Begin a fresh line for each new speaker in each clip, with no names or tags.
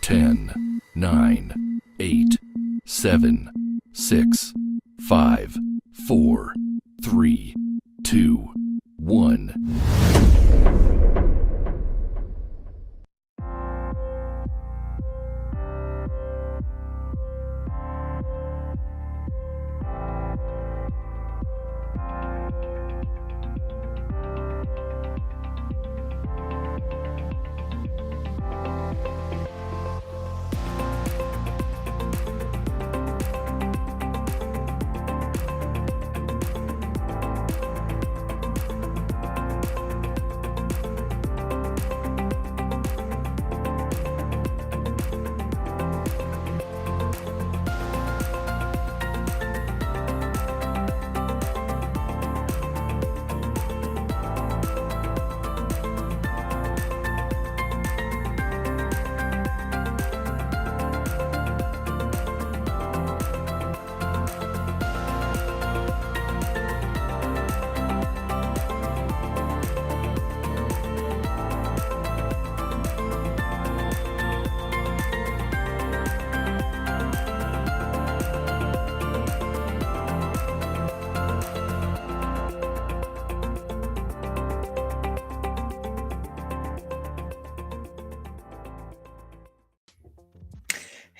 10, 9, 8, 7, 6, 5, 4, 3, 2, 1.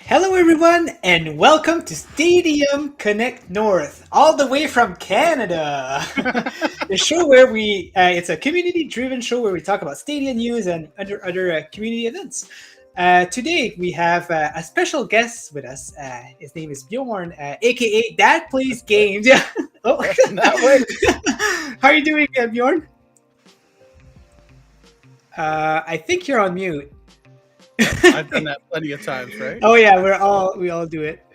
Hello everyone and welcome to Stadium Connect North, all the way from Canada. The show where it's a community-driven show where we talk about Stadia news and other community events. Today we have a special guest with us. His name is Bjorn, aka DadPlaysGames. Yeah. Oh, how are you doing, Bjorn? I think you're on mute.
I've done that plenty of times, right?
Oh yeah, we all do it,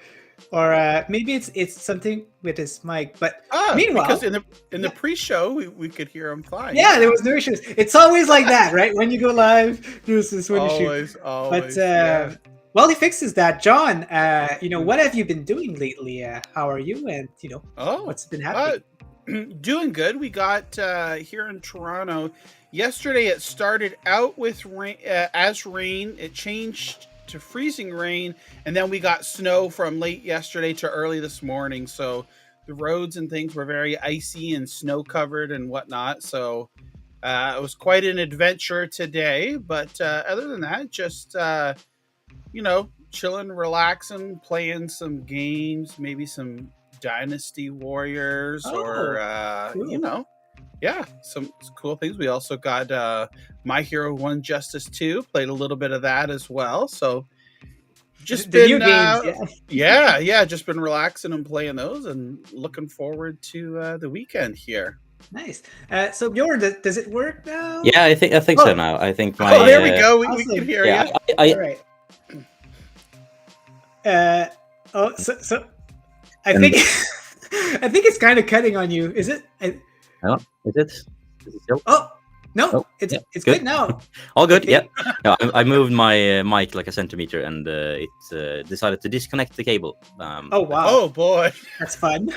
or maybe it's something with his mic. But meanwhile,
because in the pre-show we could hear him fine.
Yeah, there was no issues. It's always like that, right? When you go live, there's this one issue.
Always.
But while he fixes that, John, what have you been doing lately? How are you? And what's been happening?
Doing good. We got here in Toronto. Yesterday it started out with rain, rain. It changed to freezing rain, and then we got snow from late yesterday to early this morning. So the roads and things were very icy and snow covered and whatnot. So it was quite an adventure today. But other than that, just chilling, relaxing, playing some games, maybe some Dynasty Warriors,
cool.
Yeah, some cool things. We also got My Hero 1 Justice 2. Played a little bit of that as well. So just
the new games,
just been relaxing and playing those and looking forward to the weekend here.
Nice. So Bjorn, does it work now?
Yeah, I think so now. I think my
there we go. We can hear you.
All right. So I think I think it's kind of cutting on you. Is it?
No, is it still?
Oh no, it's good now.
All good. Yeah. No, I moved my mic like a centimeter, and it decided to disconnect the cable.
Oh wow!
Oh boy,
that's fun.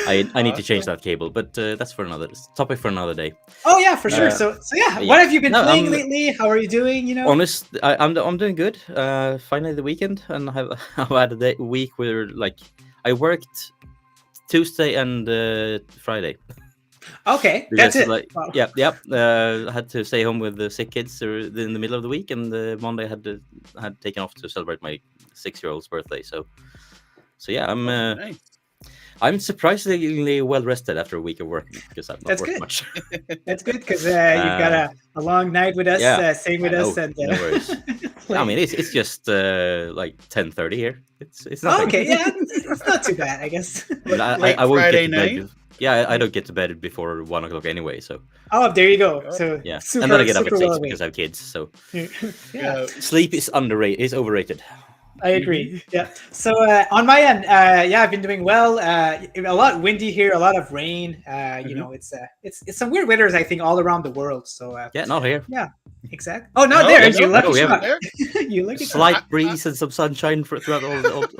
I need to change that cable, but that's for another topic for another day.
Oh yeah, for sure. So yeah, what have you been playing lately? How are you doing?
Honest, I'm doing good. Finally the weekend, and I've had a week where I worked Tuesday and Friday.
Okay, that's it.
Wow. I had to stay home with the sick kids in the middle of the week, and Monday I had taken off to celebrate my 6-year-old's birthday. So yeah,
nice.
I'm surprisingly well rested after a week of work because I've not worked much.
That's good because you've got a long night with us.
Yeah,
same with us. And,
no worries. I mean, it's just like 10:30 here. It's not
okay. Yeah, it's not too bad, I guess.
But I won't
Friday
get to bed.
night?
Yeah, I don't get to bed before 1 o'clock anyway. So
there you go. So
yeah,
super,
and then I get up at 6
well
because I have kids. So
yeah.
sleep is overrated.
I agree. Yeah. So on my end, yeah, I've been doing well. A lot windy here, a lot of rain. You know, it's some weird weathers, I think, all around the world. So
Yeah, not here.
yeah, exactly. Oh, not
No,
there.
no,
You lucky
no, we
shot.
haven't.
You lucky shot.
Slight breeze and some sunshine throughout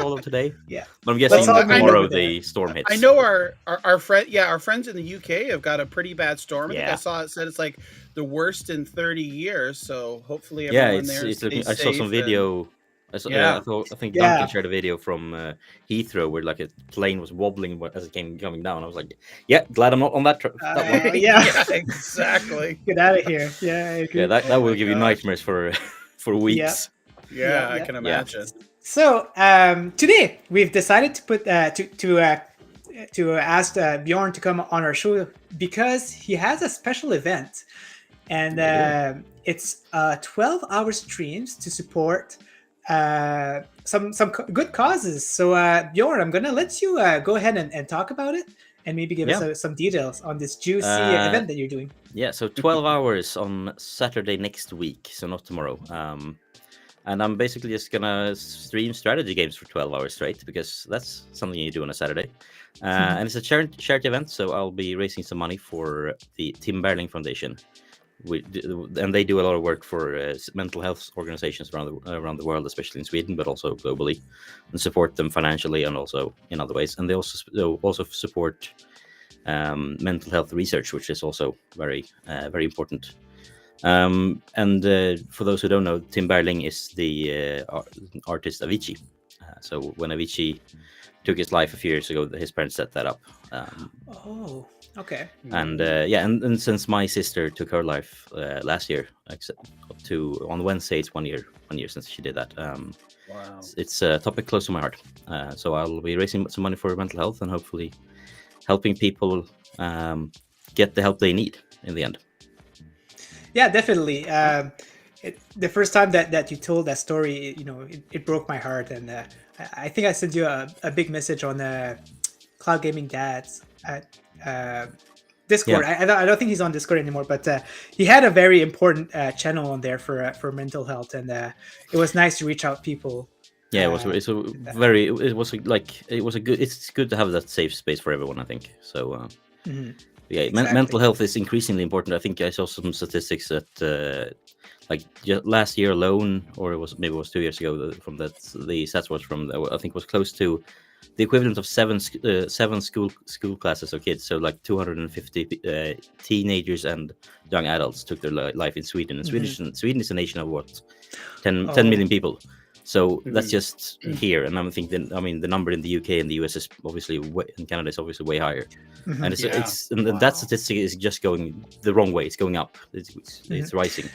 all of today.
Yeah.
But I'm guessing
Let's all
bring
tomorrow
over there.
the storm hits.
I know our friend, our friends in the UK have got a pretty bad storm. I think I
Yeah.
saw it said it's like the worst in 30 years. So hopefully
Yeah,
everyone there
it's looking.
stays
I saw some
safe
video. I
Yeah.
think
Yeah.
Duncan shared a video from Heathrow where like a plane was wobbling as it came coming down. I was like, yeah, glad I'm not on that trip. That one.
Yeah.
yeah, exactly.
Get out of here. Yeah, I agree.
Yeah, that
Oh
will
my
give you
God.
nightmares for weeks.
Yeah, I
yeah.
can imagine.
So today we've decided to put to ask Bjorn to come on our show because he has a special event, and it's 12-hour streams to support some good causes. So Bjorn, I'm gonna let you go ahead and talk about it, and maybe give us some details on this juicy event that you're doing.
Yeah, so 12 hours on Saturday next week, so not tomorrow. And I'm basically just gonna stream strategy games for 12 hours straight because that's something you do on a Saturday. And it's a charity event, so I'll be raising some money for the Tim Berling Foundation. And they do a lot of work for mental health organizations around the world, especially in Sweden, but also globally, and support them financially and also in other ways. And they also support mental health research, which is also very important. And for those who don't know, Tim Berling is the artist Avicii. So when Avicii took his life a few years ago, his parents set that up.
Oh, okay.
And and since my sister took her life last year, on Wednesday, it's one year since she did that.
Wow.
It's a topic close to my heart. So I'll be raising some money for mental health and hopefully helping people get the help they need in the end.
Yeah, definitely. The first time that you told that story, it broke my heart, and I think I sent you a big message on Cloud Gaming Dads at Discord.
Yeah.
I don't think he's on Discord anymore, but he had a very important channel on there for mental health, and it was nice to reach out people.
Yeah, it's good to have that safe space for everyone, I think. So yeah,
Exactly.
mental health is increasingly important. I think I saw some statistics that last year alone, or maybe it was 2 years ago, from that the stats was from I think was close to the equivalent of seven school classes of kids. So like 250 teenagers and young adults took their life in Sweden. And Sweden is a nation of what 10 million people. So that's just here, and I'm thinking. The number in the UK and the US is obviously in Canada is obviously way higher, and that statistic is just going the wrong way. It's going up. It's rising.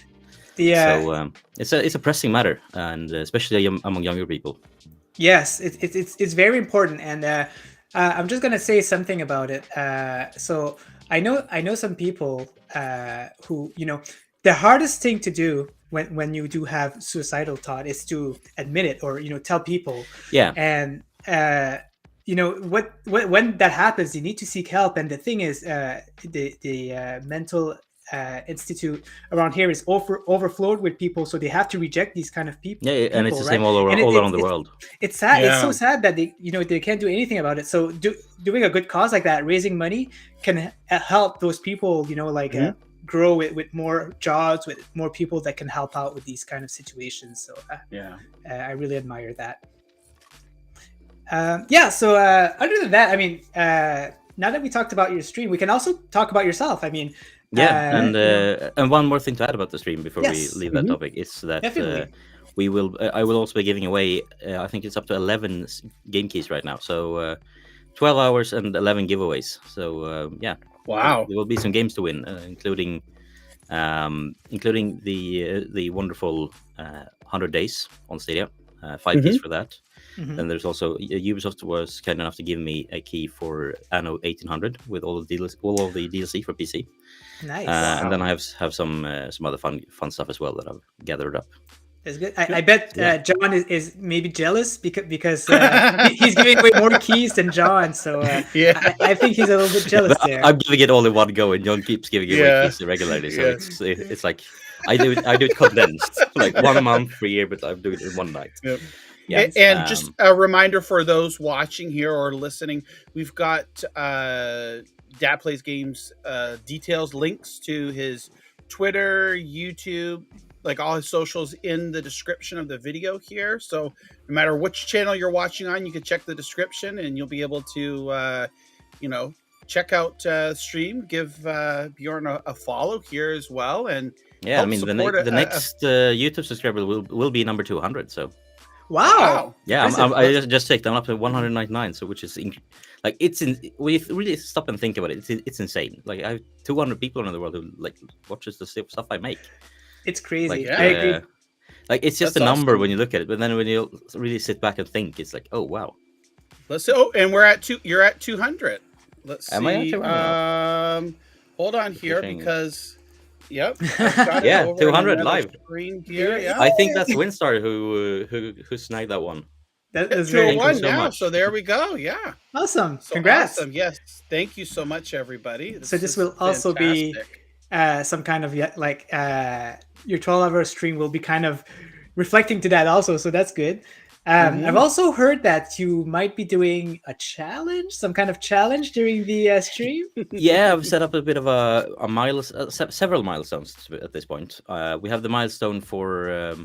So it's a pressing matter, and especially among younger people.
Yes, it's very important, and I'm just gonna say something about it. So I know some people who the hardest thing to do when you do have suicidal thought is to admit it or tell people.
Yeah.
And when that happens, you need to seek help. And the thing is, the mental institute around here is overflowed with people, so they have to reject these kind of people.
Yeah, and it's the same all around the world.
It's sad. Yeah. It's so sad that they can't do anything about it. So doing a good cause like that, raising money, can help those people. Grow with more jobs, with more people that can help out with these kind of situations. So I really admire that. So other than that, now that we talked about your stream, we can also talk about yourself. And
one more thing to add about the stream before we leave that topic is that I will also be giving away, I think it's up to 11 game keys right now. So 12 hours and 11 giveaways. So
wow,
there will be some games to win, including the wonderful 100 days on Stadia, 5 keys for that. Then there's also Ubisoft was kind enough to give me a key for Anno 1800 with all of the DLC for PC.
Nice.
And then I have some other fun stuff as well that I've gathered up.
That's good. I bet John is maybe jealous because he's giving away more keys than John. So I think he's a little bit jealous there.
I'm giving it all in one go, and John keeps giving away keys regularly. So it's like I do it condensed, like 1 month per year, but I'm doing it in one night.
Yep.
Yeah.
And just a reminder for those watching here or listening, we've got Dad Plays Games details, links to his Twitter, YouTube, like all his socials in the description of the video here. So no matter which channel you're watching on, you can check the description and you'll be able to, check out stream, give Bjorn a follow here as well. And
yeah, I mean, the next YouTube subscriber will be number 200. So
Wow.
yeah, I just checked. I'm up to 199. So which is like when you really stop and think about it, it's insane. Like I have 200 people around the world who like watches the stuff I make.
It's crazy.
Like,
I agree.
Like it's just
That's
a number
awesome.
when you look at it, but then when you really sit back and think, it's like, oh wow.
Let's see. Oh, and we're at you're at 200. Let's see.
Am I at 200?
Hold on here
Pushing.
because, yep. I've got it
Yeah,
over
200
on
live.
Screen here. Yeah.
I think that's Winstar who snagged that one.
That is very
Thank you
201
so
now.
much.
So there we go. Yeah.
awesome.
So
Congrats.
awesome. Yes. Thank you so much, everybody.
So this
is
will also be
fantastic.
some kind of like your 12-hour stream will be kind of reflecting to that also. So that's good. I've also heard that you might be doing a challenge, some kind of challenge during the stream.
Yeah, I've set up a bit of several milestones at this point. We have the milestone for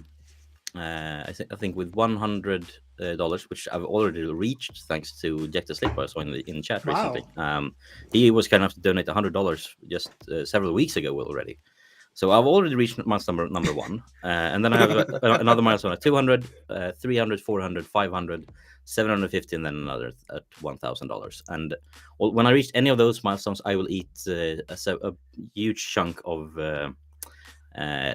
I think with $100, which I've already reached thanks to Jack the Slipper I saw in chat
Wow.
recently. He was kind enough to donate $100 just several weeks ago already. So I've already reached milestone number one, and then I have another milestone at 200, 300, 400, 500, 750, and then another at $1,000. And when I reach any of those milestones, I will eat a huge chunk of the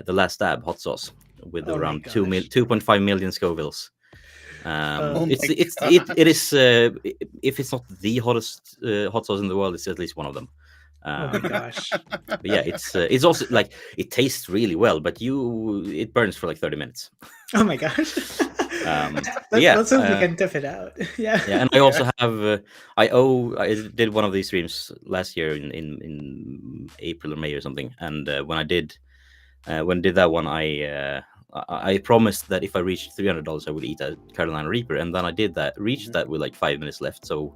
Last Dab hot sauce with
Oh my
around
gosh.
2.5 million Scovilles.
Oh
my
It is if it's not the hottest hot sauce in the world, it's at least one of them.
Oh my gosh.
But yeah, it's also like it tastes really well, but it burns for like 30 minutes.
Oh my gosh. Let's hope you can tough it out. Yeah.
Yeah, and I also have I did one of these streams last year in April or May or something, and when I did that one, I promised that if I reached $300, I would eat a Carolina Reaper, and then I did that, reached that with like 5 minutes left. So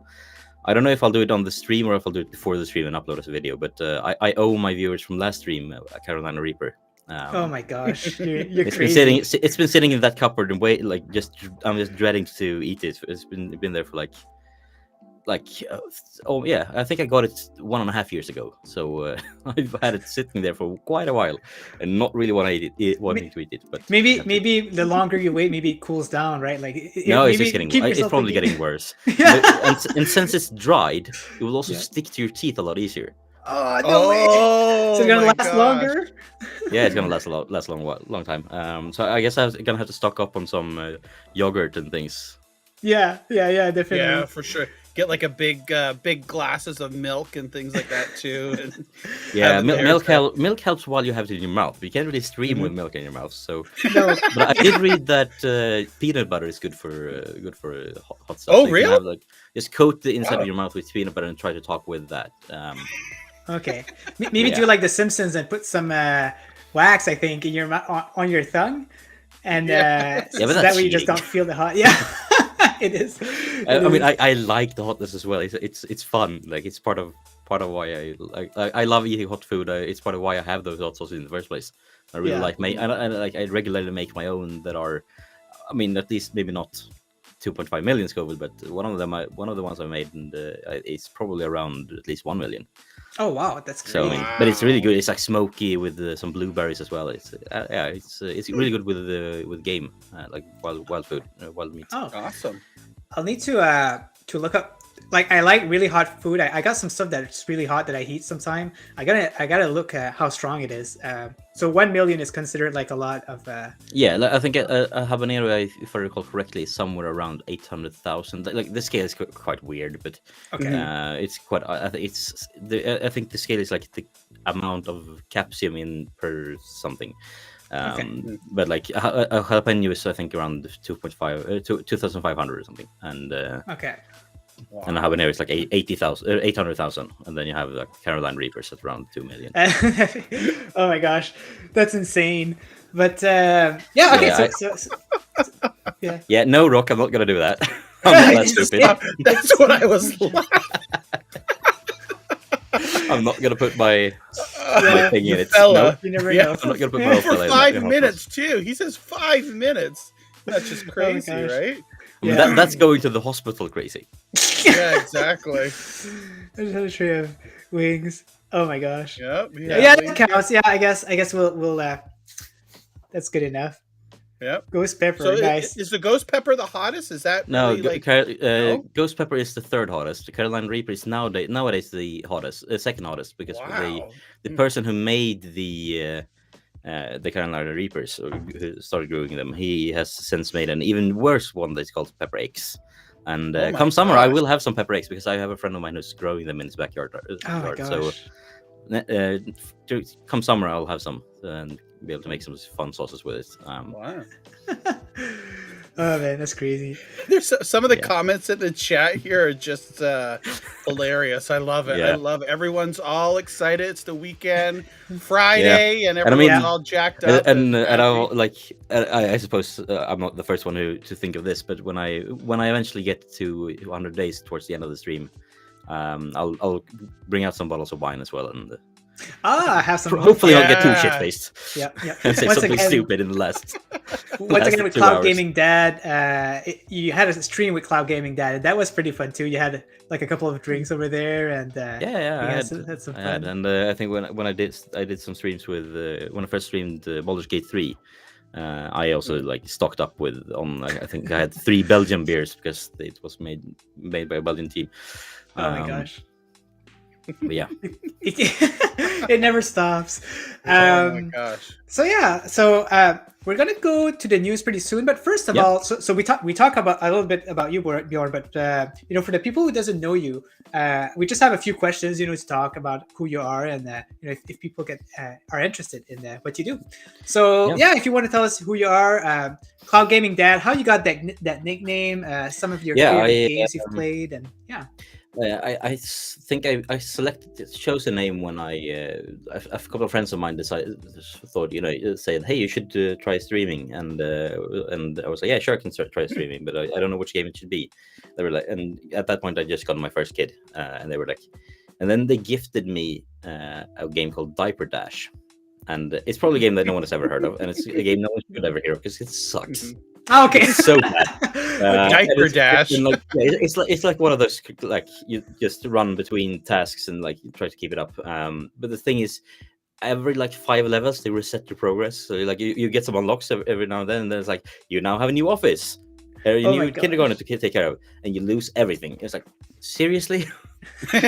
I don't know if I'll do it on the stream or if I'll do it before the stream and upload as a video, but I owe my viewers from last stream a Carolina Reaper.
Oh my gosh, you're
It's
crazy.
been sitting in that cupboard and wait, like I'm just dreading to eat it. It's been there for like oh yeah, I think I got it 1.5 years ago. So I've had it sitting there for quite a while and not really wanting to eat it. But
Maybe the longer you wait, maybe it cools down, right? Like
no, it's
maybe
just getting.
keep
It's
yourself
probably
thinking-
getting worse.
Yeah.
And since it's dried, it will also
Yeah.
stick to your teeth a lot easier.
Oh no way! So it's gonna
my
last
gosh.
longer.
Yeah, it's gonna last a long time. So I guess I'm gonna have to stock up on some yogurt and things.
Yeah, definitely.
Yeah, for sure. Get like a big glasses of milk and things like that too. And
Yeah,
have it there.
milk helps while you have it in your mouth. You can't really stream with milk in your mouth. So,
No.
but I did read that peanut butter is good for hot sauce.
Oh,
So you can
really?
have, like, just coat the inside
Wow.
of your mouth with peanut butter and try to talk with that.
Okay. Maybe
Yeah.
do like the Simpsons and put some wax, I think, in your on your tongue, and so
but
that
that's
way you just
cheating.
don't feel the hot. Yeah, it is.
I mean, I like the hotness as well. It's fun. Like it's part of why I love eating hot food. It's part of why I have those hot sauces in the first place. I really
Yeah.
like I regularly make my own that are, I mean, at least maybe not 2.5 million Scoville, but one of the ones I made, and it's probably around at least 1 million.
Oh wow, that's great.
So I mean, but it's really good. It's like smoky with some blueberries as well. It's it's really good with game, like wild food, wild meat.
Oh,
Awesome.
I'll need to look up. Like I like really hot food. I got some stuff that's really hot that I heat sometime. I gotta look at how strong it is. So 1 million is considered like a lot of.
Yeah, like, I think a habanero, if I recall correctly, is somewhere around 800,000. Like the scale is quite weird, but
Okay.
it's quite. I think the scale is like the amount of capsium in per something. But like a jalapeno is I think around 2,500 or something, and
Okay.
and a habanero is like 800,000, and then you have like Carolina Reapers at around 2 million.
Oh my gosh, that's insane. But yeah, okay.
Yeah,
So Yeah.
Yeah, no, Rock, I'm not gonna do that. I'm not that stupid.
That's what I was.
I'm not gonna put my
Yeah,
thing in it.
fella.
No,
You never
Yeah,
know.
I'm not gonna put
Yeah.
my
For
fella in
5
the
minutes too. He says 5 minutes. That's just crazy,
gosh.
right?
Yeah.
That's going to the hospital crazy.
Yeah, exactly.
I just had a tray of wings. Oh my gosh.
Yep.
Yeah, that counts. Yeah, I guess we'll that's good enough.
Yep.
Ghost pepper,
So
nice.
is the ghost pepper the hottest? Is that
No,
really like? No?
Ghost Pepper is the third hottest. The Carolina Reaper is nowadays the hottest, second hottest, because
Wow.
the person who made the Carolina Reapers, or who started growing them, he has since made an even worse one that's called Pepper X. And
Oh my
come summer, I
gosh.
will have some Pepper X because I have a friend of mine who's growing them in his backyard.
Oh my
So
gosh.
come summer, I'll have some and be able to make some fun sauces with it.
Wow.
Oh man, that's crazy.
There's some of the
Yeah.
comments in the chat here are just hilarious. I love it.
Yeah.
I love it. Everyone's all excited. It's the weekend, Friday, and everyone's
mean-
all jacked up.
And I'll
happy.
like I suppose I'm not the first one to think of this, but when I eventually get to 100 days towards the end of the stream, I'll bring out some bottles of wine as well, and
I have some.
hopefully not get too
Yeah.
shit faced
Yeah, yeah.
and say
Once
something
again-
stupid in the last.
Once
lasted
again with
2
Cloud
hours.
Gaming Dad, you had a stream with Cloud Gaming Dad, and that was pretty fun too. You had like a couple of drinks over there, and
Yeah,
you
I
guys
had,
had some
I had,
fun.
and I think when I did some streams with when I first streamed Baldur's Gate 3. I also like stocked up with I think I had 3 Belgian beers because it was made by a Belgian team.
Oh my gosh.
But yeah,
It never stops.
Oh my gosh.
So yeah, we're gonna go to the news pretty soon. But first of
Yeah.
all, so we talk about a little bit about you, Bjorn. But for the people who doesn't know you, we just have a few questions, to talk about who you are, and if people are interested in what you do. So
Yeah.
if you want to tell us who you are, Cloud Gaming Dad, how you got that nickname, some of your favorite games you've played, and yeah.
I think I chose a name when a couple of friends of mine thought said, hey, you should try streaming, and I was like, yeah, sure, I can try streaming, but I don't know which game it should be. They were like, and at that point I just got my first kid, and they were like, and then they gifted me a game called Diaper Dash, and it's probably a game that no one has ever heard of, and it's a game no one should ever hear of because it sucks.
Oh, okay.
It's so bad.
Diaper Dash.
And it's like one of those, like, you just run between tasks and like you try to keep it up. But the thing is, every like 5 levels they reset your progress. So like you get some unlocks every now and then. And then it's like you now have a new office, a
Oh my
new kindergarten to take care of, and you lose everything. It's like, seriously. But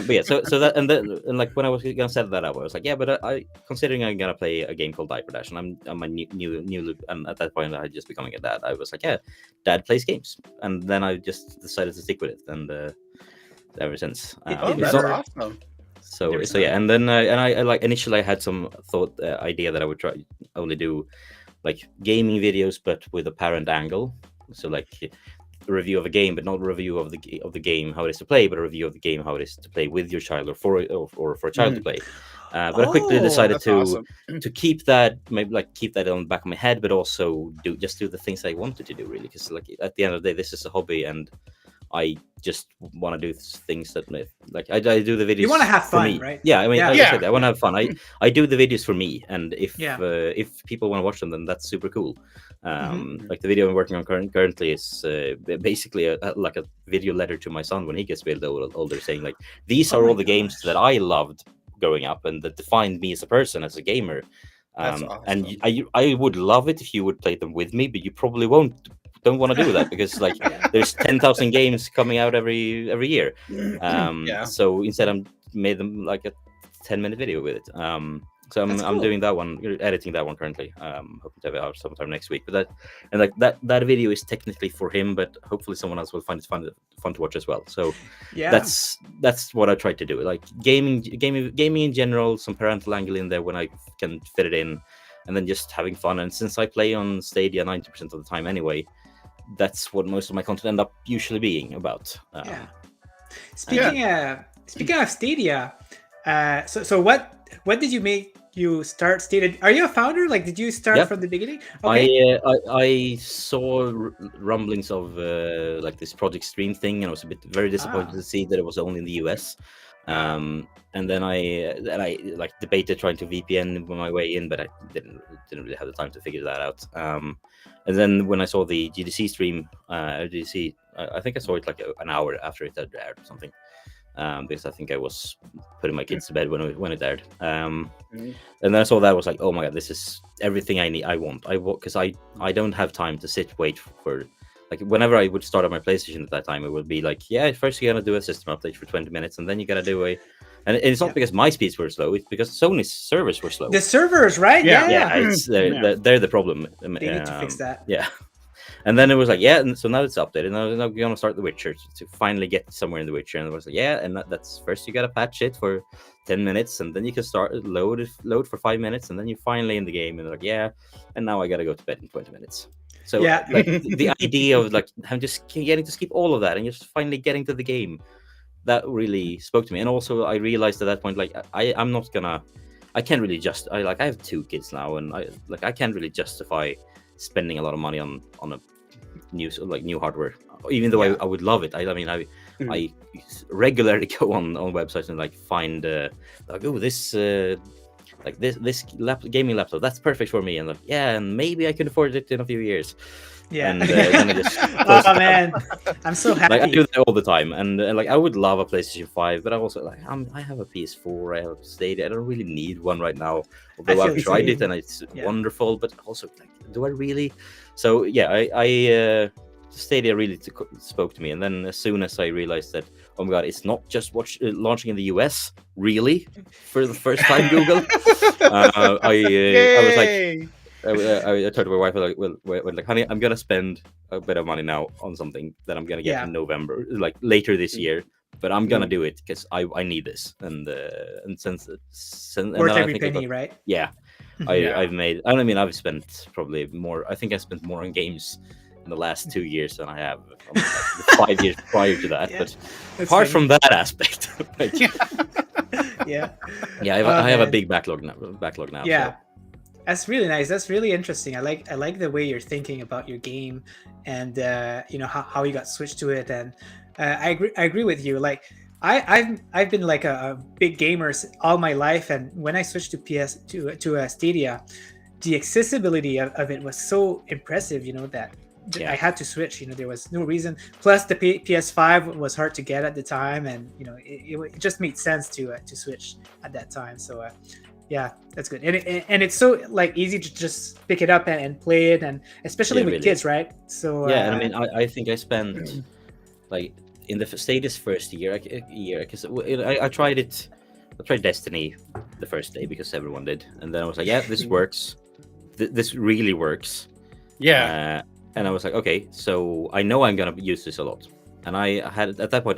yeah, so that and like when I was gonna set that up, I was like, yeah, but I considering I'm gonna play a game called Diaper Dash, and I'm a new and at that point I had just becoming a dad. I was like, yeah, Dad plays games, and then I just decided to stick with it, and ever since.
Oh,
it's
that's
not-
awesome.
so yeah, and then I like initially I had some idea that I would try only do like gaming videos, but with a parent angle. So like a review of a game, but not a review of the game how it is to play, but a review of the game how it is to play with your child or for a child to play. But I quickly decided
That's
to
awesome.
to keep that on the back of my head, but also do the things I wanted to do really, because like at the end of the day, this is a hobby, and I just want to do things that like I do the videos.
You want to have
for
fun,
me.
right?
Yeah, I mean,
Yeah.
like I said, I want to have fun. I do the videos for me, and if people want to watch them, then that's super cool. Like the video I'm working on currently is basically like a video letter to my son when he gets a bit older, saying like, these are all the games that I loved growing up and that defined me as a person, as a gamer.
That's awesome.
And I would love it if you would play them with me, but you probably don't want to do that because like there's 10,000 games coming out every year.
Yeah.
So instead I made them like a 10-minute video with it. So
That's
I'm
cool.
doing that one, editing that one currently. Hoping to have it out sometime next week. But that video is technically for him, but hopefully someone else will find it fun to watch as well. So
Yeah.
that's what I try to do. Like gaming in general, some parental angle in there when I can fit it in, and then just having fun. And since I play on Stadia 90% of the time anyway, that's what most of my content end up usually being about.
Yeah. Speaking of Stadia, so what did you make you start Stadia? Are you a founder? Like, did you start
Yeah.
from the beginning? Okay.
I saw rumblings of like this Project Stream thing, and I was a bit very disappointed to see that it was only in the US. And then I like debated trying to VPN my way in, but I didn't really have the time to figure that out. And then when I saw the GDC stream, GDC, I think I saw it like an hour after it had aired or something. Because I think I was putting my kids to bed when it aired. And then I saw that, I was like, oh my god, this is everything I need. I want because I don't have time to wait for, like, whenever I would start up my PlayStation at that time, it would be like, yeah, first you gotta do a system update for 20 minutes, and then you gotta do and it's not because my speeds were slow, it's because Sony's servers were slow.
The servers, right?
Yeah, they're the problem.
They need to fix that.
Yeah. And then it was like, yeah, and so now it's updated. Now we're gonna start The Witcher to finally get somewhere in The Witcher. And it was like, yeah, and that's first you gotta patch it for 10 minutes, and then you can start load for 5 minutes, and then you're finally in the game. And they're like, yeah, and now I gotta go to bed in 20 minutes. So like the idea of like I'm just getting to skip all of that and just finally getting to the game, that really spoke to me. And also I realized at that point, like I can't really I have 2 kids now, and I can't really justify spending a lot of money on a new hardware, even though I would love it. I regularly go on websites and like find like, oh, this gaming laptop, that's perfect for me, and like, yeah, and maybe I could afford it in a few years.
Yeah.
And then I just
oh man, I'm so happy.
Like I do that all the time, and like I would love a PlayStation 5, but I also like I have a PS4, I have Stadia. I don't really need one right now, although I've tried it and it's wonderful. But also, like, do I really? So yeah, I Stadia really spoke to me, and then as soon as I realized that, oh my god, it's not just launching in the US, really, for the first time, Google. I was like. I told my wife, like, honey, I'm gonna spend a bit of money now on something that I'm gonna get in November, like later this year. But I'm gonna do it because I need this, and since
worth every penny, right?
Yeah, I've spent probably more. I think I spent more on games in the last 2 years than I have like 5 years prior to that. But apart from that aspect, like, I have a big backlog now.
Yeah.
So.
That's really nice. That's really interesting. I like the way you're thinking about your game, and how you got switched to it. And I agree with you. Like I've been like a big gamer all my life, and when I switched to Stadia, the accessibility of it was so impressive. That I had to switch. There was no reason. Plus, the PS5 was hard to get at the time, and it just made sense to switch at that time. So. Yeah, that's good, and it's so like easy to just pick it up and play it, and especially with kids, right? So
yeah, and I mean, I think I spent like in the Stadia's first year, because I tried it. I tried Destiny the first day because everyone did, and then I was like, yeah, this works. This really works.
Yeah.
And I was like, okay, so I know I'm gonna use this a lot, and I had at that point,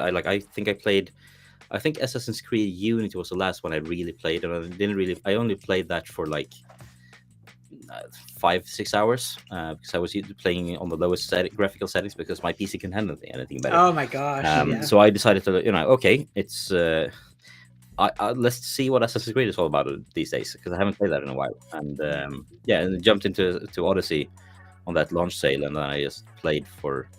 I think Assassin's Creed Unity was the last one I really played, and I only played that for like 5-6 hours because I was playing on the lowest graphical settings because my PC can handle anything better.
Oh my gosh!
So I decided to, okay, it's let's see what Assassin's Creed is all about these days, because I haven't played that in a while, and and jumped into Odyssey on that launch sale, and then I just played for.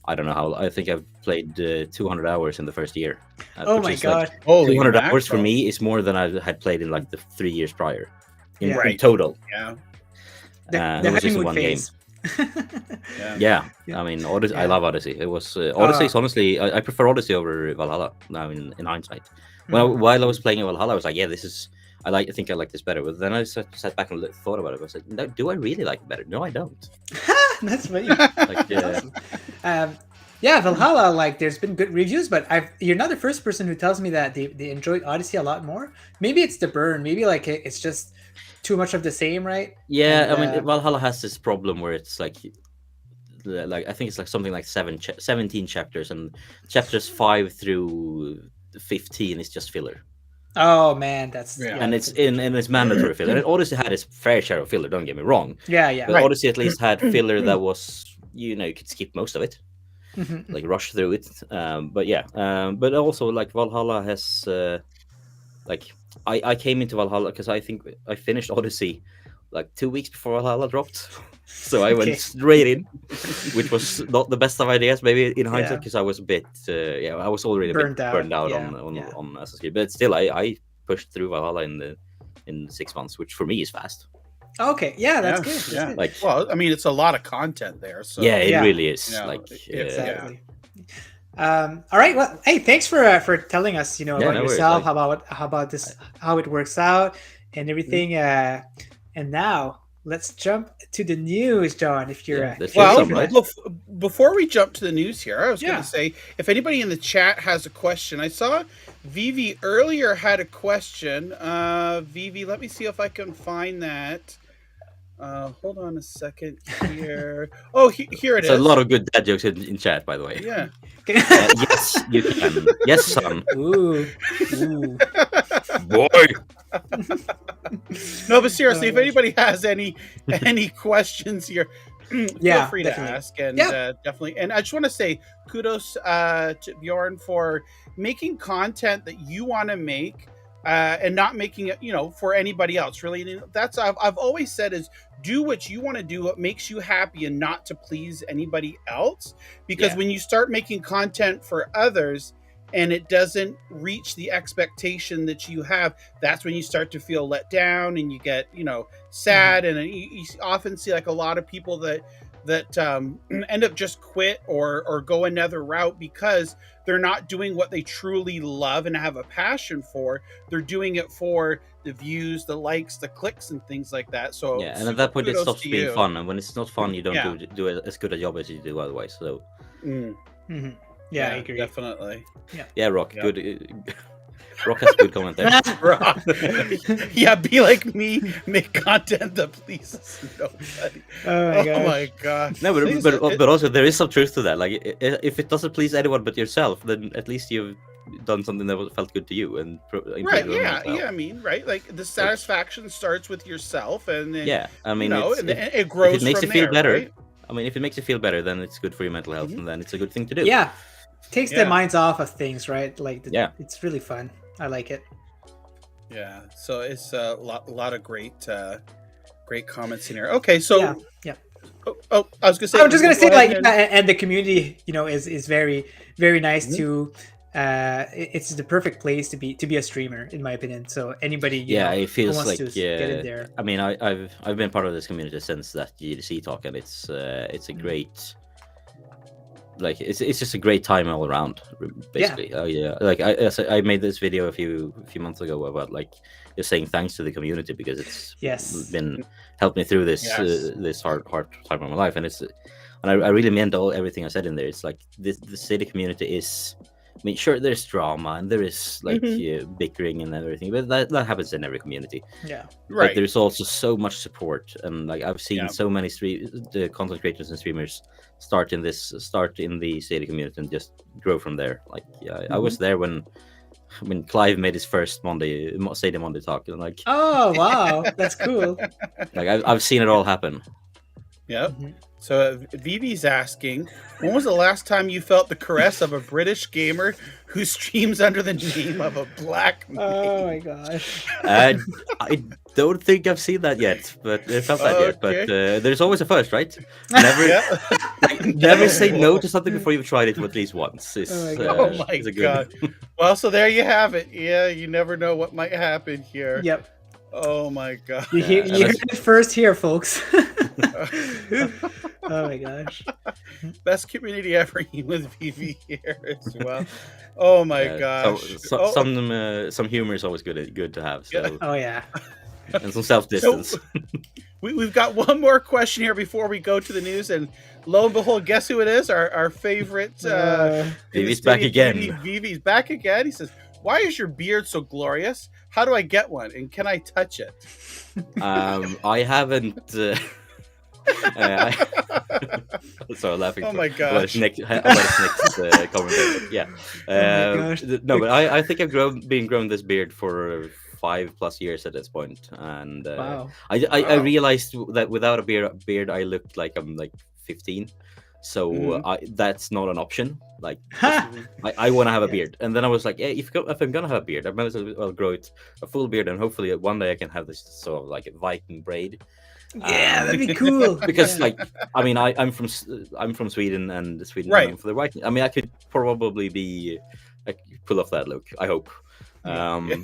I don't know how. I think I've played 200 hours in the first year.
Oh my god!
Like, 200 hours for me is more than I had played in like the 3 years prior, in total.
Yeah.
The was just one phase.
Game. I mean, Odyssey. I love Odyssey. It was Odyssey. Is honestly, I prefer Odyssey over Valhalla now. In hindsight, while I was playing Valhalla, I was like, yeah, this is. I think I like this better. But then I sat back and thought about it. I was like, no, do I really like it better? No, I don't.
That's funny. Awesome. Valhalla, like, there's been good reviews, but you're not the first person who tells me that they enjoyed Odyssey a lot more. Maybe it's the burn. Maybe like it's just too much of the same, right?
Yeah, I mean, Valhalla has this problem where it's like I think it's like something like 17 chapters, and chapters 5 through 15 is just filler.
Oh man,
and it's mandatory filler. And Odyssey had its fair share of filler. Don't get me wrong.
Yeah.
But Odyssey at least had filler that was, you could skip most of it, like rush through it. But also like Valhalla has, like I came into Valhalla because I think I finished Odyssey like 2 weeks before Valhalla dropped. So I went straight in, which was not the best of ideas, maybe in hindsight, because I was a bit, I was already a bit burned out on Assassin's Creed. But still, I pushed through Valhalla in 6 months, which for me is fast.
Okay, that's good. That's good.
Like, well, I mean, it's a lot of content there. So
yeah, it really is.
Exactly. All right. Well, hey, thanks for telling us, about yourself, how about this, how it works out, and everything. And now let's jump to the news, John. If you're
before we jump to the news here, I was going to say, if anybody in the chat has a question, I saw Vivi earlier had a question. Vivi, let me see if I can find that. Hold on a second here. Oh, here it is.
There's a lot of good dad jokes in chat, by the way.
Yeah.
Yes, you can. Yes, son.
Ooh.
Boy.
No, but seriously, if anybody has any questions here, feel free to ask. And definitely. And I just want to say kudos to Bjorn for making content that you want to make. And not making it, for anybody else. Really, that's I've always said is do what you want to do, what makes you happy, and not to please anybody else. Because when you start making content for others and it doesn't reach the expectation that you have, that's when you start to feel let down and you get sad. And you often see like a lot of people that end up just quit or go another route because they're not doing what they truly love and have a passion for. They're doing it for the views, the likes, the clicks, and things like that. So
and at that point it stops being fun. And when it's not fun, you don't do as good a job as you do otherwise. So
yeah, I agree.
Definitely.
Yeah, Rock, good. Rock has good comment there.
Rock. Yeah, be like me, make content that pleases nobody. Oh my god.
No, but also there is some truth to that. Like, if it doesn't please anyone but yourself, then at least you've done something that felt good to you. And
right, I mean, right, like the satisfaction starts with yourself, and then,
I mean,
it grows.
If it makes
from
you feel
there,
better,
right?
I mean, if it makes you feel better, then it's good for your mental health, and then it's a good thing to do.
Yeah, takes their minds off of things, right? Like, it's really fun. I like it.
Yeah, so it's a lot of great comments in here. Okay, so Oh, I was gonna say.
I was just gonna say, like, and the community, is very, very nice too. It's the perfect place to be a streamer, in my opinion. So anybody,
it feels
who wants
like
to get in there.
I mean, I've been part of this community since that GDC talk, and it's a great. Like it's just a great time all around, basically. Like I made this video a few months ago about like just saying thanks to the community because it's been helped me through this this hard time of my life, and I really meant everything I said in there. It's like the city community is. I mean, sure, there's drama and there is like bickering and everything, but that happens in every community.
Yeah,
right.
But there's also so much support, and like I've seen so many the content creators and streamers start in the Stadia community and just grow from there. Like, I was there when Clive made his first Stadia Monday talk, and like,
oh wow, that's cool.
Like I've seen it all happen.
Yep. So Vivi's asking, when was the last time you felt the caress of a British gamer who streams under the name of a black mage?
Oh my gosh.
I don't think I've seen that yet, but it felt that yet. But there's always a first, right? Never say no to something before you've tried it at least once.
Oh my god. Well, so there you have it. Yeah, you never know what might happen here.
Yep.
Oh my god.
You heard it first here, folks. Oh my gosh.
Best community ever with Vivi here as well. Oh my gosh.
Some humor is always good to have. So.
Oh yeah.
And some self-distance.
So, we've got one more question here before we go to the news, and lo and behold, guess who it is? Our favorite
Vivi's back again.
Vivi's back again. He says, "Why is your beard so glorious? How do I get one? And can I touch it?"
I haven't. Sorry, laughing.
Oh my gosh!
Next comment. Yeah. No, but I think I've been growing this beard for 5+ years at this point, and I realized that without a beard, I looked like I'm like 15. So that's not an option. Like, I want to have a beard, and then I was like, yeah, if I'm gonna have a beard, I might as well grow it a full beard, and hopefully one day I can have this sort of like a Viking braid.
Yeah, that'd be cool.
Because I mean, I'm from Sweden, and Sweden
Right.
known for the Viking. I mean, I could probably pull off that look. I hope, but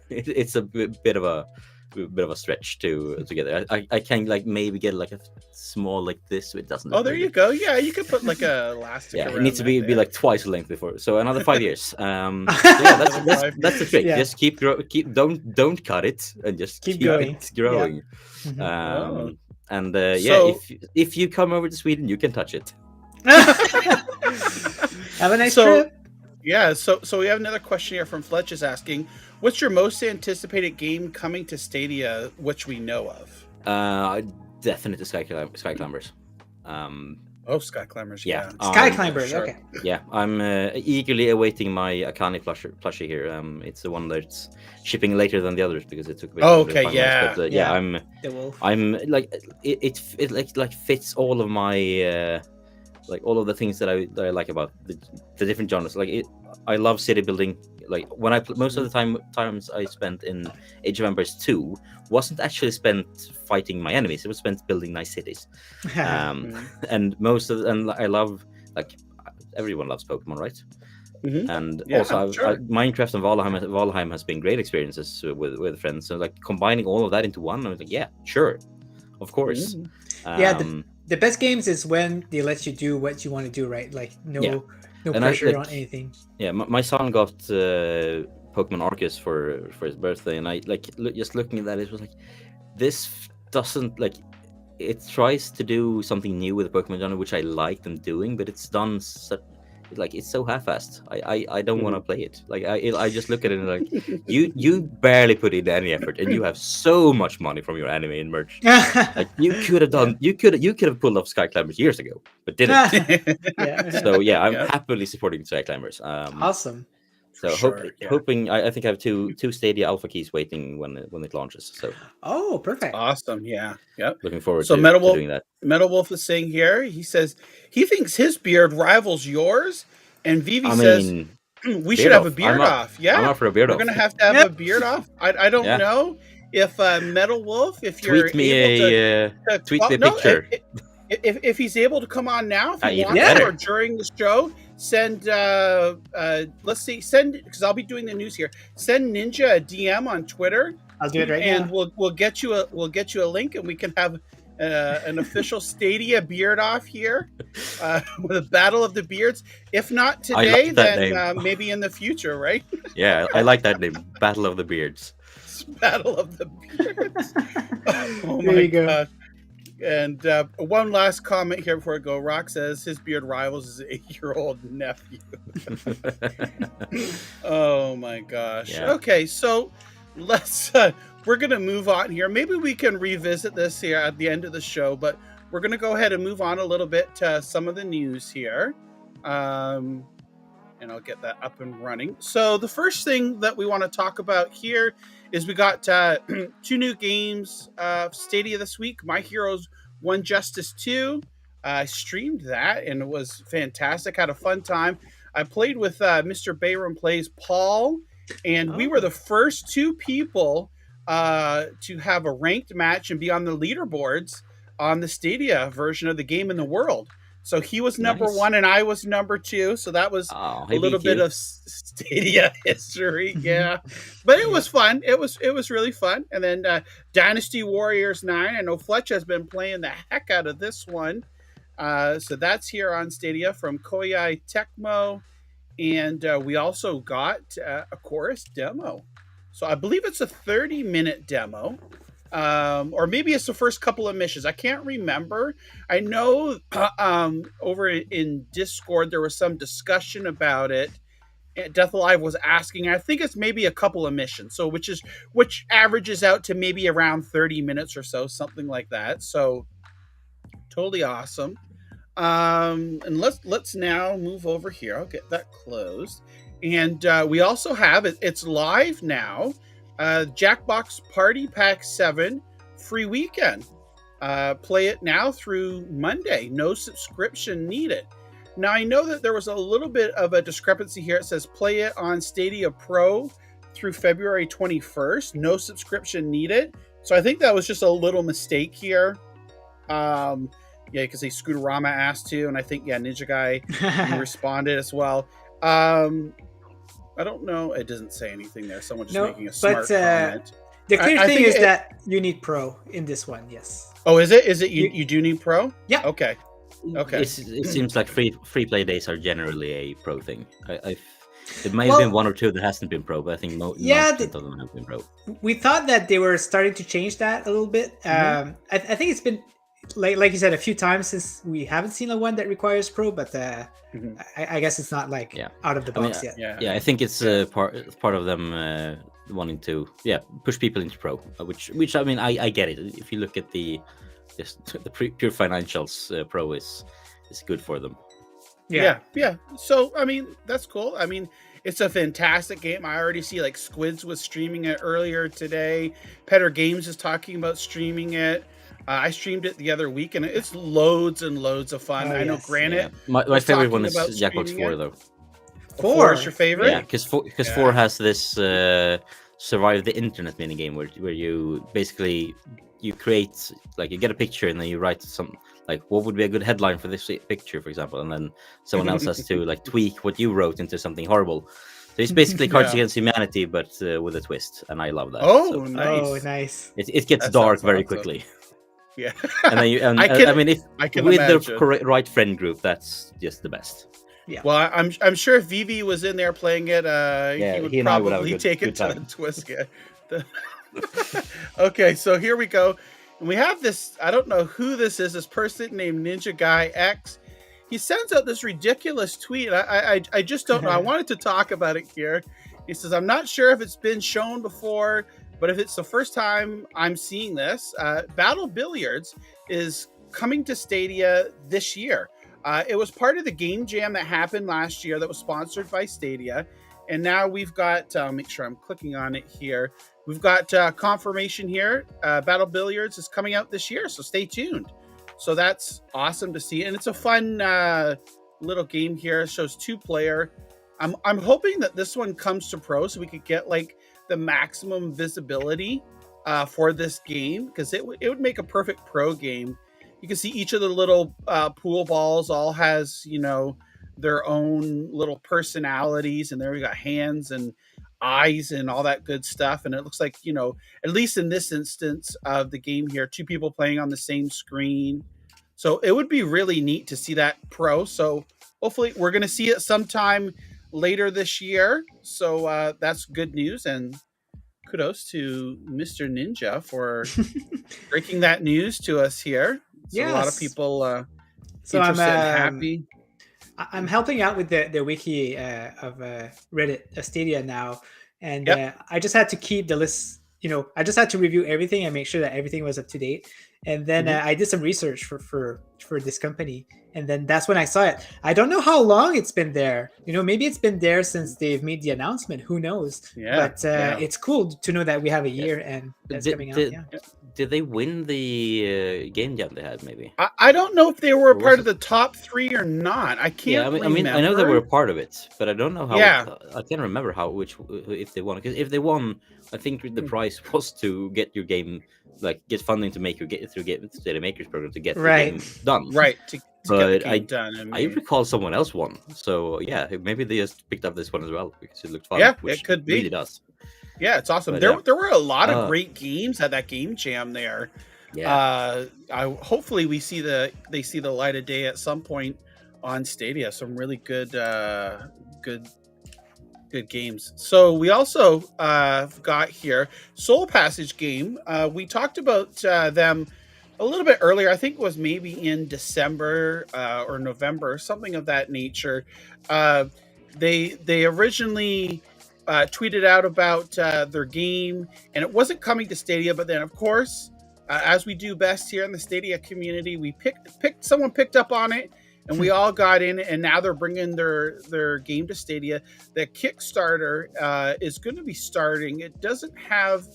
it's a bit of a stretch to get there. I can like maybe get like a small like this. So it doesn't.
Oh, there you go. Yeah, you could put like a elastic.
Yeah, it
around
needs to be
there.
like twice the length before. So another 5 years. So yeah, that's the trick.
Yeah.
Just don't cut it, and just keep
going.
it growing.
Yeah.
And
So-
yeah, if you come over to Sweden, you can touch it.
Have a nice
So-
trip.
Yeah, so we have another question here from Fletch is asking, what's your most anticipated game coming to Stadia, which we know of?
Definitely Sky Climbers.
Oh, Sky Climbers,
Yeah.
yeah.
Sky
Um,
Climbers.
sure.
Okay.
Yeah, I'm eagerly awaiting my Akane plushie here. It's the one that's shipping later than the others because it took a bit.
Oh,
longer to
okay,
finalize,
yeah.
But,
Yeah.
yeah,
The wolf.
I'm like it like fits all of my like all of the things that I like about the different genres. Like I love city building. Like when most of the times I spent in Age of Empires 2 wasn't actually spent fighting my enemies. It was spent building nice cities. And I love, like, everyone loves Pokemon, right?
Mhm.
And
Yeah,
also
sure.
Minecraft and Valheim has been great experiences with friends. So like combining all of that into one, I was like, yeah, sure, of course.
Yeah, the best games is when they let you do what you want to do, right? Like no
And
pressure on anything.
Yeah, my son got Pokemon Arceus for his birthday, and I like just looking at that, it was like, this doesn't like, it tries to do something new with the Pokemon genre, which I like them doing, but it's done like it's so half-assed. I don't want to play it. Like I just look at it and like, you barely put in any effort, and you have so much money from your anime and merch. Like you could have done, you could have pulled off Sky Climbers years ago, but didn't.
Yeah.
So yeah, I'm
Yeah.
happily supporting Sky Climbers.
Awesome.
So
Sure, yeah.
hoping I think I have two Stadia alpha keys waiting when it launches. So
Oh, perfect.
Awesome, yeah. Yep.
looking forward
So
to
Metal Wolf-
doing that.
Metal Wolf is saying here, he says he thinks his beard rivals yours, and Vivi
I
says
mean,
we should have a beard
I'm up.
off. Yeah,
I'm up for a beard
we're
off.
gonna have to have
Yep.
a beard off. I don't
Yeah.
know if Metal Wolf, if you're
Tweet me
able to
tweet
well,
me a
no,
picture.
if he's able to come on now, if he
Even
wants to,
better.
or during the show, send send because I'll be doing the news here. Send Ninja a DM on Twitter,
I'll do it right
and
now.
we'll get you a link, and we can have an official Stadia beard off here with a battle of the beards. If not
I
today,
like that
then
name.
maybe in the future, right?
Yeah, I like that name, Battle of the Beards.
Battle of the beards. Oh
There
my
you go.
god. And one last comment here before I go. Rock says his beard rivals his 8-year-old nephew. Oh my gosh.
Yeah.
Okay, so let's we're gonna move on here. Maybe we can revisit this here at the end of the show, but we're gonna go ahead and move on a little bit to some of the news here. And I'll get that up and running. So the first thing that we want to talk about here is we got 2 new games Stadia this week. My Heroes 1 Justice 2. I streamed that and it was fantastic. Had a fun time. I played with Mr. Bayram Plays Paul, and we were the first 2 people to have a ranked match and be on the leaderboards on the Stadia version of the game in the world. So he was number
Nice.
1 and I was number 2. So that was
Oh,
a little bit of Stadia history, yeah. But it was fun. It was really fun. And then Dynasty Warriors 9. I know Fletch has been playing the heck out of this one. So that's here on Stadia from Koei Tecmo. And we also got a chorus demo. So I believe it's a 30-minute demo. Or maybe it's the first couple of missions. I can't remember. I know over in Discord there was some discussion about it. Death Alive was asking. I think it's maybe a couple of missions. So which averages out to maybe around 30 minutes or so, something like that. So totally awesome. And let's now move over here. I'll get that closed. And we also have it's live now. Jackbox Party Pack 7 free weekend. Play it now through Monday. No subscription needed. Now, I know that there was a little bit of a discrepancy here. It says play it on Stadia Pro through February 21st. No subscription needed. So I think that was just a little mistake here. Yeah, because Scooterama asked to, and I think, NinjaGuy responded as well. I don't know. It doesn't say anything there. Someone just making a smart comment.
The clear thing is that you need Pro in this one, yes.
Oh, is it? Is it you do need Pro?
Yeah.
Okay.
It seems like free play days are generally a Pro thing. It may have been one or two that hasn't been Pro, but I think most of them have been Pro.
We thought that they were starting to change that a little bit. I think it's been like you said a few times since we haven't seen a one that requires Pro, but I guess it's not like out of the box yet.
Yeah, I think it's part of them wanting to push people into Pro, which I mean I get it. If you look at the pure financials, Pro is good for them.
Yeah. So I mean that's cool. I mean it's a fantastic game. I already see like Squids was streaming it earlier today. Petter Games is talking about streaming it. I streamed it the other week, and it's loads and loads of fun. I know, granted,
my favorite one is Jackbox 4, though.
4 is your favorite?
Yeah, because 4 has this survive the internet minigame where you basically create, like, you get a picture and then you write some, like, what would be a good headline for this picture, for example, and then someone else has to like tweak what you wrote into something horrible. So it's basically Cards Against Humanity, but with a twist, and I love that.
Oh,
so,
nice!
Oh, nice.
It gets dark very quickly.
Yeah,
and then with the right friend group, that's just the best.
Yeah.
Well, I'm sure if Vivi was in there playing it, he would probably take it to the twist. Okay, so here we go, and we have this. I don't know who this is. This person named NinjaGuy X. He sends out this ridiculous tweet. I just don't know. I wanted to talk about it here. He says, "I'm not sure if it's been shown before, but if it's the first time I'm seeing this, Battle Billiards is coming to Stadia this year. It was part of the game jam that happened last year that was sponsored by Stadia. And now we've got, make sure I'm clicking on it here. We've got confirmation here. Battle Billiards is coming out this year, so stay tuned. So that's awesome to see. And it's a fun little game here. It shows 2-player. I'm hoping that this one comes to Pro so we could get like the maximum visibility for this game, because it would make a perfect Pro game. You can see each of the little pool balls all has, their own little personalities, and there we got hands and eyes and all that good stuff. And it looks like, at least in this instance of the game here, 2 people playing on the same screen. So it would be really neat to see that Pro. So hopefully we're going to see it sometime later this year. So that's good news, and kudos to Mr. Ninja for breaking that news to us here. So a lot of people
so
interested and happy.
I'm helping out with the wiki of Reddit Stadia now, and I just had to keep the list. I just had to review everything and make sure that everything was up to date. And then I did some research for this company, and then that's when I saw it. I don't know how long it's been there. Maybe it's been there since they've made the announcement. Who knows? But it's cool to know that we have a year and that's coming out.
Did they win the game jam they had? Maybe
I don't know if they were a part of the top 3 or not. I can't.
I mean, I know they were a part of it, but I don't know how. I can't remember if they won. Because if they won, I think the prize was to get your game, like get funding to make your get through the Makers program to get the game done.
Right.
But I recall someone else won. So yeah, maybe they just picked up this one as well because it looked fun.
Yeah, it could be.
Really does.
Yeah, it's awesome. But there were a lot of great games at that game jam there.
Yeah.
Hopefully they see the light of day at some point on Stadia. Some really good games. So we also got here Soul Passage game. We talked about them a little bit earlier. I think it was maybe in December or November, something of that nature. They originally tweeted out about their game, and it wasn't coming to Stadia, but then of course, as we do best here in the Stadia community, we someone picked up on it, and we all got in it, and now they're bringing their game to Stadia. The Kickstarter is going to be starting. It doesn't have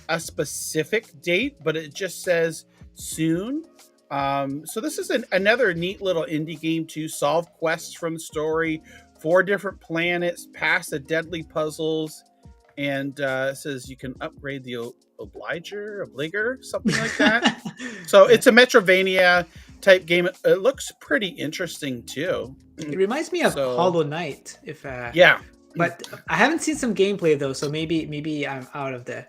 a specific date, but it just says soon. So this is another neat little indie game to solve quests from the story, 4 different planets, pass the deadly puzzles, and it says you can upgrade the Obliger, something like that. So it's a Metrovania type game. It looks pretty interesting too.
It reminds me of Hollow Knight.
Yeah.
But I haven't seen some gameplay though, so maybe I'm out of the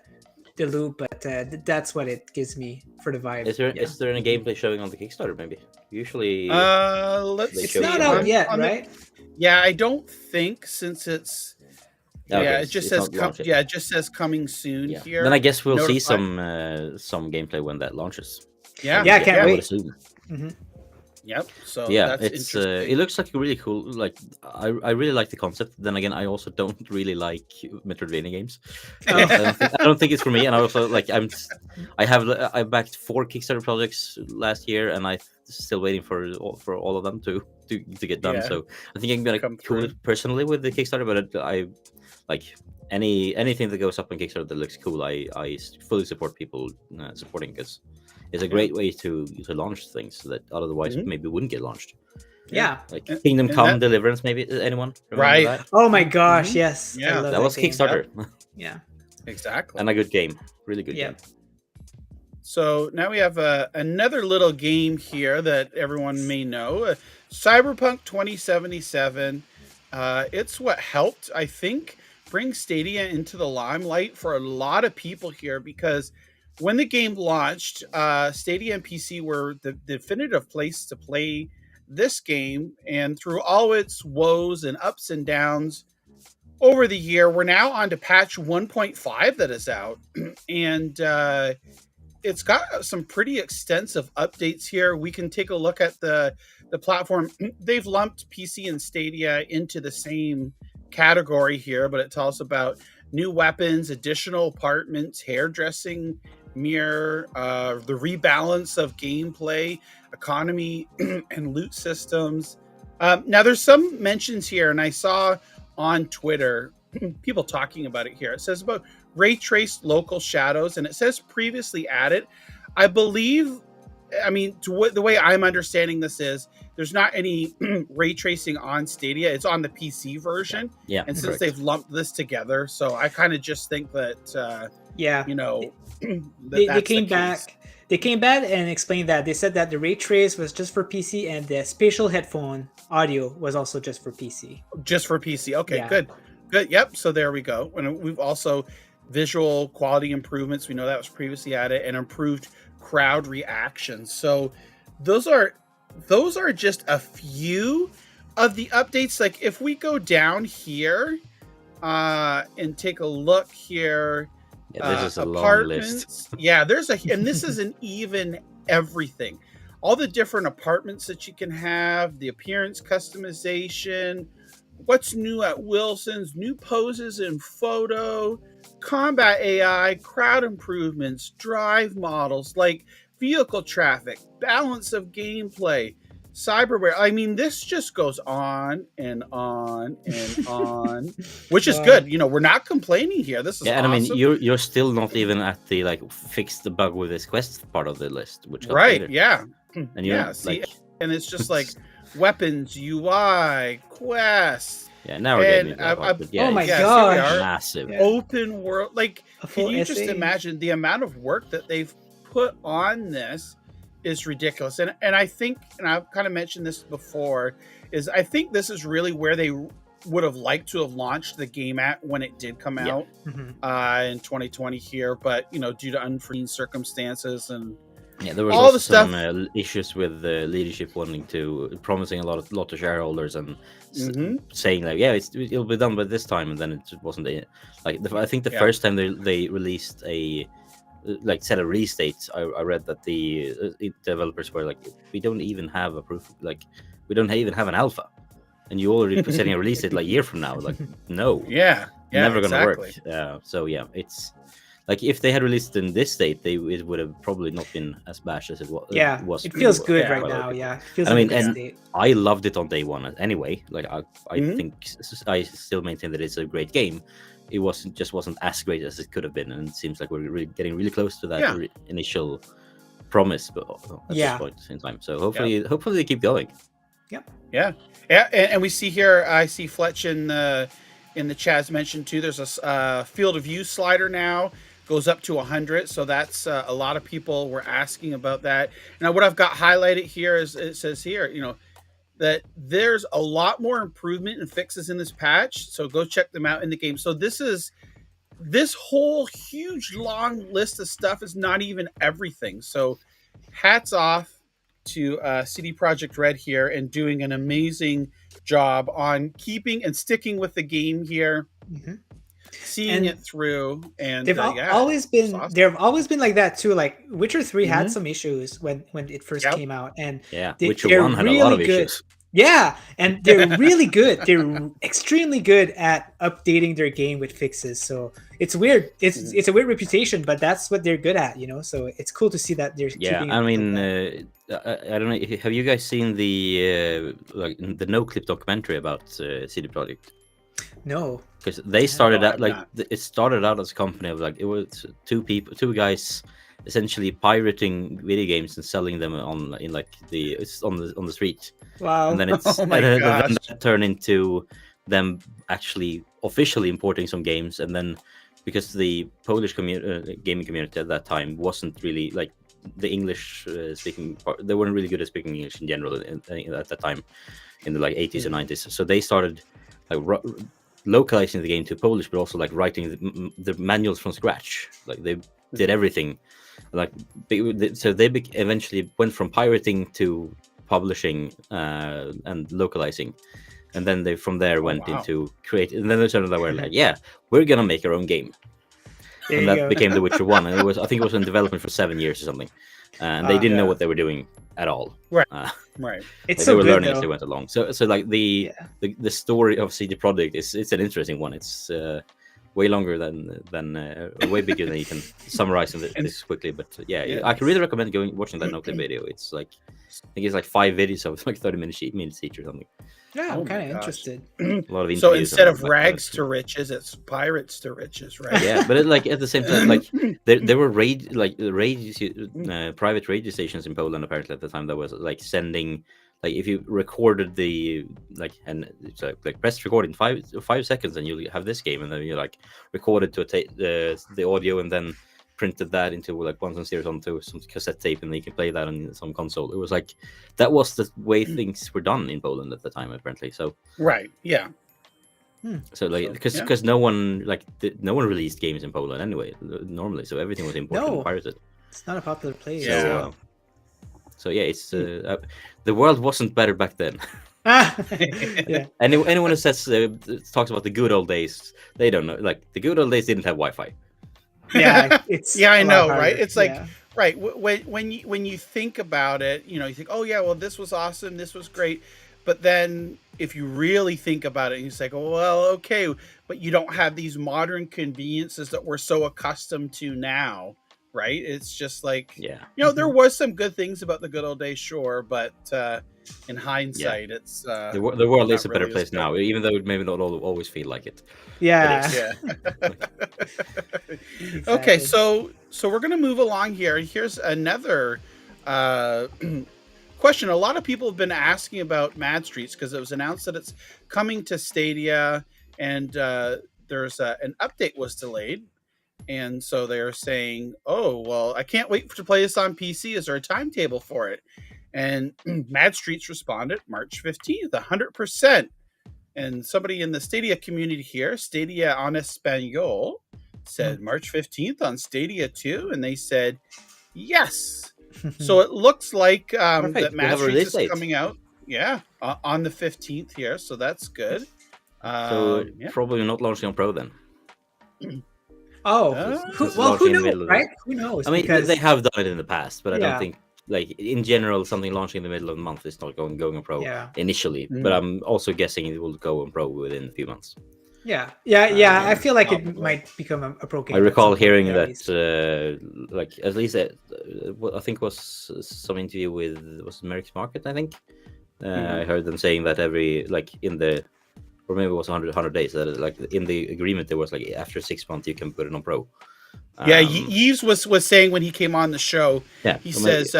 loop. But that's what it gives me for the vibe.
Is there any gameplay showing on the Kickstarter? Maybe usually.
It's not out yet, right?
Yeah, I don't think, since it's.
Okay,
yeah, it just says it just says coming soon here.
Then I guess we'll see some gameplay when that launches.
Yeah,
I can't wait.
Mm-hmm. Yep. So
yeah,
that's
it's it looks like really cool. Like I really like the concept. Then again, I also don't really like Metroidvania games. I don't think it's for me. And I also I backed 4 Kickstarter projects last year, and I'm still waiting for all of them to get done. Yeah. So I think I'm gonna cool it personally with the Kickstarter, but I like anything that goes up on Kickstarter that looks cool. I fully support people supporting, because it's a great way to launch things that otherwise maybe wouldn't get launched.
Yeah,
like Kingdom Come Deliverance. Maybe anyone remember that?
Oh my gosh, yes.
Yeah,
that was Kickstarter.
Yeah,
exactly.
And a good game, really good game.
So now we have another little game here that everyone may know, Cyberpunk 2077. It's what helped, I think, bring Stadia into the limelight for a lot of people here, because when the game launched, Stadia and PC were the definitive place to play this game. And through all its woes and ups and downs over the year, we're now on to patch 1.5 that is out. And it's got some pretty extensive updates here. We can take a look at the platform. They've lumped PC and Stadia into the same category here, but it tells about new weapons, additional apartments, hairdressing mirror, the rebalance of gameplay, economy, and loot systems. Now there's some mentions here, and I saw on Twitter people talking about it here. It says about ray traced local shadows, and it says previously added. I believe, I mean, the way I'm understanding this is there's not any ray tracing on Stadia. It's on the PC version.
Yeah.
And since they've lumped this together, so I kind of just think that, you know,
they came back. They came back and explained that. They said that the ray trace was just for PC, and the spatial headphone audio was also just for PC.
Just for PC. Okay, good. Yep. So there we go. And we've also visual quality improvements. We know that was previously added, and improved crowd reactions. So those are just a few of the updates. Like if we go down here and take a look here.
Yeah, this is a long list.
Yeah, and this isn't even everything. All the different apartments that you can have, the appearance customization, what's new at Wilson's, new poses in photo, combat AI, crowd improvements, drive models, like vehicle traffic, balance of gameplay, cyberware. I mean, this just goes on and on and on, which is good. You know, we're not complaining here. This is
and
awesome.
I mean, you're still not even at the fix the bug with this quest part of the list, which
right? Yeah,
and
see, and it's just like weapons, UI, quests.
Yeah, now we're getting
oh my gosh,
massive
open world. Like, can you just
essay?
imagine the amount of work that they've put on this? Is ridiculous. And I think, and I've kind of mentioned this before, is I think this is really where they would have liked to have launched the game at when it did come out in 2020 here, but you know, due to unforeseen circumstances and
there was
all
also
the stuff,
some issues with the leadership promising a lot to shareholders and saying like, it'll be done by this time, and then it just wasn't. I think the first time they released set a release date, I read that the developers were like, we don't even have a proof, we don't even have an alpha, and you already setting a release date a year from now. Like, no, never gonna work. It's like if they had released in this state, it would have probably not been as bashed as it was.
Yeah, it feels good right now. Yeah, it feels
and I loved it on day one anyway. Like I think I still maintain that it's a great game. It wasn't as great as it could have been, and it seems like we're getting really close to that initial promise at
Yeah.
this point in time. So hopefully they keep going.
Yeah, and we see here. I see Fletch in the chat mentioned too. There's a field of view slider now, goes up to 100. So that's a lot of people were asking about that. Now, what I've got highlighted here is it says here, that there's a lot more improvement and fixes in this patch. So go check them out in the game. So this whole huge long list of stuff is not even everything. So hats off to CD Projekt Red here and doing an amazing job on keeping and sticking with the game here, seeing it through. And
they've always been
awesome.
they've always been like that too. Like Witcher 3 had some issues when it first came out, and
Witcher 1 had a lot of issues.
Yeah, and they're really good. They're extremely good at updating their game with fixes. So it's weird. It's a weird reputation, but that's what they're good at, So it's cool to see that they're keeping it
I mean, I don't know. Have you guys seen the No Clip documentary about CD Projekt?
No,
because they started out it started out as a company of it was two guys essentially pirating video games and selling them on the street.
Wow.
And then then that turned into them actually officially importing some games, and then because the Polish gaming community at that time wasn't really the English speaking part, they weren't really good at speaking English in general at that time in the 80s and 90s. So they started localizing the game to Polish, but also writing the manuals from scratch. They did everything. So they eventually went from pirating to publishing and localizing, and then they from there went into create. And then they started we're gonna make our own game, and that became The Witcher 1. And I think it was in development for 7 years or something, and they didn't know what they were doing at all.
Right.
It's
they were
good,
learning
though.
as they went along. So the story of CD Projekt it's an interesting one. It's way longer than way bigger than you can summarize this quickly. But I can really recommend watching that no-clip video. It's I think it's 5 videos of 30 minutes each or something.
Yeah, I'm kind of interested.
A lot of
So
interviews
instead of
and
rags to riches, it's pirates to riches, right?
Yeah, but at the same time, there were private radio stations in Poland apparently at the time that was sending. If you recorded and it's press record in 5 seconds, and you have this game, and then you recorded to the audio, and then printed that into ones and zeros onto some cassette tape, and then you can play that on some console. It was that was the way things were done in Poland at the time, apparently. So
right, yeah.
So because no one no one released games in Poland anyway normally, so everything was imported and pirated.
It's not a popular place.
Yeah.
So it's the world wasn't better back then.
Yeah.
Anyone who says talks about the good old days, they don't know. The good old days didn't have Wi-Fi.
Yeah, it's
I know, right?
harder.
It's right when you think about it, you think, oh yeah, well this was awesome, this was great, but then if you really think about it, and you say, oh well, okay, but you don't have these modern conveniences that we're so accustomed to now. Right, it's just there was some good things about the good old days, sure, but in hindsight, it's
the world is a better place now, even though it maybe not always feel like it.
Yeah.
Exactly. Okay, so we're gonna move along here. Here's another question. A lot of people have been asking about Mad Streets because it was announced that it's coming to Stadia, and there's an update was delayed. And so they're saying, oh, well, I can't wait to play this on PC. Is there a timetable for it? And Mad Streets responded March 15th, 100%. And somebody in the Stadia community here, Stadia en Español, said March 15th on Stadia too. And they said, yes. So it looks like that Mad Streets is coming out. Yeah, on the 15th here. So that's good.
So probably not launching on Pro then.
Oh, who knows, right? Who knows?
I mean, they have done it in the past, but I don't think, in general, something launching in the middle of the month is not going on Pro initially. But I'm also guessing it will go on Pro within a few months.
Yeah. I feel like it might become a Pro game.
I recall hearing that, at least I think was some interview with Merrick's Market. I think I heard them saying that every in the. Or maybe it was 100 days. That in the agreement there was after 6 months you can put it on Pro.
Yeah, Yves was saying when he came on the show, he says,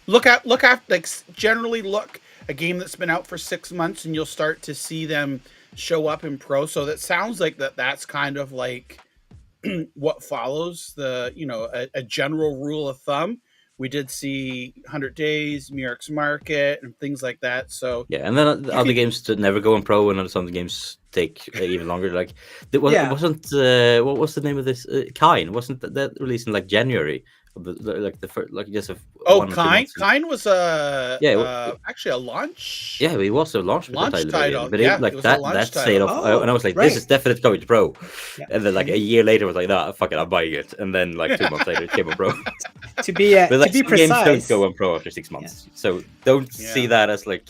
look at like generally look a game that's been out for 6 months and you'll start to see them show up in pro. So that sounds like that's kind of like what follows the, a general rule of thumb. We did see 100 Days, Murex Market, and things like that. So
yeah, and then other games that never go on pro, and some of the games take even longer. Like it wasn't what was the name of this? Kine wasn't that released in like January? Like the first, like just
Kine was actually a launch.
Yeah, it was a launch
title,
but that stayed off, and I was like, this is definitely going to pro. Yeah. And then like a year later, I was like, nah, fuck it, I'm buying it. And then like 2 months later, it came on pro.
to be precise,
games don't go on pro after 6 months, so don't see that as like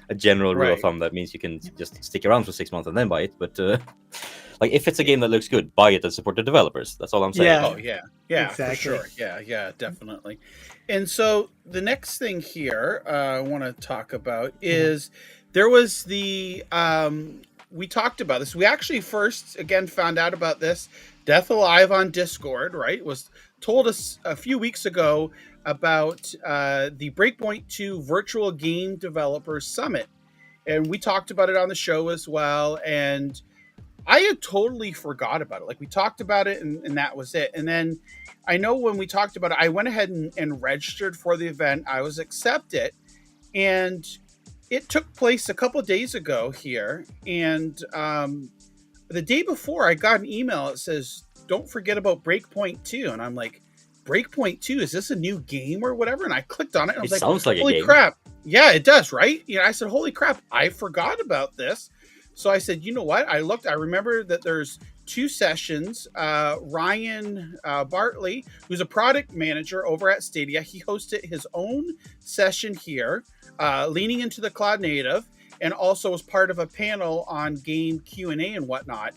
a general rule of thumb. That means you can just stick around for 6 months and then buy it, but. Like if it's a game that looks good, buy it and support the developers. That's all I'm saying.
Yeah. Oh yeah,
exactly.
For sure. Yeah, definitely. And so the next thing here I want to talk about is there was the we talked about this. We actually first again found out about this. Death Alive on Discord, right? Was told us a few weeks ago about the Breakpoint 2 Virtual Game Developers Summit, and we talked about it on the show as well. And I had totally forgot about it. Like we talked about it and that was it. And then I know when we talked about it, I went ahead and registered for the event. I was accepted, and it took place a couple of days ago here. And the day before I got an email. It says, don't forget about Breakpoint 2. And I'm like, Breakpoint 2, is this a new game or whatever? And I clicked on it. And I was
sounds like
holy
a game.
Crap. Yeah, it does. Right. I said, holy crap. I forgot about this. So I said, you know what? I remember that there's 2 sessions. Ryan Bartley, who's a product manager over at Stadia, he hosted his own session here, leaning into the cloud native, and also was part of a panel on game Q&A and whatnot.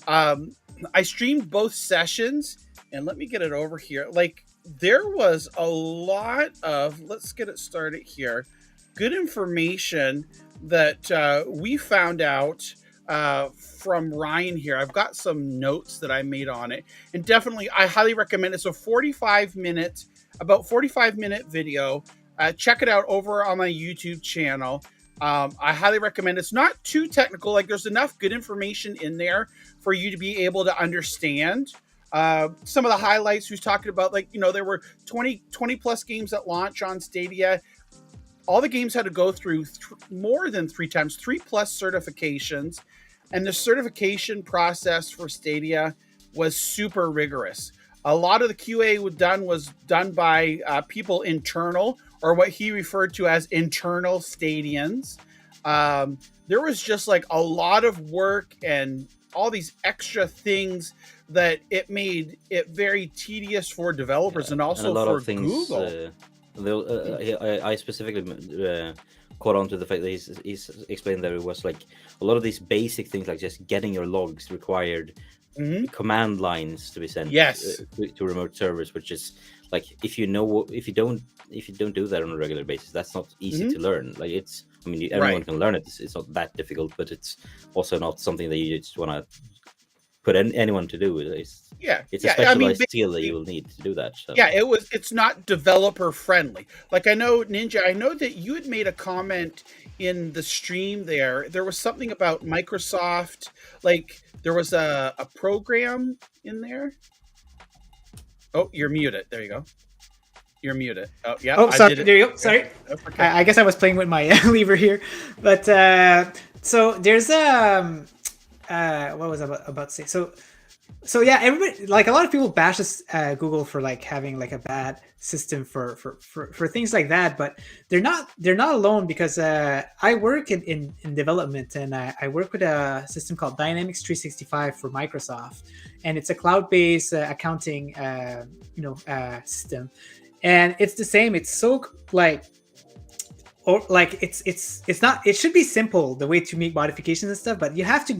I streamed both sessions, and let me get it over here. Like, there was a lot of, let's get it started here, good information that we found out from Ryan here. I've got some notes that I made on it, and definitely I highly recommend it. It's a 45-minute video. Check it out over on my YouTube channel. I highly recommend it. It's not too technical. Like there's enough good information in there for you to be able to understand some of the highlights. Who's talking about, like, there were 20 plus games at launch on Stadia. All the games had to go through more than 3 times, 3+ certifications. And the certification process for Stadia was super rigorous. A lot of the QA was done by people internal, or what he referred to as internal Stadians. There was just like a lot of work and all these extra things that it made it very tedious for developers and also for Google.
I specifically caught on to the fact that he's explained that it was like a lot of these basic things, like just getting your logs required command lines to be sent to remote servers, which is like if you don't do that on a regular basis, that's not easy to learn. Like everyone can learn it. It's not that difficult, but it's also not something that you just want to put anyone to do. It's a specialized skill that you will need to do that. So.
Yeah, it's not developer friendly. Like I know that you had made a comment in the stream there. There was something about Microsoft, like there was a program in there. Oh, you're muted. There you go. You're muted. Oh, yeah.
Oh, sorry. There you go. Sorry. Okay. I guess I was playing with my lever here, but so there's what was I about to say? So yeah, everybody, like a lot of people bash Google for like having like a bad system for things like that, but they're not alone, because I work in development, and I work with a system called Dynamics 365 for Microsoft, and it's a cloud-based accounting system, and it's the same. It's so it's not, it should be simple the way to make modifications and stuff, but you have to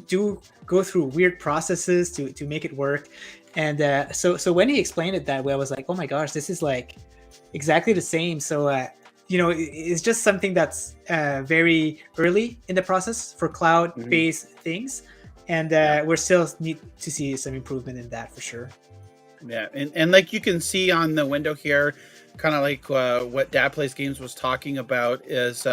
go through weird processes to make it work. And so when he explained it that way, I was like, oh my gosh, this is like exactly the same. So it's just something that's very early in the process for cloud-based things, and we're still need to see some improvement in that for sure.
Yeah, and like you can see on the window here, kind of like what DadPlaysGames was talking about is,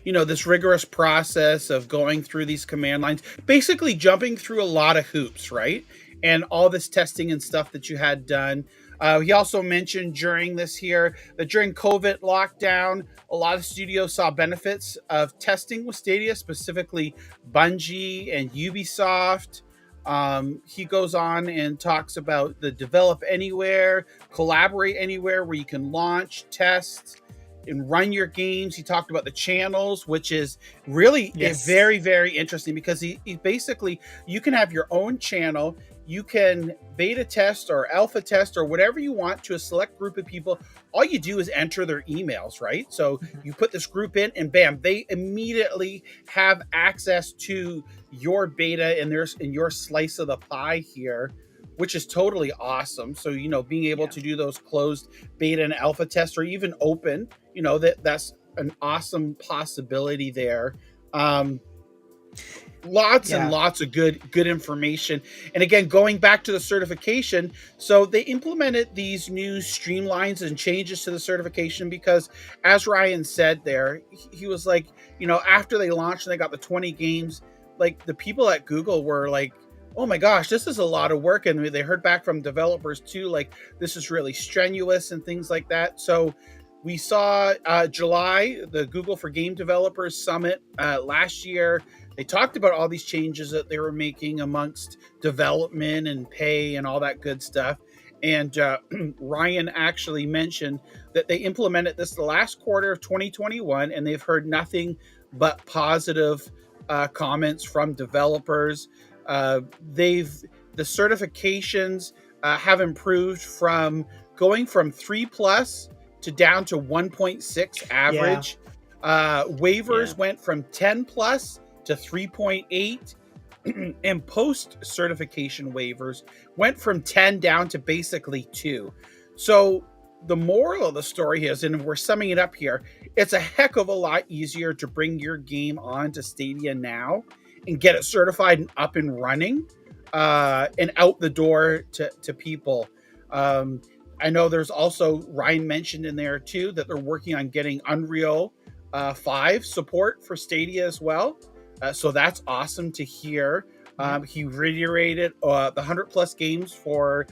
this rigorous process of going through these command lines, basically jumping through a lot of hoops, right? And all this testing and stuff that you had done. He also mentioned during this here that during COVID lockdown, a lot of studios saw benefits of testing with Stadia, specifically Bungie and Ubisoft. He goes on and talks about the develop anywhere, collaborate anywhere, where you can launch, test, and run your games. He talked about the channels, which is really very, very interesting, because he basically, you can have your own channel. You can beta test or alpha test or whatever you want to a select group of people. All you do is enter their emails, right? So you put this group in and bam, they immediately have access to your beta and your slice of the pie here, which is totally awesome. So, being able to do those closed beta and alpha tests, or even open, that's an awesome possibility there. Lots and lots of good information. And again, going back to the certification, so they implemented these new streamlines and changes to the certification because, as Ryan said there, he was like, after they launched and they got the 20 games, like the people at Google were like, oh my gosh, this is a lot of work. And they heard back from developers too, like this is really strenuous and things like that. So we saw July, the Google for Game Developers Summit last year. They talked about all these changes that they were making amongst development and pay and all that good stuff. And Ryan actually mentioned that they implemented this the last quarter of 2021, and they've heard nothing but positive comments from developers. The certifications have improved from going from 3+ to down to 1.6 average. Waivers went from 10+ to 3.8, and post certification waivers went from 10 down to basically 2. So the moral of the story is, and we're summing it up here, it's a heck of a lot easier to bring your game onto Stadia now and get it certified and up and running and out the door to people. I know there's also, Ryan mentioned in there too, that they're working on getting Unreal 5 support for Stadia as well. So that's awesome to hear. He reiterated the 100+ games for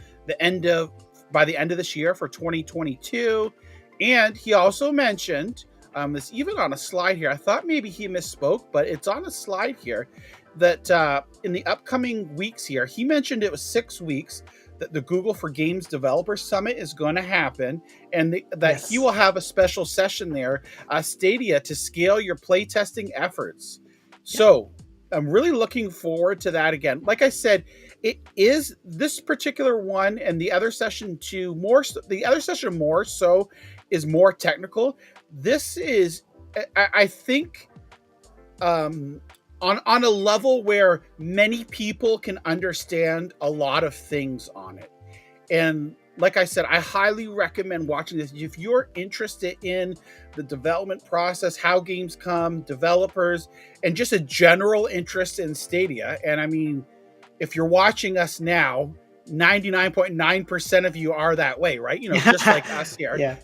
by the end of this year for 2022. And he also mentioned, this even on a slide here, I thought maybe he misspoke, but it's on a slide here, that in the upcoming weeks here, he mentioned it was 6 weeks, that the Google for Games Developer Summit is going to happen, and that he will have a special session there, Stadia, to scale your playtesting efforts. So I'm really looking forward to that again. Like I said, it is this particular one and the other session too, the other session more so is more technical. This is, I think, on a level where many people can understand a lot of things on it. And like I said, I highly recommend watching this. If you're interested in the development process, how games come, developers, and just a general interest in Stadia. And I mean, if you're watching us now, 99.9% of you are that way, right? Just like us here,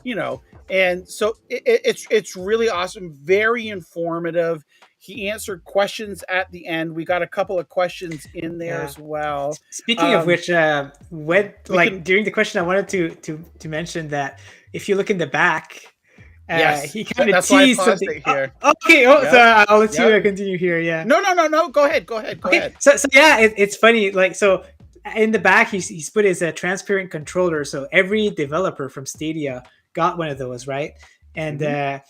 and so it's really awesome. Very informative. He answered questions at the end. We got a couple of questions in there as well.
Speaking of which, during the question, I wanted to mention that if you look in the back, he kind of teased something here. Okay, so I'll let you continue here. Yeah.
No. Go ahead. Go ahead.
So it's funny. Like, so in the back, he's put his transparent controller. So every developer from Stadia got one of those, right? And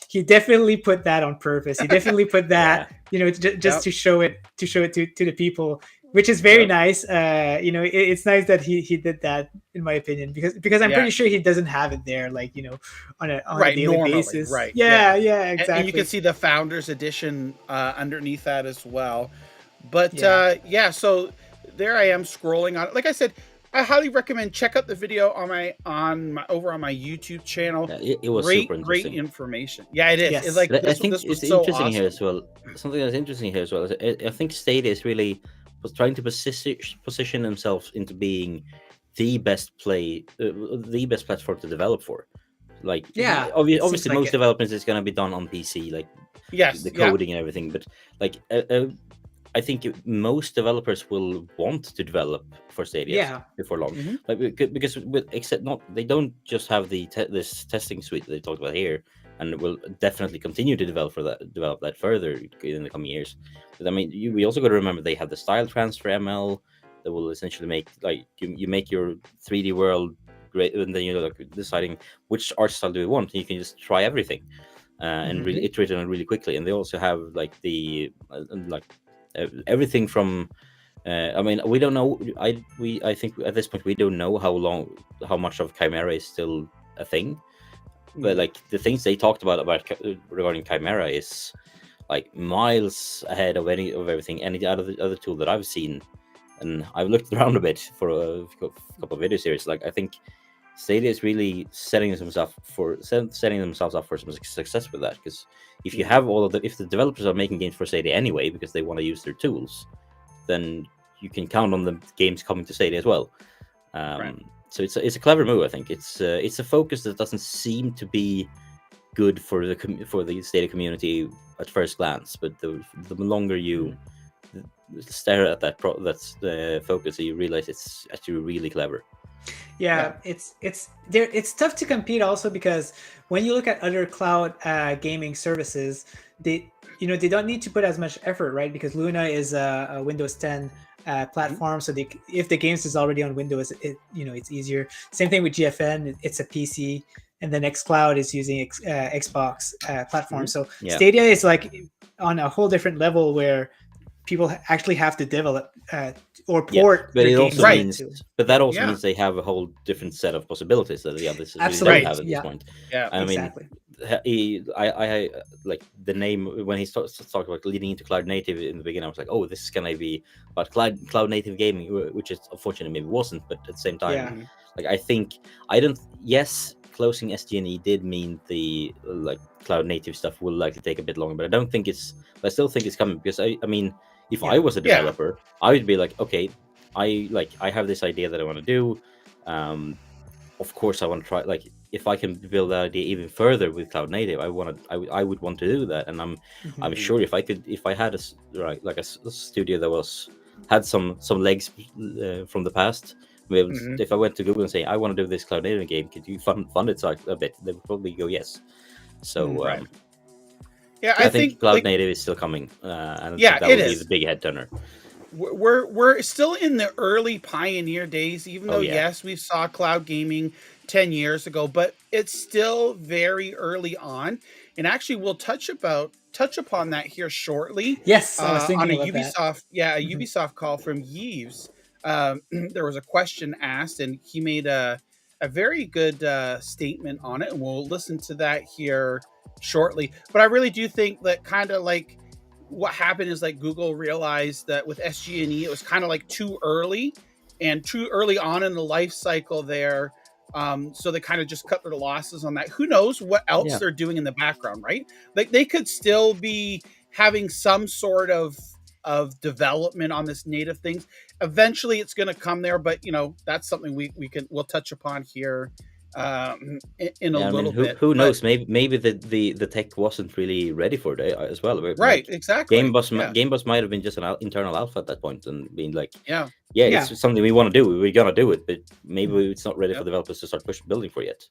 he definitely put that on purpose. He definitely put that, just to show it to the people, which is very nice. It's nice that he did that, in my opinion, because I'm pretty sure he doesn't have it there, like, on a daily basis. Right. Yeah, exactly.
And you can see the Founders Edition underneath that as well. But so there I am scrolling on. Like I said, I highly recommend check out the video on my YouTube channel.
Yeah, it was super interesting.
Great information. Yeah, it is.
Yes.
It's like
I think it's
so
interesting
awesome.
here as well. Something that's interesting here as well is I think Stadia is really was trying to position themselves into being the best platform to develop for. Like,
Yeah,
obviously,
like
most
it.
development is going to be done on PC, like
Yes.
the
Yeah.
coding and everything. But like, I think most developers will want to develop for Stadia
Yeah.
before long,
Mhm.
like because they don't just have this testing suite that they talked about here, and will definitely continue to develop that further in the coming years. But I mean, we also got to remember they have the style transfer ML that will essentially make, like, you make your 3D world great, and then you're like deciding which art style do you want. You can just try everything. And really iterate on it really quickly. And they also have like the everything from. I mean, we don't know. I think at this point we don't know how much of Chimera is still a thing. But like the things they talked about regarding Chimera is like miles ahead of everything, any other tool that I've seen. And I've looked around a bit for a couple of video series. Like, I think Stadia is really setting themselves up for some success with that. Because if you have if the developers are making games for Stadia anyway because they want to use their tools, then you can count on the games coming to Stadia as well.
Right.
So it's a clever move. I think it's a focus that doesn't seem to be good for the Stadia community at first glance, but the longer you stare at that focus, you realize it's actually really clever.
Yeah, it's tough to compete also because when you look at other cloud gaming services, they don't need to put as much effort, right? Because Luna is a Windows 10 platform, so if the games is already on Windows, it's easier. Same thing with GFN, it's a PC, and then xCloud is using Xbox platform. So Stadia is like on a whole different level where people actually have to develop or port
but
their
it
games
also
into.
means, but that also means they have a whole different set of possibilities that the others
Absolutely
don't have at this point.
Yeah,
I
exactly.
mean, I like the name when he starts talking about leading into cloud native in the beginning. I was like, oh, this is gonna be about cloud native gaming, which is unfortunately maybe wasn't. But at the same time, like yes, closing SG&E did mean the like cloud native stuff will likely take a bit longer, but I still think it's coming because I mean, if I was a developer, I would be like, okay, I have this idea that I want to do. Of course, I want to try. Like, if I can build that idea even further with cloud native, I would want to do that. And I'm sure if I had a studio that had some legs from the past. If I went to Google and say I want to do this cloud native game, could you fund it a bit? They would probably go yes. So I think cloud native is still coming, and that will be the big head turner.
We're still in the early pioneer days, even though yes, we saw cloud gaming 10 years ago, but it's still very early on. And actually, we'll touch upon that here shortly.
Yes, I was thinking
on a
about
Ubisoft,
that.
a Ubisoft call from Yves. There was a question asked, and he made a very good statement on it, and we'll listen to that here shortly. But I really do think that kind of like what happened is like Google realized that with SG&E, it was kind of like too early on in the life cycle there. So they kind of just cut their losses on that. Who knows what else they're doing in the background, right? Like they could still be having some sort of development on this native things. Eventually it's going to come there, but that's something we'll touch upon here in a little bit.
Who knows? Maybe the tech wasn't really ready for it as well.
Right, exactly.
Game Boss might have been just an internal alpha at that point and being like, it's something we want to do. We're gonna do it, but maybe it's not ready for developers to start building for yet.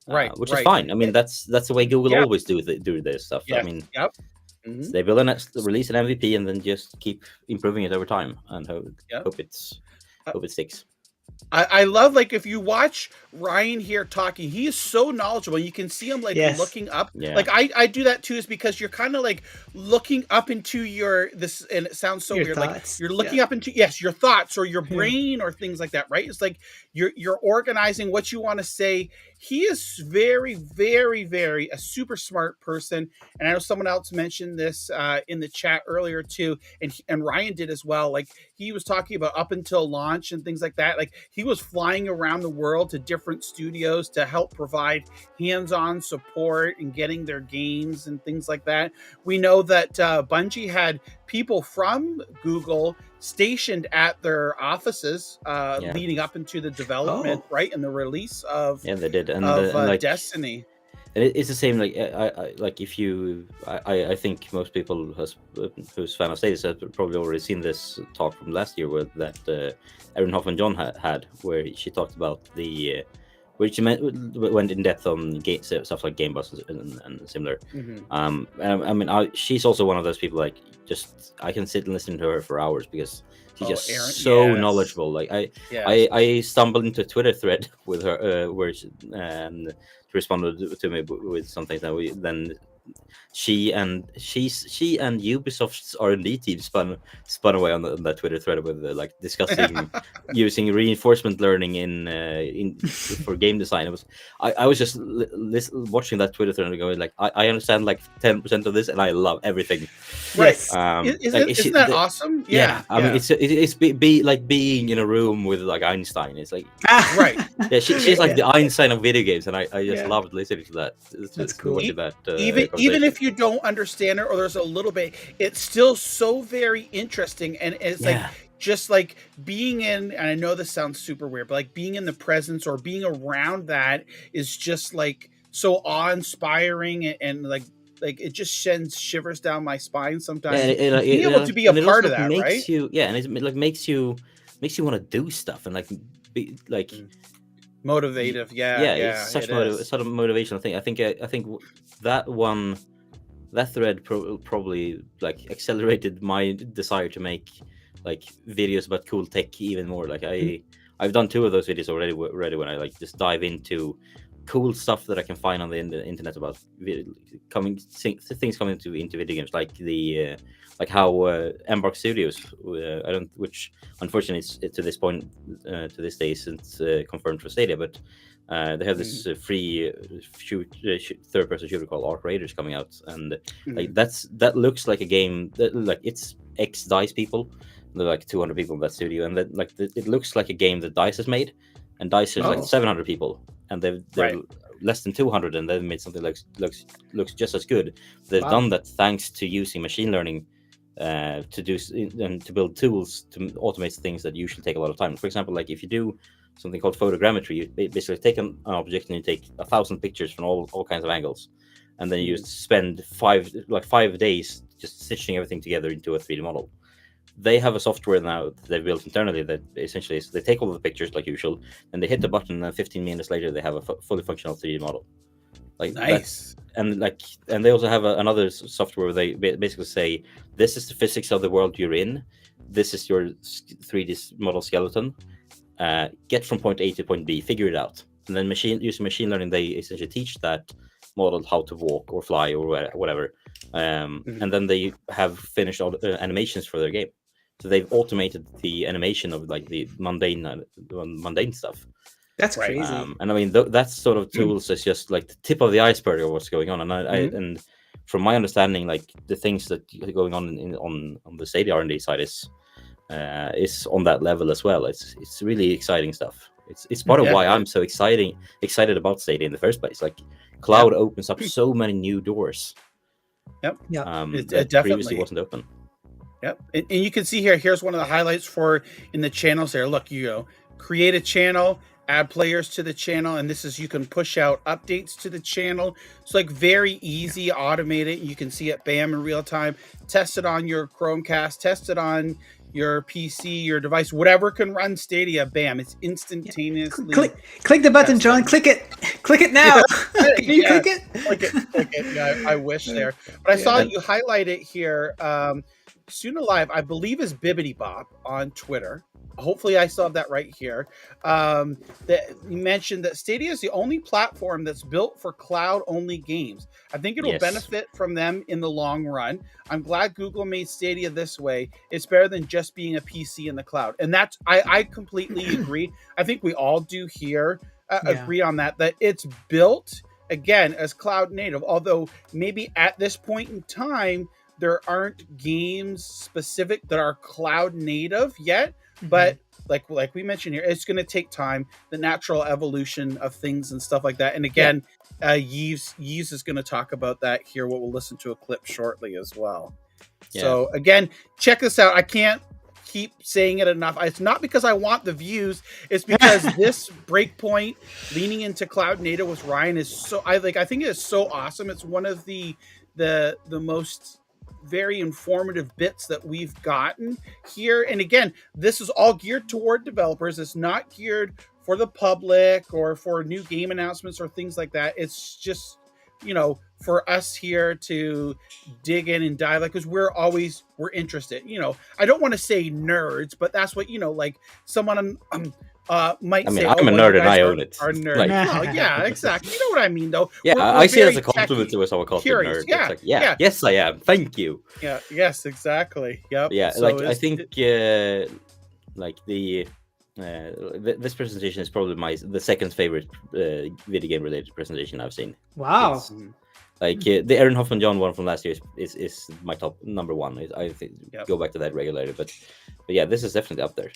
Right,
which is fine. I mean, that's the way Google always do their stuff. I mean, they build release an MVP and then just keep improving it over time and hope it sticks.
I love, like, if you watch Ryan here talking, he is so knowledgeable. You can see him looking up. Like I do that too, is because you're kind of like looking up into this, and it sounds so weird.
Thoughts.
Like you're looking up into your thoughts or your brain or things like that, right? It's like you're organizing what you want to say. He is very, very, very a super smart person, and I know someone else mentioned this in the chat earlier too, and Ryan did as well. Like he was talking about up until launch and things like that. Like he was flying around the world to different studios to help provide hands-on support and getting their games and things like that. We know that Bungie had people from Google stationed at their offices leading up into the development, right, and the release of
they did, and
like, Destiny.
And it's the same. Like I like if you, I think most people who's fan of Stadia have probably already seen this talk from last year, where that Erin Hoffman-John had, where she talked about the, where she went in depth on stuff like Game Bus and similar. I mean, she's also one of those people, like, just I can sit and listen to her for hours because she's just
Erin,
so knowledgeable. Like I stumbled into a Twitter thread with her where she responded to me with something that then she and Ubisoft's R&D team spun away on that Twitter thread with like discussing using reinforcement learning in for game design. It was I was just watching that Twitter thread and going like I understand like 10% of this and I love everything.
Right.
Isn't
that awesome? Yeah.
I mean it's like being in a room with like Einstein. It's like
right.
Yeah, she's like the Einstein of video games, and I just loved listening to that.
That's cool.
Even if you don't understand it or there's a little bit, it's still so very interesting, and it's like just like being in, and I know this sounds super weird, but like being in the presence or being around that is just like so awe-inspiring, and like it just sends shivers down my spine sometimes. Being able to be a part of that, right?
And it like makes you want to do stuff and like be like
motivative.
It's such sort of motivational thing. I think that thread probably like accelerated my desire to make like videos about cool tech even more. Like I've done 2 of those videos already when I like just dive into cool stuff that I can find on the internet about things coming into video games, like the like how Embark Studios, which unfortunately is to this point to this day isn't confirmed for Stadia, but they have this free third-person shooter called Arc Raiders coming out, and like that looks like a game that like it's ex-DICE people. They're like 200 people in that studio, and that like it looks like a game that DICE has made, and DICE is like 700 people, and they're less than 200, and they've made something that looks just as good. They've done that thanks to using machine learning to do and to build tools to automate things that usually take a lot of time. For example, like if you do something called photogrammetry, you basically take an object and you take 1,000 pictures from all kinds of angles, and then you spend 5 days just stitching everything together into a 3D model. They have a software now that they've built internally that essentially is they take all the pictures like usual, and they hit the button, and 15 minutes later they have a fully functional 3D model. Like
nice.
And they also have another software where they basically say, this is the physics of the world you're in, this is your 3D model skeleton, get from point A to point B, figure it out. And then using machine learning, they essentially teach that model how to walk or fly or whatever. And then they have finished all the animations for their game. So they've automated the animation of like the mundane stuff.
That's crazy.
And I mean, that sort of tools is just like the tip of the iceberg of what's going on. And and from my understanding, like the things that are going on on the Stadia R&D side is on that level as well. It's really exciting stuff. It's part of why I'm so excited about Stadia in the first place. Like cloud opens up so many new doors.
Yep.
That
definitely
previously wasn't open.
Yep. And you can see here's one of the highlights for in the channels there. Look, create a channel, add players to the channel, and this is you can push out updates to the channel. It's like very easy, automated. You can see it bam in real time. Test it on your Chromecast, test it on your PC, your device, whatever can run Stadia, bam, it's instantaneously.
Click the button, John. Click it now. Can you click it?
Click it. Yeah, I wish there. But I saw you highlight it here. Soon Alive, I believe, is Bibbidi Bob on Twitter. Hopefully I still have that right here. That you mentioned that Stadia is the only platform that's built for cloud-only games. I think it'll benefit from them in the long run. I'm glad Google made Stadia this way. It's better than just being a PC in the cloud. And that's I completely agree. I think we all do here agree on that it's built, again, as cloud native. Although maybe at this point in time, there aren't games specific that are cloud native yet. But like we mentioned here, it's going to take time, the natural evolution of things and stuff like that. And again, Yves is going to talk about that here. We'll listen to a clip shortly as well.
Yeah.
So again, check this out. I can't keep saying it enough. It's not because I want the views. It's because this Breakpoint leaning into cloud native with Ryan is so, I think it is so awesome. It's one of the most very informative bits that we've gotten here. And again, this is all geared toward developers. It's not geared for the public or for new game announcements or things like that. It's just, for us here to dig in and dive, because we're interested. I don't want to say nerds, but that's what, like someone might say.
I'm a nerd and I own it.
Are nerds. Yeah, exactly. You know what I mean, though.
Yeah,
we're
I see it as a
very
compliment
techy,
to someone called a
curious.
nerd.
Yeah,
it's like, yes, I am. Thank you.
Yeah, yes, exactly. Yep.
Yeah,
So
I think this presentation is probably the second favorite video game related presentation I've seen.
Wow.
The Aaron Hoffman John one from last year is my top number one. I think go back to that regularly, but yeah, this is definitely up there.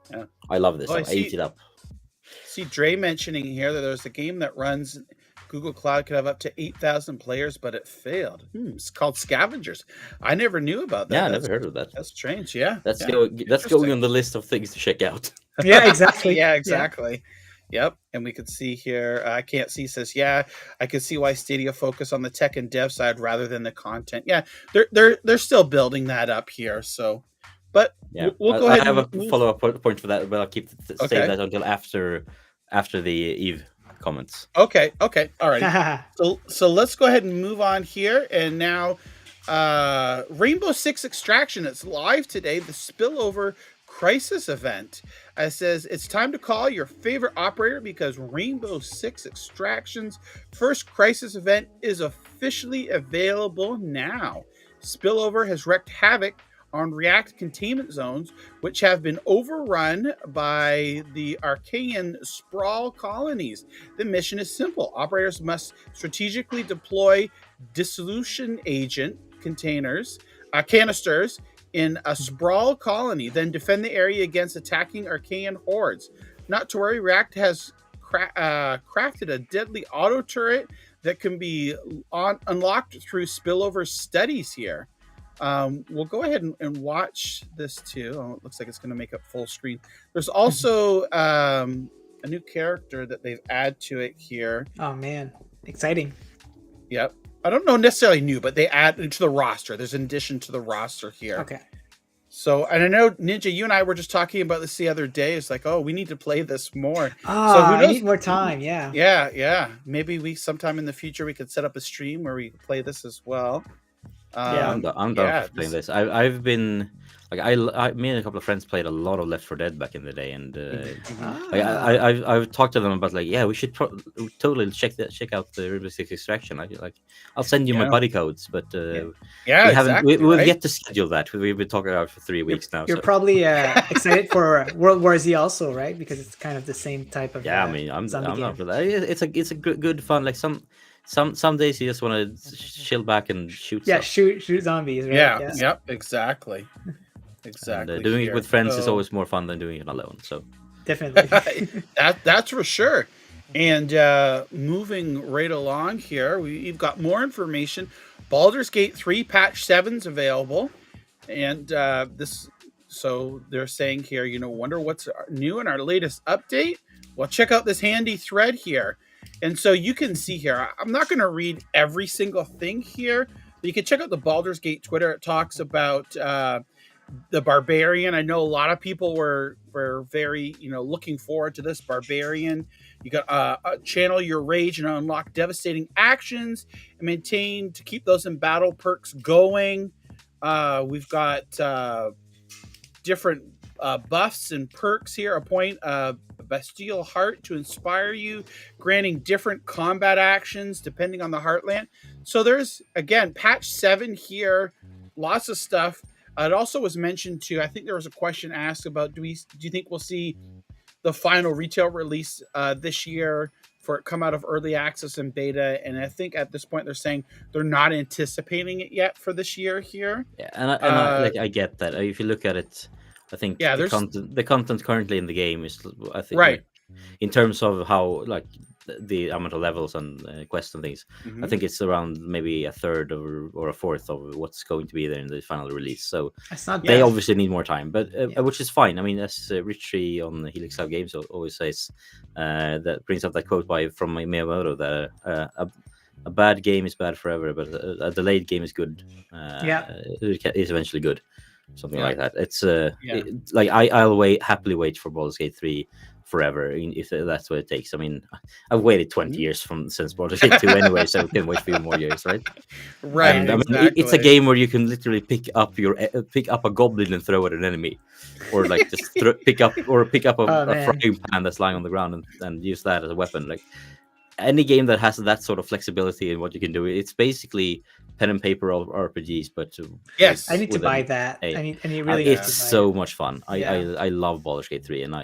Yeah,
I love this.
Oh,
I ate it up.
See Dre mentioning here that there's a game that runs Google Cloud could have up to 8,000 players, but it failed. It's called Scavengers. I never knew about that.
Yeah, I never heard of that.
That's strange. Yeah,
that's going on the list of things to check out.
Yeah, exactly.
Yeah, exactly. Yep. And we could see here, I can't see says, I could see why Stadia focus on the tech and dev side rather than the content. Yeah, they're still building that up here. So, but we'll go ahead.
I have a follow-up point for that, but I'll save that until after the Eve comments.
Okay. All right. so let's go ahead and move on here. And now, Rainbow Six Extraction. It's live today. The Spillover Crisis event. It says it's time to call your favorite operator because Rainbow Six Extraction's first Crisis event is officially available now. Spillover has wreaked havoc on React containment zones, which have been overrun by the Archaean sprawl colonies. The mission is simple. Operators must strategically deploy dissolution agent canisters in a sprawl colony, then defend the area against attacking Archaean hordes. Not to worry, React has crafted a deadly auto turret that can be unlocked through Spillover studies here. We'll go ahead and watch this too. Oh, it looks like it's going to make it full screen. There's also a new character that they've added to it here.
Oh man, exciting.
Yep. I don't know necessarily new, but they add to the roster. There's an addition to the roster here.
Okay.
So, and I know Ninja, you and I were just talking about this the other day. It's like, oh, we need to play this more.
Oh, so I need more time. Yeah.
Yeah. Maybe sometime in the future we could set up a stream where we play this as well.
I'm down for playing this. I've been me and a couple of friends played a lot of Left 4 Dead back in the day, and I've talked to them about we should totally check out the Rainbow Six Extraction. I'll send you my buddy codes, but we've yet to schedule that. We've been talking about it for 3 weeks now.
You're probably excited for World War Z also, right? Because it's kind of the same type of
I'm not for that. It's a good fun. Like some days you just want to chill back and shoot.
Yeah, shoot zombies. Right?
Yeah. Yep. Exactly.
And, doing it with friends is always more fun than doing it alone. So
definitely,
that's for sure. And moving right along here, we've got more information. Baldur's Gate 3 patch 7's available, and so they're saying here, wonder what's new in our latest update. Well, check out this handy thread here. And so you can see here, I'm not going to read every single thing here, but you can check out the Baldur's Gate Twitter. It talks about the Barbarian. I know a lot of people were very, looking forward to this Barbarian. You got channel your rage and unlock devastating actions and maintain to keep those in battle perks going. We've got different buffs and perks here. Appoint a bestial heart to inspire you, granting different combat actions depending on the heartland. So there's, again, patch 7 here, lots of stuff. It also was mentioned too, I think there was a question asked about, do you think we'll see the final retail release this year for it come out of early access and beta? And I think at this point they're saying they're not anticipating it yet for this year here.
Yeah, and I get that. If you look at it, I think
Yeah,
the content currently in the game is, I think,
right.
in terms of how like the amount of levels and quests and things. I think it's around maybe a third or a fourth of what's going to be there in the final release. So
That's not
they
bad.
obviously need more time, but which is fine. I mean, as Richie on Helix Cloud Games always says, that brings up that quote from Miyamoto that a bad game is bad forever, but a delayed game is good. Is eventually good. Something like that. It's like I'll happily wait for Baldur's Gate 3 forever if that's what it takes. I mean, I've waited 20 years since Baldur's Gate 2 anyway, so we can wait a few more years, right?
Right.
And, I mean, it's a game where you can literally pick up a goblin and throw at an enemy, or like just pick up a frying pan that's lying on the ground and use that as a weapon. Like any game that has that sort of flexibility in what you can do, it's basically pen and paper RPGs. But
yes,
I need to buy that. I need really.
It's so much fun. I love Baldur's Gate 3, and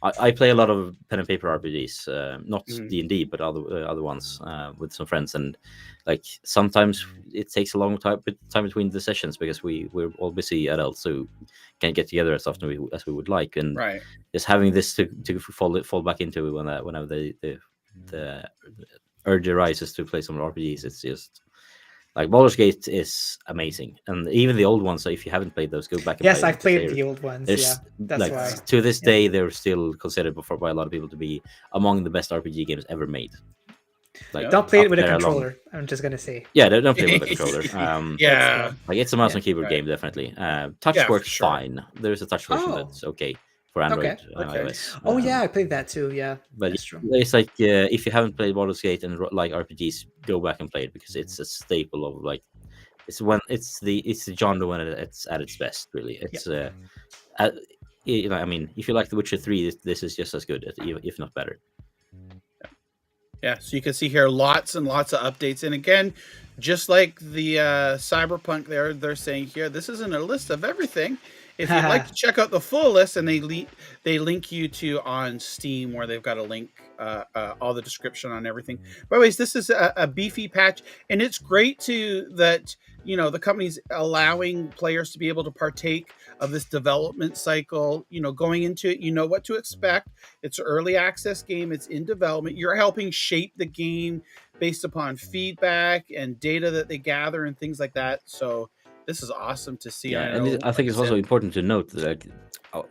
I play a lot of pen and paper RPGs, not D&D, but other ones with some friends, and like sometimes it takes a long time between the sessions because we're all busy adults, so can't get together as often as we would like, and just having this to fall back into whenever the urge arises to play some RPGs, it's just like Baldur's Gate is amazing, and even the old ones. So if you haven't played those, go back. And
I've played the old ones. Yeah, that's
like,
why.
To this day, they're still considered by a lot of people to be among the best RPG games ever made. Like,
don't play it with a controller. I'm just gonna say.
Yeah, don't play it with a controller. Like it's a mouse and keyboard game, definitely. Touch works fine. There's a touch version that's okay for Android and iOS.
Oh yeah, I played that too. Yeah,
but
that's true.
It's like if you haven't played Baldur's Gate and like RPGs, go back and play it because it's a staple of like it's the genre when it's at its best. Really, it's I mean, if you like The Witcher 3, this is just as good, if not better.
Yeah, so you can see here lots and lots of updates, and again, just like the Cyberpunk, they're saying here, this isn't a list of everything. If you'd like to check out the full list, and they link you to on Steam, where they've got a link, all the description on everything. But anyways, this is a beefy patch, and it's great that the company's allowing players to be able to partake of this development cycle. Going into it, you know what to expect. It's an early access game. It's in development. You're helping shape the game based upon feedback and data that they gather and things like that. So this is awesome to see.
And I think it's also important to note that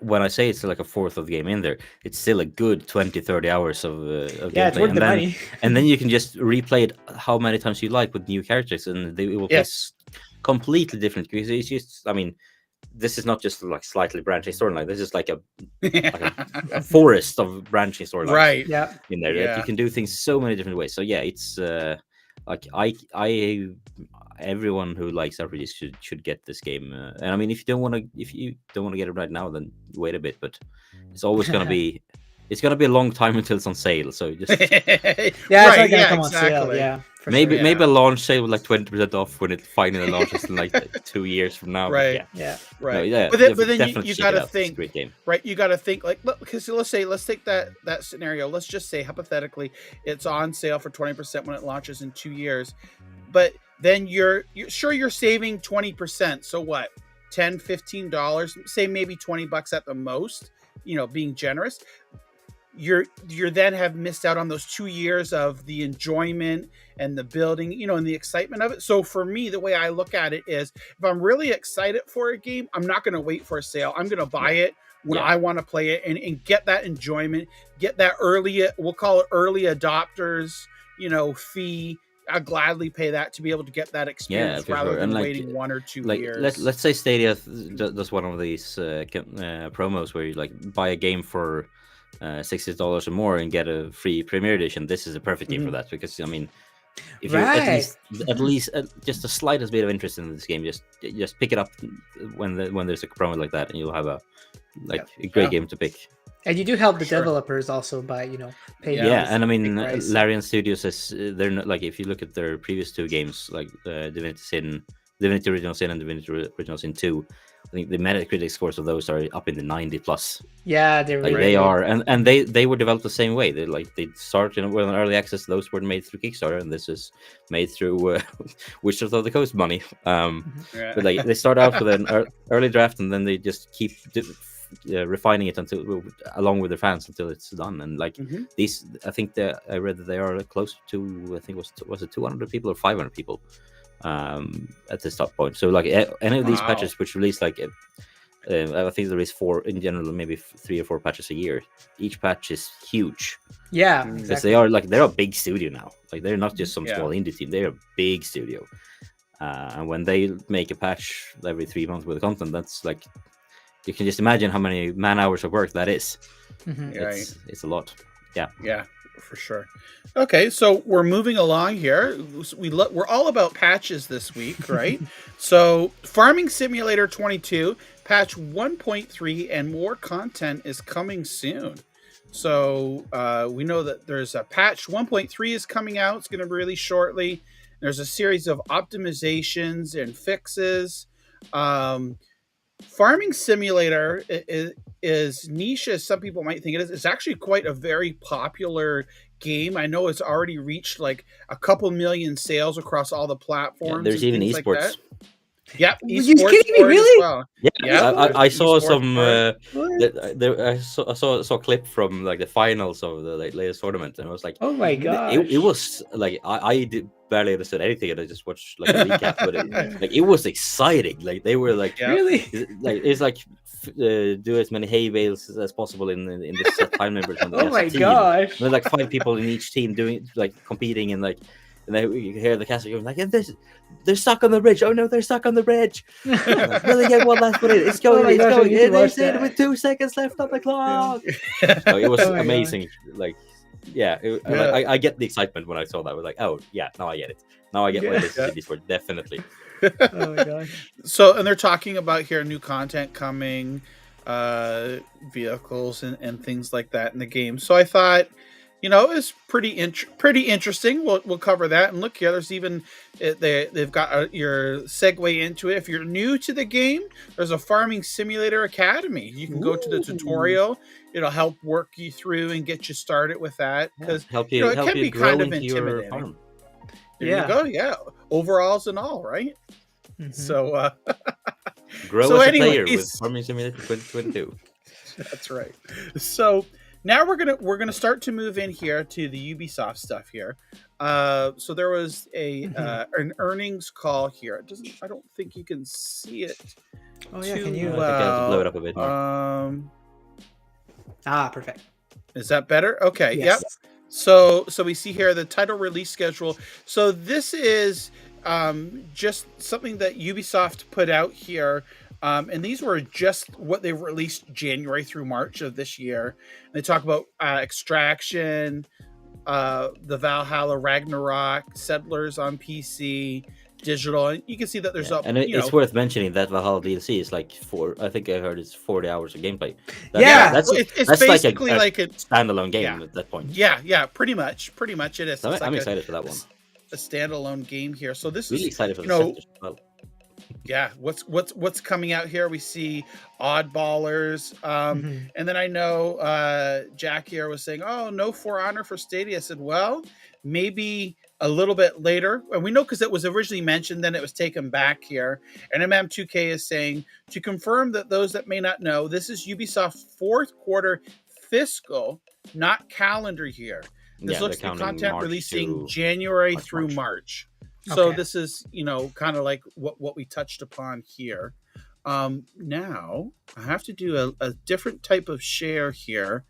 when I say it's like a fourth of the game in there, it's still a good 20-30 hours of gameplay.
It's worth the money.
And then you can just replay it how many times you like with new characters, and it will play completely different. Because it's just, I mean, this is not just like slightly branching storyline. This is like a forest of branching storylines.
Right.
Yeah.
In there, like, you can do things so many different ways. So yeah, it's like everyone who likes RPGs should get this game. And I mean, if you don't want to get it right now, then wait a bit. But it's always gonna be. It's gonna be a long time until it's on sale. So just
it's not gonna come on sale. Yeah.
Maybe a launch sale with like 20% off when it finally launches in like 2 years from now.
Right.
Right. No,
but then you got to think.
Great game.
Right. You got to think like, because let's take that scenario. Let's just say hypothetically, it's on sale for 20% when it launches in 2 years, but then you're saving 20%. So what? $10-15, say maybe $20 at the most, being generous. You're then have missed out on those 2 years of the enjoyment and the building, and the excitement of it. So for me, the way I look at it is, if I'm really excited for a game, I'm not going to wait for a sale. I'm going to buy it when I want to play it and get that enjoyment, get that we'll call it early adopters, fee. I'll gladly pay that to be able to get that experience rather than waiting 1 or 2 years.
Let's say Stadia does one of these promos where you like buy a game for $60 or more and get a free Premier Edition. This is a perfect game for that, because I mean, if you at least just the slightest bit of interest in this game, just pick it up when there's a promo like that, and you'll have a great game to pick.
And you do help the developers also by paying.
And I mean, Larian Studios says they're not, like, if you look at their previous 2 games, like Divinity Original Sin and Divinity Original Sin 2, I think the Metacritic scores of those are up in the 90 plus.
Yeah, they're
Like
really
they
good.
are, and they were developed the same way. They started with an early access. Those were made through Kickstarter, and this is made through Wizards of the Coast money.
Yeah.
But like they start out with an early draft, and then they just keep refining it until, along with their fans, until it's done. And like these, I think I read that they are close to, I think was it 200 people or 500 people at this top point. So like any of these patches which release like I think there is 4 in general, maybe 3 or 4 patches a year. Each patch is huge.
Yeah,
Because
exactly.
they're a big studio now. Like they're not just some small indie team. They're a big studio. And when they make a patch every 3 months with content, that's like, you can just imagine how many man hours of work that is. It's a lot.
Yeah, for sure. Okay, so we're moving along here. We're all about patches this week, right? So Farming Simulator 22, patch 1.3, and more content is coming soon. So we know that there's a patch 1.3 is coming out. It's going to be released shortly. There's a series of optimizations and fixes. Farming Simulator is niche as some people might think it is. It's actually quite a very popular game. I know it's already reached like a couple million sales across all the platforms.
There's even esports.
Like yep,
You kidding me? Really?
Well.
I saw some.
What?
I saw a clip from like the finals of the latest tournament, and I was like,
Oh my gosh.
It was like I barely understood anything, and I just watched like a recap, but it was exciting. Like they were like,
Really?
like it's like do as many hay bales as possible in the set time limit.
Oh my gosh.
There's like 5 people in each team doing like competing, and like. And then you hear the caster going like, "They're stuck on the bridge! Oh no, they're stuck on the bridge! Really get one last one in. It's going, it's going. It's in with 2 seconds left on the clock." So it was amazing. Like, I get the excitement when I saw that. I was like, "Oh yeah, now I get it. Now I get why this is for definitely."
Oh my gosh.
So, and they're talking about here new content coming, vehicles and things like that in the game. So I thought, it's pretty interesting. We'll cover that. And look here, there's even they've got your segue into it. If you're new to the game, there's a Farming Simulator Academy. You can go to the tutorial. It'll help work you through and get you started with that, because it can be kind of intimidating. There you go. Yeah, overalls and all, right? So
grow as a player with Farming Simulator 2022.
That's right. So. Now we're gonna start to move in here to the Ubisoft stuff here. So there was an earnings call here. I don't think you can see it.
Oh yeah, can you?
I think I have to blow it up a bit more.
Perfect.
Is that better? Okay.
Yes.
Yep. So we see here the title release schedule. So this is just something that Ubisoft put out here. And these were just what they released January through March of this year. And they talk about Extraction, the Valhalla Ragnarok, Settlers on PC, digital. And you can see that there's
it's worth mentioning that Valhalla DLC is like I think I heard it's 40 hours of gameplay.
That's basically
like a standalone game at that point.
Yeah, pretty much it is.
So I'm excited for that one.
A standalone game here. So this
really
is
excited for the Settlers as well.
Yeah, what's coming out here? We see Oddballers, and then I know Jack here was saying, "Oh, no For Honor for Stadia." I said, "Well, maybe a little bit later." And we know because it was originally mentioned, then it was taken back here. And MM2K is saying to confirm that those that may not know, this is Ubisoft's 4th quarter fiscal, not calendar year. This looks at content
March
releasing January through March. So this is, kind of like what we touched upon here. Now I have to do a different type of share here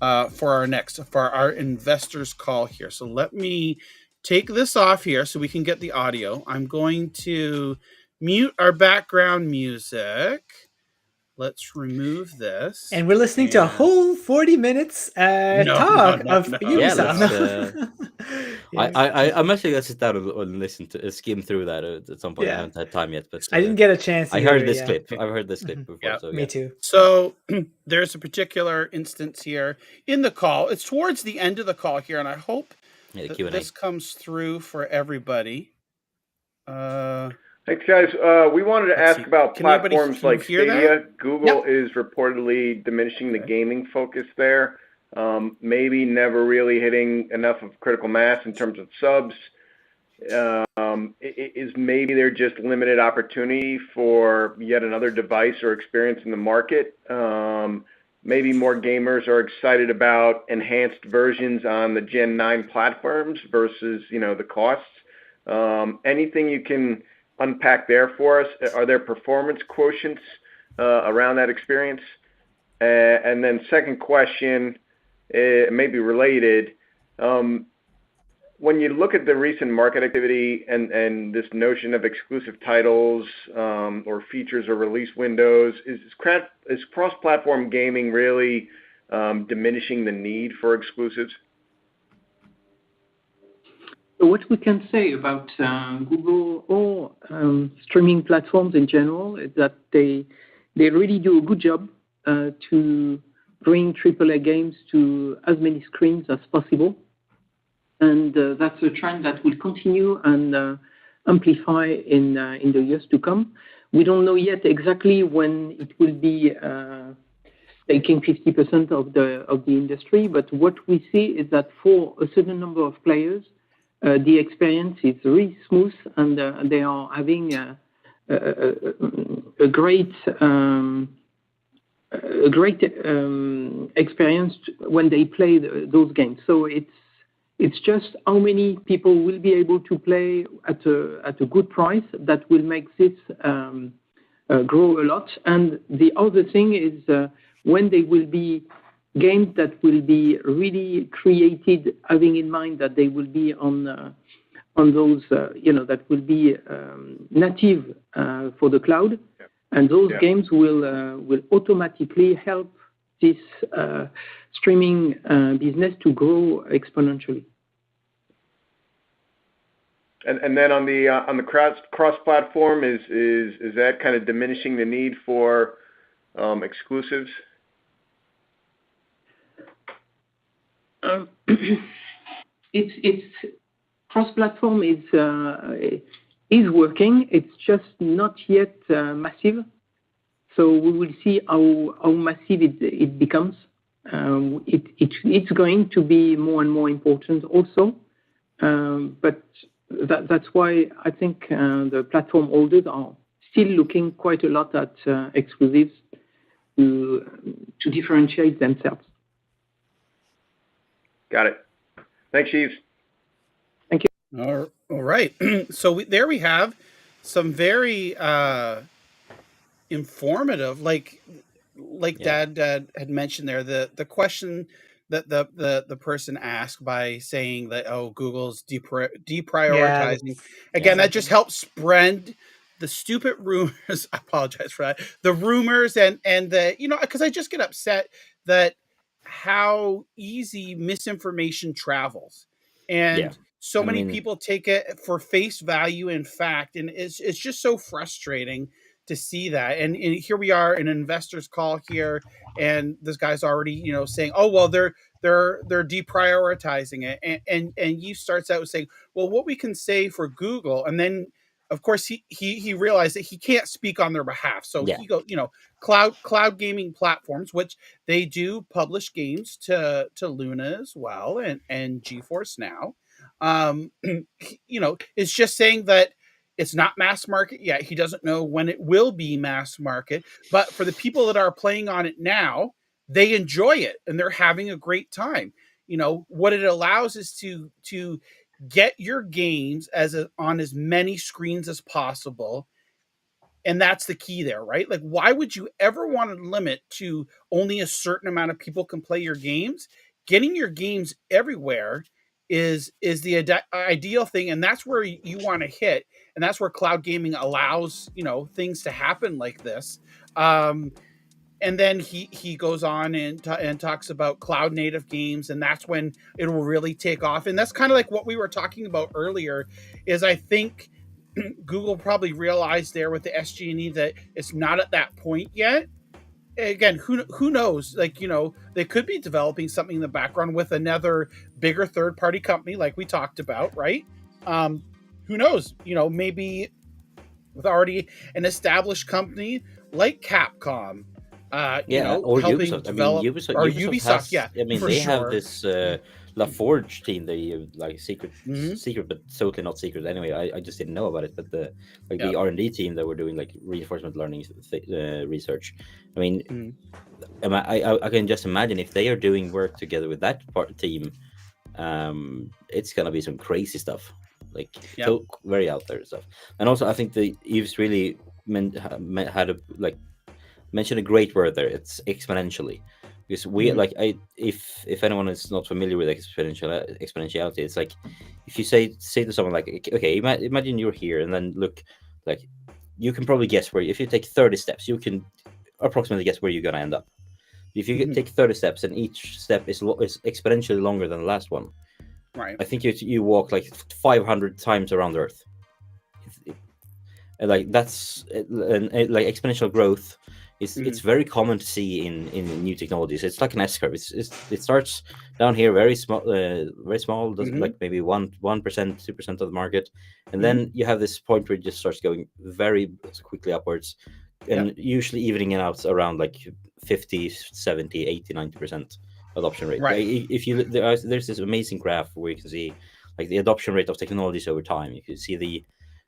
for our investors call here. So let me take this off here so we can get the audio. I'm going to mute our background music. Let's remove this.
And we're listening to a whole 40 minutes talk of Ubisoft.
I'm actually going to sit down and listen to skim through that at some point. I haven't had time yet, but
I didn't get a chance.
I heard this clip. I've heard this clip before.
Yeah,
so,
me too.
So there's a particular instance here in the call. It's towards the end of the call here, and I hope that this comes through for everybody.
Thanks, guys. We wanted to ask about platforms like Stadia. Google is reportedly diminishing the gaming focus there. Maybe never really hitting enough of critical mass in terms of subs. Is maybe there just limited opportunity for yet another device or experience in the market? Maybe more gamers are excited about enhanced versions on the Gen 9 platforms versus, the costs. Anything you can unpack there for us? Are there performance quotients around that experience? And then second question, maybe related. When you look at the recent market activity and this notion of exclusive titles or features or release windows, is cross-platform gaming really diminishing the need for exclusives?
What we can say about Google or streaming platforms in general is that they really do a good job to bring AAA games to as many screens as possible. And that's a trend that will continue and amplify in the years to come. We don't know yet exactly when it will be taking 50% of the industry, but what we see is that for a certain number of players, the experience is really smooth, and they are having a great experience when they play those games. So it's just how many people will be able to play at a good price that will make this grow a lot. And the other thing is when they will be games that will be really created, having in mind that they will be on those, that will be native for the cloud, and those games will automatically help this streaming business to grow exponentially.
And then on the cross-platform, is that kind of diminishing the need for exclusives?
It's cross-platform is working. It's just not yet massive. So we will see how massive it becomes. It's going to be more and more important also. But that's why I think the platform holders are still looking quite a lot at exclusives to differentiate themselves.
Got it. Thanks, Yves.
Thank you.
All right. So there we have some very informative, like Dad had mentioned there, the question that the person asked by saying that, Google's deprioritizing. Again, that just helps spread the stupid rumors. I apologize for that. The rumors and the, because I just get upset that how easy misinformation travels, and so many people take it for face value in fact, and it's just so frustrating to see that. And here we are in an investors call here, and this guy's already saying, oh well, they're deprioritizing it, and he starts out saying, well, what we can say for Google, and then of course he realized that he can't speak on their behalf, so he goes, cloud gaming platforms, which they do publish games to Luna as well, and GeForce Now, is just saying that it's not mass market yet. He doesn't know when it will be mass market, but for the people that are playing on it now, they enjoy it and they're having a great time. What it allows is to get your games on as many screens as possible. And that's the key there, right? Like, why would you ever want to limit to only a certain amount of people can play your games? Getting your games everywhere is the ideal thing, and that's where you want to hit, and that's where cloud gaming allows things to happen like this. And then he goes on and talks about cloud native games, and that's when it will really take off. And that's kind of like what we were talking about earlier. Is I think Google probably realized there with the SG&E that it's not at that point yet. Again, who knows? Like, they could be developing something in the background with another bigger third-party company, like we talked about, right? Who knows? Maybe with already an established company like Capcom.
Or
helping
Ubisoft.
develop,
Ubisoft
Ubisoft,
has.
for
They
sure.
have this La Forge team. They like secret,
Mhm.
but totally not secret. Anyway, I just didn't know about it. But the
Yeah.
R&D team that were doing like reinforcement learning research. I mean,
Mhm.
I can just imagine if they are doing work together with that team, it's gonna be some crazy stuff, like
Yep.
very out there stuff. And also, I think Eve's really had a mentioned a great word there. It's exponentially, because we
Mhm.
if anyone is not familiar with exponentiality, it's like if you say to someone like, okay, imagine you're here, and then look, like you can probably guess where, if you take 30 steps, you can approximately guess where you're gonna end up. If you
Mhm.
take 30 steps and each step is exponentially longer than the last one,
Right.
I think you walk like 500 times around Earth. Like that's like exponential growth. It's
Mhm.
very common to see in new technologies. It's like an S curve. It starts down here very small, does
Mhm.
like maybe 1%, 2% of the market, and
Mhm.
then you have this point where it just starts going very quickly upwards,
Yep.
and usually evening out around like 50, 70, 80, 90% adoption rate.
Right.
Like if you there's this amazing graph where you can see like the adoption rate of technologies over time. You can see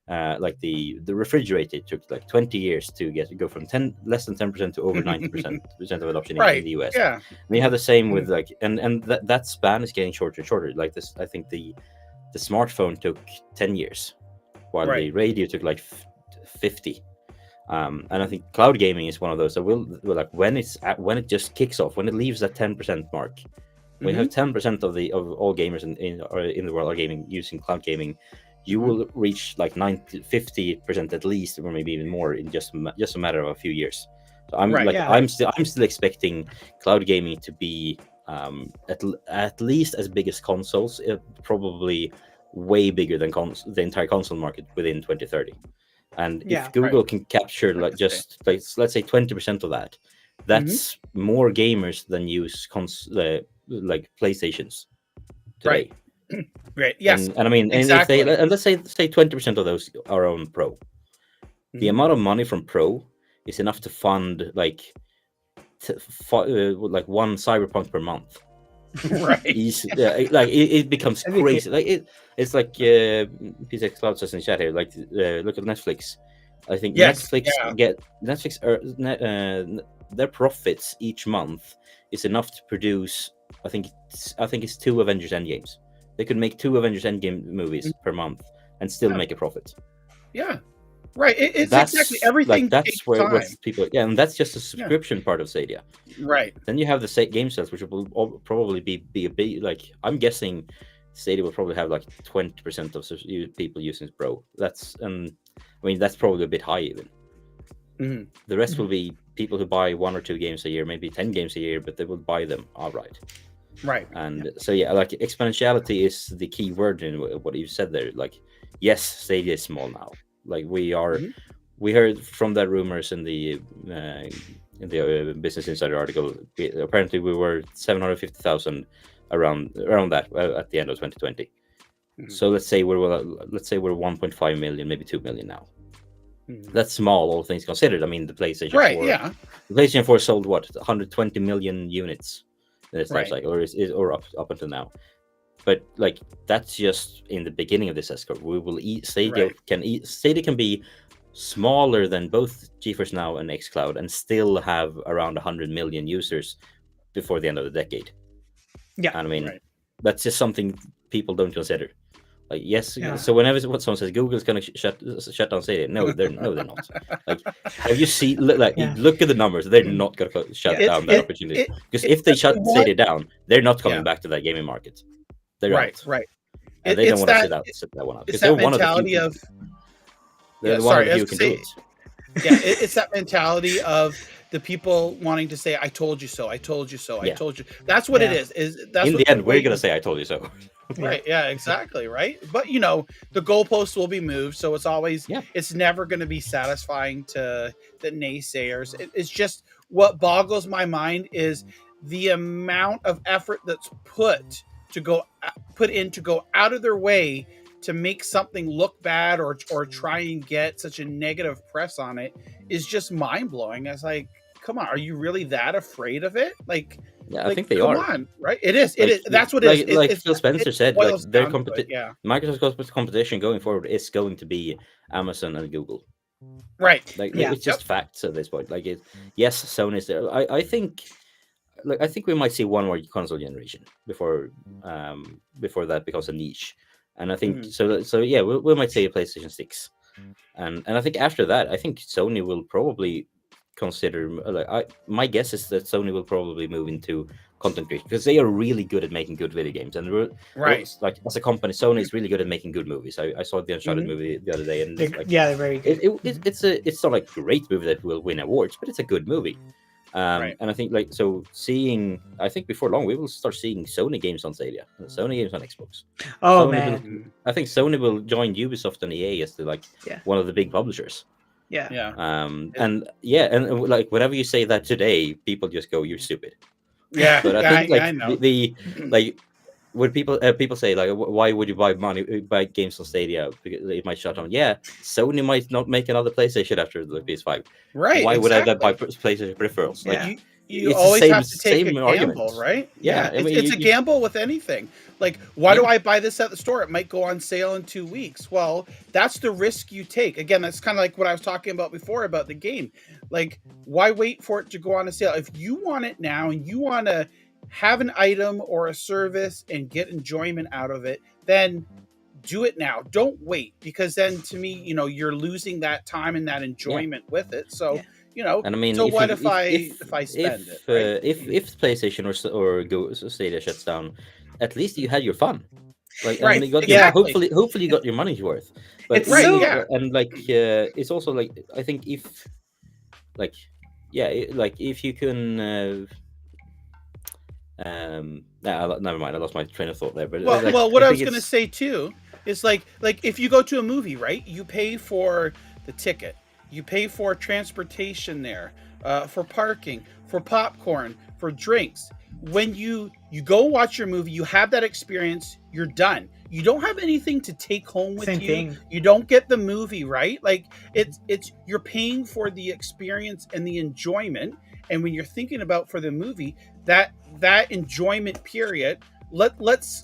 like the refrigerator took like 20 years to go from less than 10% to over 90% of adoption in
Right.
the US.
Yeah.
And you have the same
Mhm.
with like and that span is getting shorter and shorter. Like this, I think the smartphone took 10 years, while the
Right.
radio took like 50. And I think cloud gaming is one of those that will like when it just kicks off, when it leaves that 10% mark, when you have
Mhm.
10% of all gamers in the world are gaming using cloud gaming, you
Mhm.
will reach like 50% at least, or maybe even more, in just a matter of a few years. So
Right.
Yeah.
I'm still expecting cloud gaming to be at least as big as consoles, probably way bigger than the entire console market within 2030. And if
Yeah.
Right.
Google can capture
I
like
can say.
just like let's say 20% of that,
Mhm.
that's more gamers than use like PlayStations
Right.
today.
Right. Yes.
And I mean, and if they
Exactly.
and let's say 20% of those are on Pro, the
Mhm.
amount of money from Pro is enough to fund like like one Cyberpunk per month.
Right.
Like it becomes
I think
crazy. Like it's like PCX Cloud says in chat here. Like look at Netflix. I think
Yes. Yeah.
Netflix their profits each month is enough to produce. I think it's two Avengers Endgames. They could make two Avengers Endgame movies per month and still
Yeah.
make a profit.
Yeah. Right. It's exactly, everything
That's
takes
where
time.
people, yeah, and that's just the
Yeah.
subscription part of Stadia.
Right.
Then you have the game sales, which will probably be a big, like I'm guessing Stadia will probably have like 20% of people using Pro. I mean that's probably a bit high even.
Mhm.
The rest will be people who buy 1 or 2 games a year, maybe 10 games a year, but they will buy them outright.
Right.
And so yeah, like exponentiality is the key word in what you said there. Like yes, Stadia is small now. Like
Mhm.
we heard from the rumors in the Business Insider article. Apparently, we were 750,000 around that at the end of 2020.
Mhm.
So let's say we're 1.5 million, maybe 2 million now.
Mhm.
That's small, all things considered. I mean, the PlayStation
Right.
4,
Yeah.
the PlayStation 4 sold what 120 million units in its life
Right.
cycle, or up until now. But like that's just in the beginning of this S curve. We will Stadia
Right.
Stadia can be smaller than both GeForce Now and xCloud and still have around 100 million users before the end of the decade.
Yeah.
And I mean,
Right.
that's just something people don't consider. Like yes,
Yeah.
so whenever what someone says Google's going to shut down Stadia, no, they're not. Like, have you seen
Yeah.
look at the numbers? They're not going to shut
Yeah.
down that opportunity, because
It
if they
the
shut
one.
Stadia down, they're not
Yeah.
coming back to that gaming market. They're
Right.
out,
Right.
and they don't
It's
want to
that.
sit that one out,
It's
because they're
that
one of the few
mentality
people.
of.
They're
Yeah.
the one of
Sorry.
the
I
few
was
who
gonna
can do
say.
it.
Yeah. It's that mentality of the people wanting to say, "I told you so. I told you so. I
Yeah.
told you." That's what it
Yeah.
is. That's
In
what
the
they're
end, we're
waiting
gonna say, "I told you so."
Yeah.
Right. Yeah, exactly. Right. But the goalposts will be moved. So
Yeah.
it's never going to be satisfying to the naysayers. It's just what boggles my mind is the amount of effort that's put in to go out of their way to make something look bad or try and get such a negative press on it is just mind blowing. I was like, come on, are you really that afraid of it? Like,
Yeah, I think they
come
are.
on, right? It is.
Like,
It is. That's what it is.
Like
It-
Phil Spencer said, like
boils
their
down to it, yeah.
Microsoft's competition going forward is going to be Amazon and Google.
Right.
Like
Yeah.
it's just facts at this point. Like yes, Sony's there. I think we might see one more console generation before that becomes a niche. And I think so yeah, we might see a PlayStation 6. And I think after that, I think Sony will probably consider my guess is that Sony will probably move into content creation because they are really good at making good video games, and
Right.
like as a company, Sony is really good at making good movies. I saw the Uncharted movie the other day, and it's like,
they're very good.
it's not like a great movie that will win awards, but it's a good movie.
Right.
And I think I think before long we will start seeing Sony games on Stadia, Sony games on Xbox.
Oh
Sony
man,
I think Sony will join Ubisoft and EA as one of the big publishers.
yeah.
Yeah.
And like whenever you say that today, people just go, "You're stupid."
Yeah.
But I think
I know.
the like when people say like, "Why would you buy games on Stadia? Because it might shut down." Yeah, Sony might not make another PlayStation after the PS5.
Right.
Why would I then buy
exactly.
PlayStation peripherals? Like,
Yeah.
You
it's the
always
same-
have to take a
same
gamble,
argument.
right?
Yeah, I mean,
it's a
you-
gamble with anything. Like, why do
Yeah.
I buy this at the store? It might go on sale in 2 weeks. Well, that's the risk you take. Again, that's kind of like what I was talking about before about the game. Like, why wait for it to go on a sale? If you want it now and you want to have an item or a service and get enjoyment out of it, then do it now. Don't wait, because then to me, you're losing that time and that enjoyment with it. So,
Yeah.
And I mean,
so
if
what
you-
if I spend it? Right?
if PlayStation or Stadia shuts down, at least you had your fun. Like,
Right,
and you got
exactly.
hopefully you got your money's worth. But
It's Right, so-
yeah.
and it's also like I think if if you can. Never mind. I lost my train of thought there. But
Well, what I was
think
going to
it's-
say too is like if you go to a movie, right? You pay for the ticket, you pay for transportation there, for parking, for popcorn, for drinks. When you go watch your movie, you have that experience. You're done. You don't have anything to take home with
Same
you.
thing.
You don't get the movie, right? Like it's you're paying for the experience and the enjoyment. And when you're thinking about for the movie, that enjoyment period, let's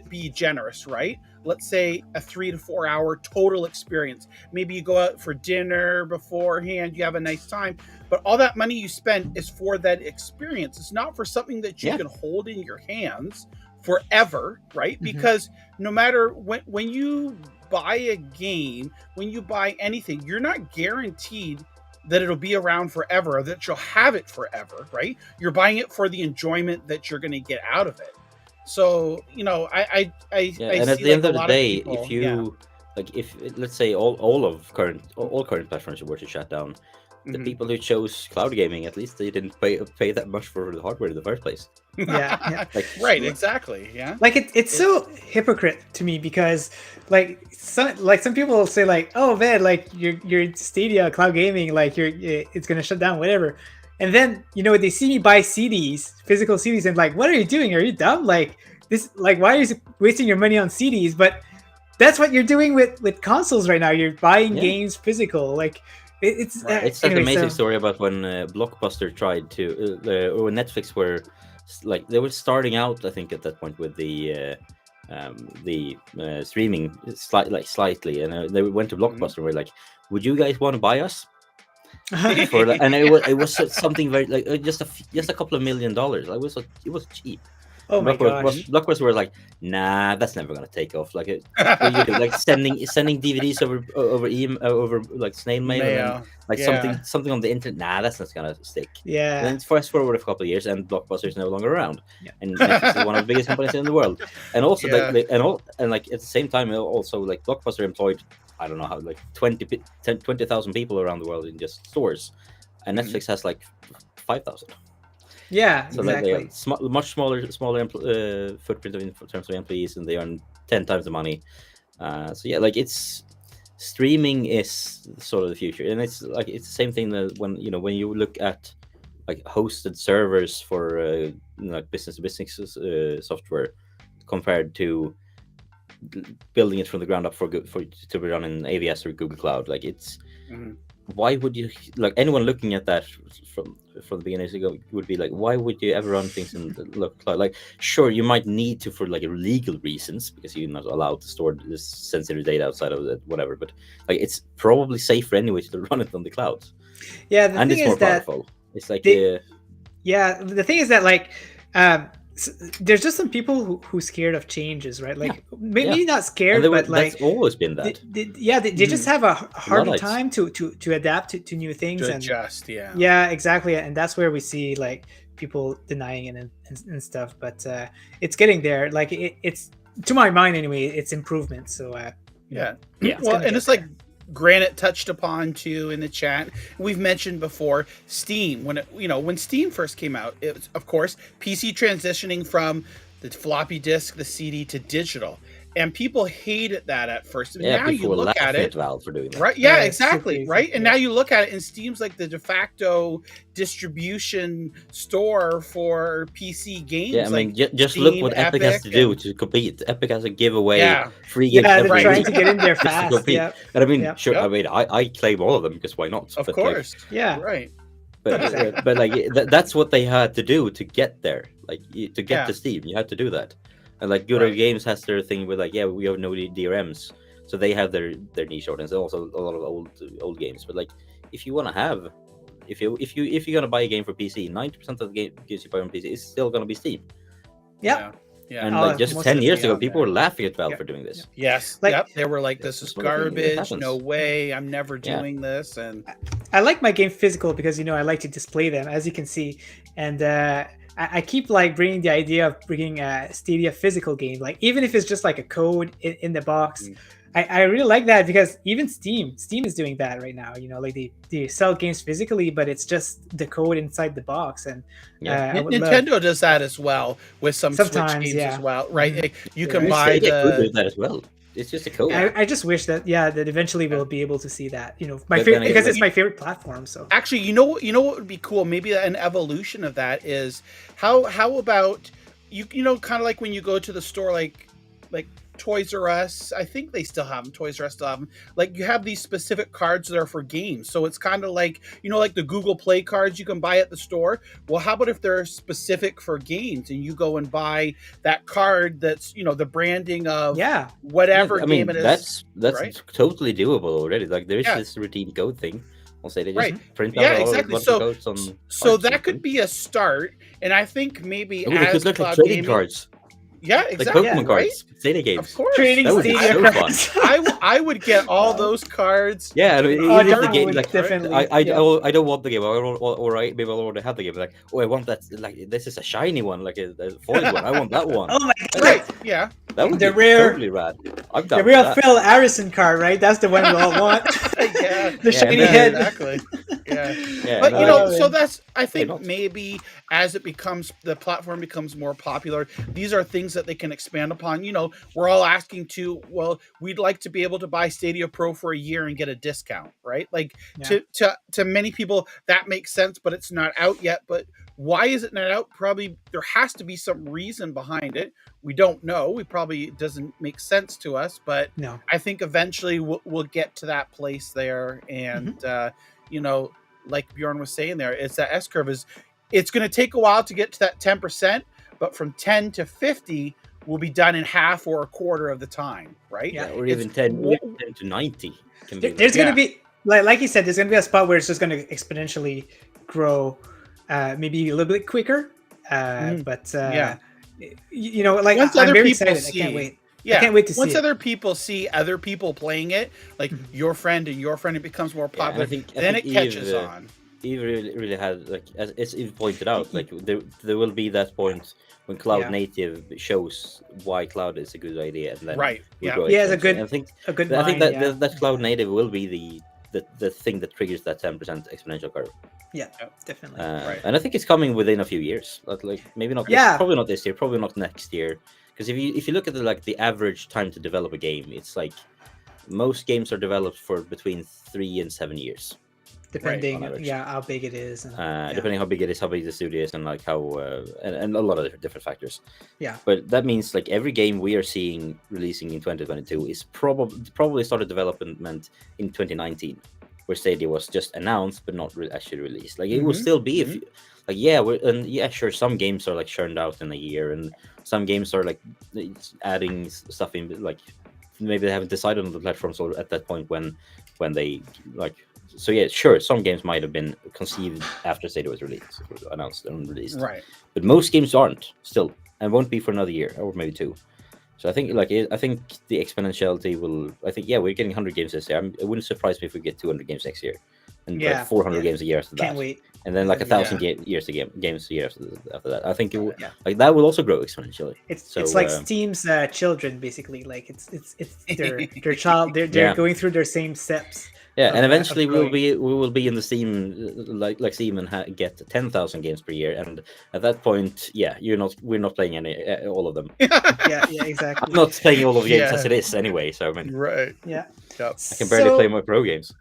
be generous, right? Let's say a 3 to 4 hour total experience. Maybe you go out for dinner beforehand, you have a nice time, but all that money you spend is for that experience. It's not for something that you can hold in your hands forever, right?
Mhm.
Because no matter when you buy a game, when you buy anything, you're not guaranteed that it'll be around forever or that you'll have it forever, right? You're buying it for the enjoyment that you're going to get out of it. So, I
and at
see
the end
like
of
a
the
lot
day,
people-
if you if let's say all current platforms were to shut down, the
Mhm.
people who chose cloud gaming, at least they didn't pay that much for the hardware in the first place.
Yeah.
Like,
right, exactly, yeah.
Like it's so hypocrite to me because some people will say like, oh man, like your Stadia cloud gaming, like it's gonna shut down, whatever. And then they see me buy CDs, physical CDs, and like, what are you doing? Are you dumb? Like this, like why are you wasting your money on CDs? But that's what you're doing with consoles right now. You're buying games physical, like. It's
It's that amazing story about when Blockbuster tried to, or when Netflix were they were starting out, I think, at that point with the streaming slightly, and they went to Blockbuster and were like, "Would you guys want to buy us?" And it was something very just a couple of $1 million. It was cheap.
Oh my gosh.
Blockbuster were like, nah, that's never gonna take off. What you do, like sending DVDs over like snail mail, and then, something on the internet. Nah, that's not gonna stick.
Yeah.
And then fast forward a couple of years, and Blockbuster is no longer around,
Yeah.
and Netflix is one of the biggest companies in the world. And also, at the same time, also like Blockbuster employed, I don't know how, like 20,000 people around the world in just stores, and Netflix has like 5,000.
Yeah,
So
exactly.
they are much smaller footprint in terms of employees, and they earn 10 times the money. It's streaming is sort of the future, and it's the same thing that when you look at like hosted servers for business to business software compared to building it from the ground up for to be run in AWS or Google Cloud. Like it's why would you like anyone looking at that from the beginning would be like, why would you ever run things in the local cloud? Like, sure, you might need to for like legal reasons because you're not allowed to store this sensitive data outside of it, whatever. But like, it's probably safer anyway to run it on the cloud.
Yeah, the
and
thing
it's
is
more
that
powerful. It's like
yeah, the thing is that like there's just some people who's scared of changes, right? Like maybe not scared, but like
that's always been that.
They just have a harder time to adapt to new things
to
and
adjust.
Yeah, exactly, and that's where we see like people denying it and stuff. But it's getting there. Like it's to my mind anyway, it's improvement. So
yeah. Well, and it's like Granite touched upon too in the chat. We've mentioned before Steam. When Steam first came out, it was, of course, PC transitioning from the floppy disk, the CD to digital, and people hated that at first. And now you look at it,
Valve for doing that.
right? Yeah, exactly, right. And now you look at it, and Steam's like the de facto distribution store for PC games.
Yeah, I mean,
like
just
Steam,
look what Epic has to do to compete. Epic has to give away free games.
Yeah, they're
every
trying
week
to get in there
just to
fast.
compete.
Yeah,
and I mean, sure. I mean, I claim all of them because why not?
Of
but
course,
right.
But like that's what they had to do to get there. Like to get to Steam, you had to do that. And like Good Games has their thing with like, we have no DRMs, so they have their niche audience. And also a lot of old games. But like, if you want to have, if you're gonna buy a game for PC, 90% of the games you buy on PC is still gonna be Steam.
Yeah.
And like just 10 years ago, people were laughing at Valve for doing this.
Yes.
Like,
they were like, "This is garbage. No way. I'm never doing this." And
I like my game physical because I like to display them, as you can see, and I keep like bringing the idea of bringing a Stadia physical game, like even if it's just like a code in the box. I really like that because even Steam is doing that right now. Like they sell games physically, but it's just the code inside the box. And
Nintendo does that as well with some Switch games as well, right? You can buy
do that as well. It's just a code.
I just wish that that eventually we'll be able to see that. My favorite because it's my favorite platform. So
actually, you know what would be cool? Maybe an evolution of that is how about you kind of like when you go to the store like Toys R Us. I think they still have them. Toys R Us still have them. Like you have these specific cards that are for games. So it's kind of like like the Google Play cards you can buy at the store. Well, how about if they're specific for games and you go and buy that card that's the branding of whatever game it is.
That's
right?
totally doable already. Like there's this redeem code thing. I'll say they just print out
exactly. So that could be a start, and I think maybe
it could look like trading cards.
Yeah, exactly.
Like Pokemon cards, Stadia games.
Of course.
Trading Stadia cards.
I would get all those cards.
Yeah, even if the game, like,
definitely.
I don't want the game, or maybe I'll already have the game. Like, I want that. Like, this is a shiny one, like a foil one. I want that one.
Oh my god!
Right. Yeah.
That would
the
be
rare,
totally rad.
The real Phil Harrison card, right? That's the one we all want. The shiny head.
Exactly. Yeah. But so that's I think maybe as the platform becomes more popular, these are things that they can expand upon. We're all asking we'd like to be able to buy Stadia Pro for a year and get a discount, right? Like to many people that makes sense, but it's not out yet. But why is it not out? Probably there has to be some reason behind it. We don't know. It doesn't make sense to us, but
no.
I think eventually we'll get to that place there. And, like Bjorn was saying there, it's that S curve it's going to take a while to get to that 10%, but from 10 to 50 will be done in half or a quarter of the time, right?
Yeah, or even 10 to 90.
There's going to be, like you said, there's going to be a spot where it's just going to exponentially grow, maybe a little bit quicker. But
once
I'm
other
very
people
excited.
see,
I can't wait.
Yeah.
I can't wait to see
Once
it.
other people see other people playing it, like your friend and your friend, it becomes more popular.
I think
it catches on.
Eve really had, like, as Eve pointed out, like there will be that point when cloud native shows why cloud is a good idea, and then
it's a good.
I think
that
that cloud native will be the thing that triggers that 10% exponential curve.
Yeah, definitely.
And I think it's coming within a few years. Like maybe not. Probably not this year. Probably not next year. Because if you look at the average time to develop a game, it's like most games are developed for between 3 and 7 years.
depending,
on average.
how big it is, and,
depending how big it is, how big the studio is, and like how and a lot of different factors.
Yeah.
But that means like every game we are seeing releasing in 2022 is probably started development in 2019, where Stadia was just announced but not actually released. Like it will still be if you, like sure, some games are like churned out in a year, and some games are like adding stuff in, like maybe they haven't decided on the platforms at that point when they like. So yeah, sure, some games might have been conceived after Stadia was released, announced and released.
Right.
But most games aren't still, and won't be for another year or maybe 2. So I think I think the exponentiality will. I think we're getting 100 games this year. It wouldn't surprise me if we get 200 games next year, and like 400 games a year after that.
Can't wait.
And then like 1,000 games a year after that. I think it will, like that will also grow exponentially.
It's like Steam's children, basically. Like it's their child. They're going through their same steps.
Yeah, and eventually we will be in the Steam like Steam and get 10,000 games per year, and at that point, we're not playing all of them.
yeah, exactly.
I'm not playing all of the games as it is anyway. So I mean,
right.
Yeah.
Yep.
I can barely play my pro games.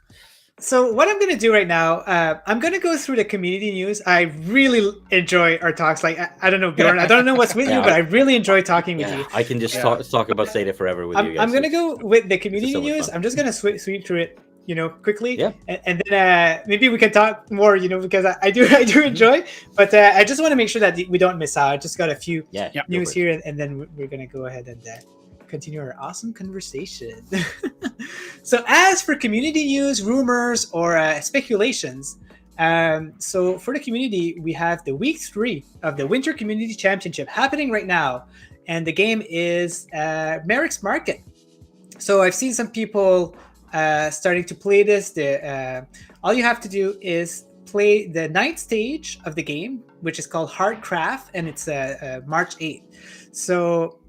So what I'm going to do right now, I'm going to go through the community news. I really enjoy our talks. Like, I don't know, Bjorn, I don't know what's with you, but I really enjoy talking with you.
I can just talk about Stadia forever with you guys.
I'm going to go with the community news. I'm just going to sweep through it, quickly.
Yeah.
And then maybe we can talk more, because I do enjoy. But I just want to make sure that we don't miss out. I just got a few news here, and then we're going to go ahead and continue our awesome conversation. So as for community news, rumors, or speculations, so for the community, we have the week 3 of the Winter Community Championship happening right now, and the game is Merrick's Market. So I've seen some people starting to play this. All you have to do is play the 9th stage of the game, which is called Hard Craft, and it's March 8th. So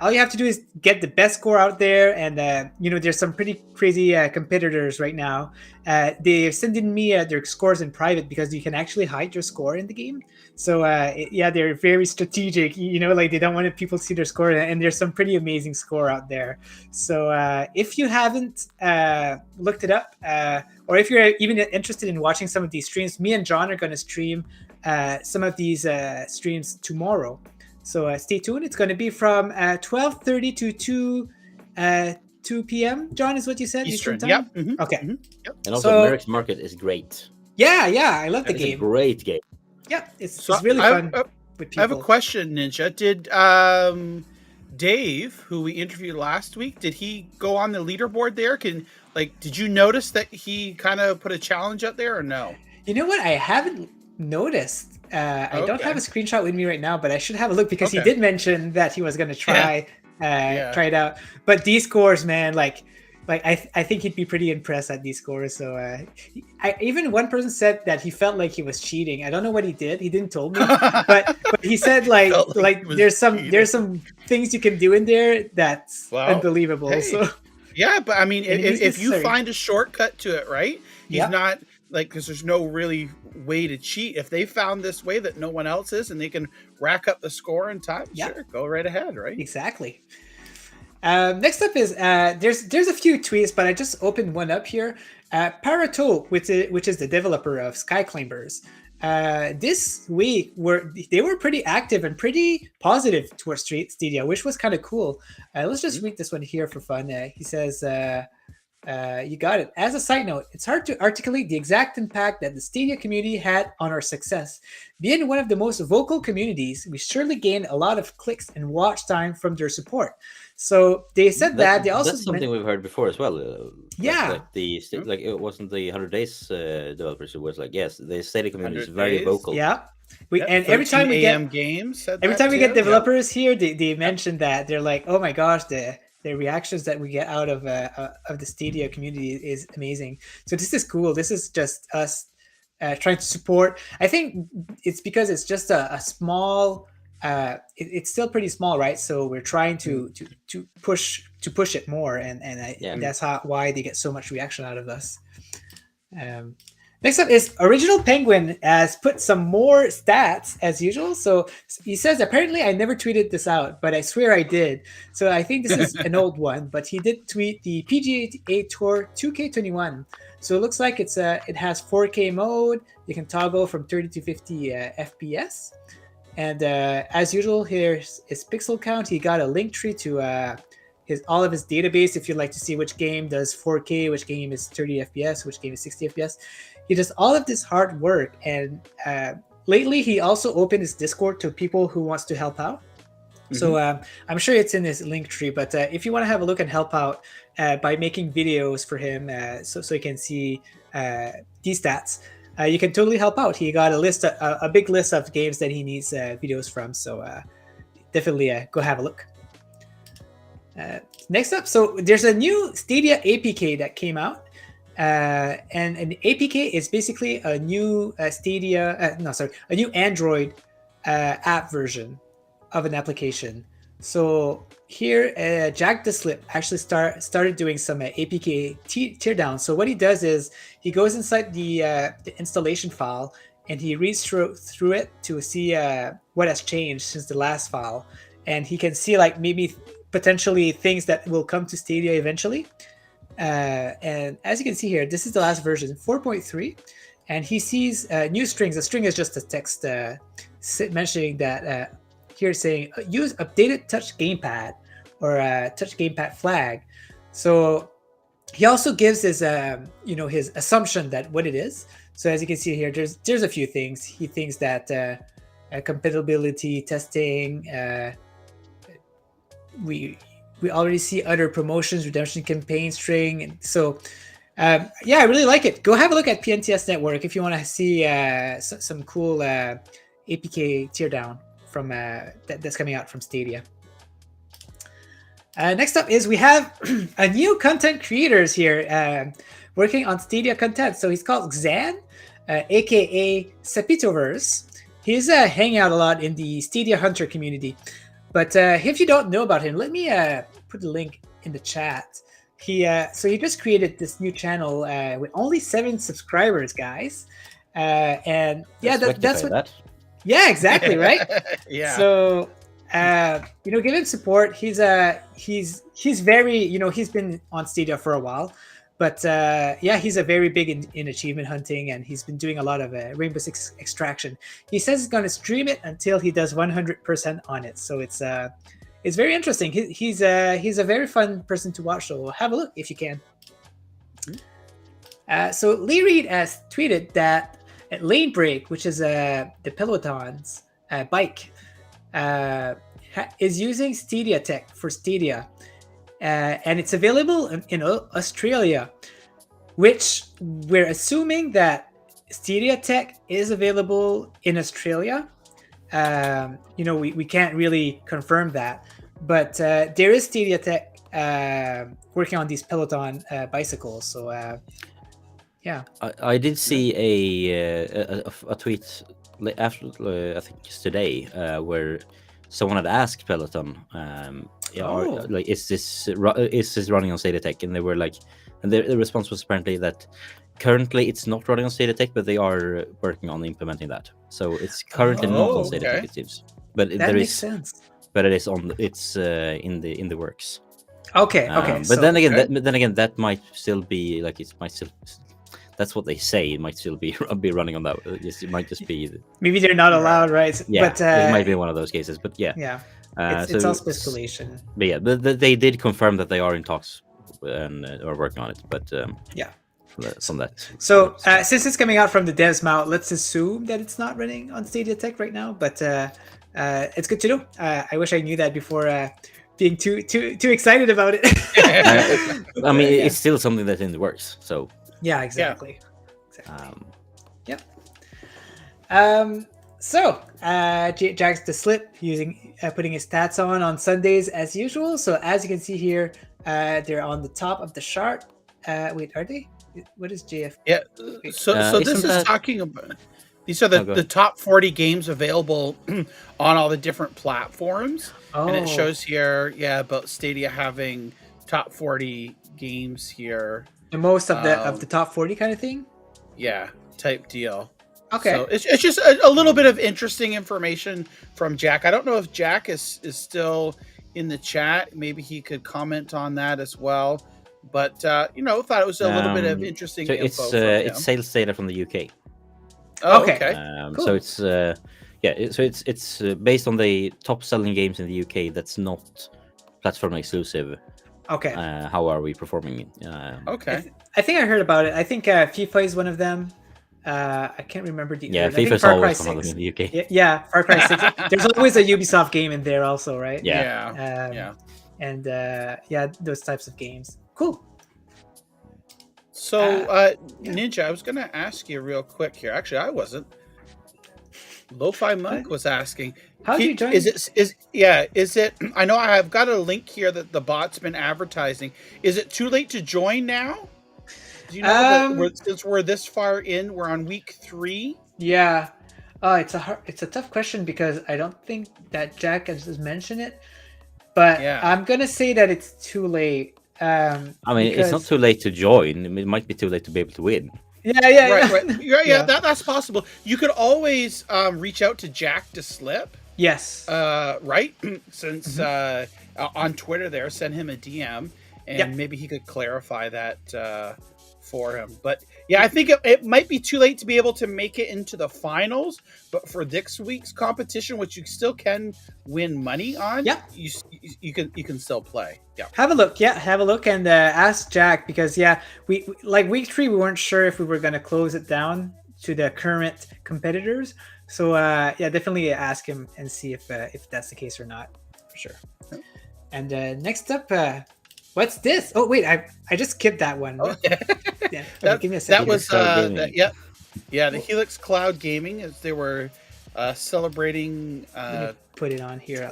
all you have to do is get the best score out there, and there's some pretty crazy competitors right now. They're sending me their scores in private because you can actually hide your score in the game. So they're very strategic. Like they don't want people to see their score, and there's some pretty amazing score out there. So if you haven't looked it up, or if you're even interested in watching some of these streams, me and John are going to stream some of these streams tomorrow. So stay tuned. It's going to be from 12:30 to 2 p.m. John, is what you said?
Eastern time?
Yep.
Mm-hmm.
Okay.
Mm-hmm. Yep.
And also, Merrick's Market is great.
Yeah, I love the game.
It's a great game.
Yeah, it's really fun with people.
I have a question, Ninja. Did Dave, who we interviewed last week, did he go on the leaderboard there? Did you notice that he kind of put a challenge out there, or no?
You know what? I haven't noticed. I don't have a screenshot with me right now, but I should have a look because he did mention that he was going to try it out. But these scores, man, I think he'd be pretty impressed at these scores. So even one person said that he felt like he was cheating. I don't know what he did. He didn't tell me, but he said there's some things you can do in there that's unbelievable. Hey. So
yeah, but I mean, if you find a shortcut to it, right? He's not. Because there's no really way to cheat. If they found this way that no one else is, and they can rack up the score in time, sure, go right ahead, right?
Exactly. Next up is there's a few tweets, but I just opened one up here. Parato, which is the developer of Skyclimbers, this week they were pretty active and pretty positive towards Stadia, which was kind of cool. Let's just read this one here for fun. He says. You got it. As a side note, it's hard to articulate the exact impact that the Stadia community had on our success. Being one of the most vocal communities, we surely gained a lot of clicks and watch time from their support. So they said that they also
that's something we've heard before as well.
It
wasn't the 100 Days developers who was like, yes, the Stadia community is very vocal.
Yeah. Every time we get
games,
developers here, they mention that they're like, oh my gosh, the reactions that we get out of the Stadia community is amazing. So this is cool. This is just us trying to support. I think it's because it's just a small. It's still pretty small, right? So we're trying to push it more, and that's why they get so much reaction out of us. Next up is Original Penguin has put some more stats as usual. So he says, apparently I never tweeted this out, but I swear I did. So I think this is an old one, but he did tweet the PGA Tour 2K21. So it looks like it has 4K mode. You can toggle from 30 to 50 FPS. And as usual, here's his pixel count. He got a link tree to all of his database if you'd like to see which game does 4K, which game is 30 FPS, which game is 60 FPS. He does all of this hard work, and lately he also opened his Discord to people who wants to help out. Mm-hmm. So I'm sure it's in his link tree, but if you want to have a look and help out by making videos for him so you can see these stats, you can totally help out. He got a big list of games that he needs videos from, so definitely go have a look. Next up, so there's a new Stadia APK that came out. And an APK is basically a new a new Android app version of an application. So here, Jack the Slip actually started doing some APK teardown. So what he does is he goes inside the installation file and he reads through it to see what has changed since the last file, and he can see like maybe potentially things that will come to Stadia eventually. And as you can see here, this is the last version, 4.3, and he sees new strings. A string is just a text mentioning that here saying use updated touch gamepad or touch gamepad flag. So he also gives his his assumption that what it is. So as you can see here, there's a few things. He thinks that compatibility testing. We already see other promotions, redemption campaign string. And so, I really like it. Go have a look at PNTS Network if you want to see some cool APK teardown from that's coming out from Stadia. Next up is we have a new content creators here working on Stadia content. So he's called Xan, aka Sepitoverse. He's hanging out a lot in the Stadia Hunter community. But if you don't know about him, let me put the link in the chat. He just created this new channel with only 7 subscribers, guys. And yeah, that's what. That. Yeah, exactly, right.
Yeah.
So give him support. He's very he's been on Stadia for a while. But he's a very big in achievement hunting, and he's been doing a lot of Rainbow Six Extraction. He says he's going to stream it until he does 100% on it. So it's very interesting. He's a very fun person to watch. So have a look if you can. So Lee Reed has tweeted that at Lane Break, which is the Peloton's bike, is using Stadia tech for Stadia. And it's available in Australia, which we're assuming that Stadia tech is available in Australia. We can't really confirm that, but there is Stadia tech working on these Peloton bicycles. So
I did see a tweet after I think just today where someone had asked Peloton. Is this running on Stadia Tech? And they were like, and the response was apparently that currently it's not running on Stadia Tech, but they are working on implementing that. So it's currently not on Stadia Tech, it seems. But
that makes sense.
But it is on. It's in the works.
Okay.
But then again, that might still be like it might still. That's what they say. It might still be running on that. It might just be.
Maybe they're not allowed, right?
Yeah, but, it might be one of those cases. But yeah.
Yeah. It's all speculation.
But yeah, they did confirm that they are in talks and are working on it. But from that.
So since it's coming out from the dev's mouth, let's assume that it's not running on Stadia Tech right now. But it's good to know. I wish I knew that before being too excited about it.
I mean, it's still something that's in the works. So
yeah, exactly.
Yeah.
So Jack's the Slip putting his stats on Sundays as usual. So as you can see here, they're on the top of the chart. Wait, are they? What is JF?
Yeah. So this is talking about. These are the top 40 games available on all the different platforms, and it shows here, about Stadia having top 40 games here.
The most of the top 40 kind of thing.
Yeah. type deal.
Okay.
So it's just a little bit of interesting information from Jack. I don't know if Jack is still in the chat. Maybe he could comment on that as well. But thought it was a little bit of interesting info.
It's sales data from the UK.
Oh,
Okay.
okay.
Cool.
So it's based on the top selling games in the UK. That's not platform exclusive.
Okay.
How are we performing?
Okay.
I think I heard about it. I think FIFA is one of them. I can't remember the.
Yeah,
I think
FIFA's
Far Cry
always one of
6.
them in the UK.
Yeah, Far Cry 6. There's always a Ubisoft game in there, also, right?
Yeah.
And those types of games. Cool.
So, Ninja, I was going to ask you real quick here. Actually, I wasn't. Lo-Fi Monk was asking.
How do you join?
Is it? I know I've got a link here that the bot's been advertising. Is it too late to join now? Do you know that since we're this far in, we're on week 3?
Yeah. It's a tough question because I don't think that Jack has mentioned it. But I'm gonna say that it's too late.
It's not too late to join. It might be too late to be able to win.
Right. That's possible. You could always reach out to Jack to Slip.
Yes.
Right. Since on Twitter, there, send him a DM, and maybe he could clarify that for him. But yeah, I think it might be too late to be able to make it into the finals. But for this week's competition, which you still can win money on, you can still play. Yeah.
Have a look. Yeah, have a look and ask Jack because we like week 3 we weren't sure if we were gonna close it down to the current competitors. So definitely ask him and see if that's the case or not, for sure. And next up, what's this? Oh wait, I just skipped that one.
Oh,
yeah. Okay, give me a second.
That was the Helix Cloud Gaming, as they were celebrating.
Let me put it on here.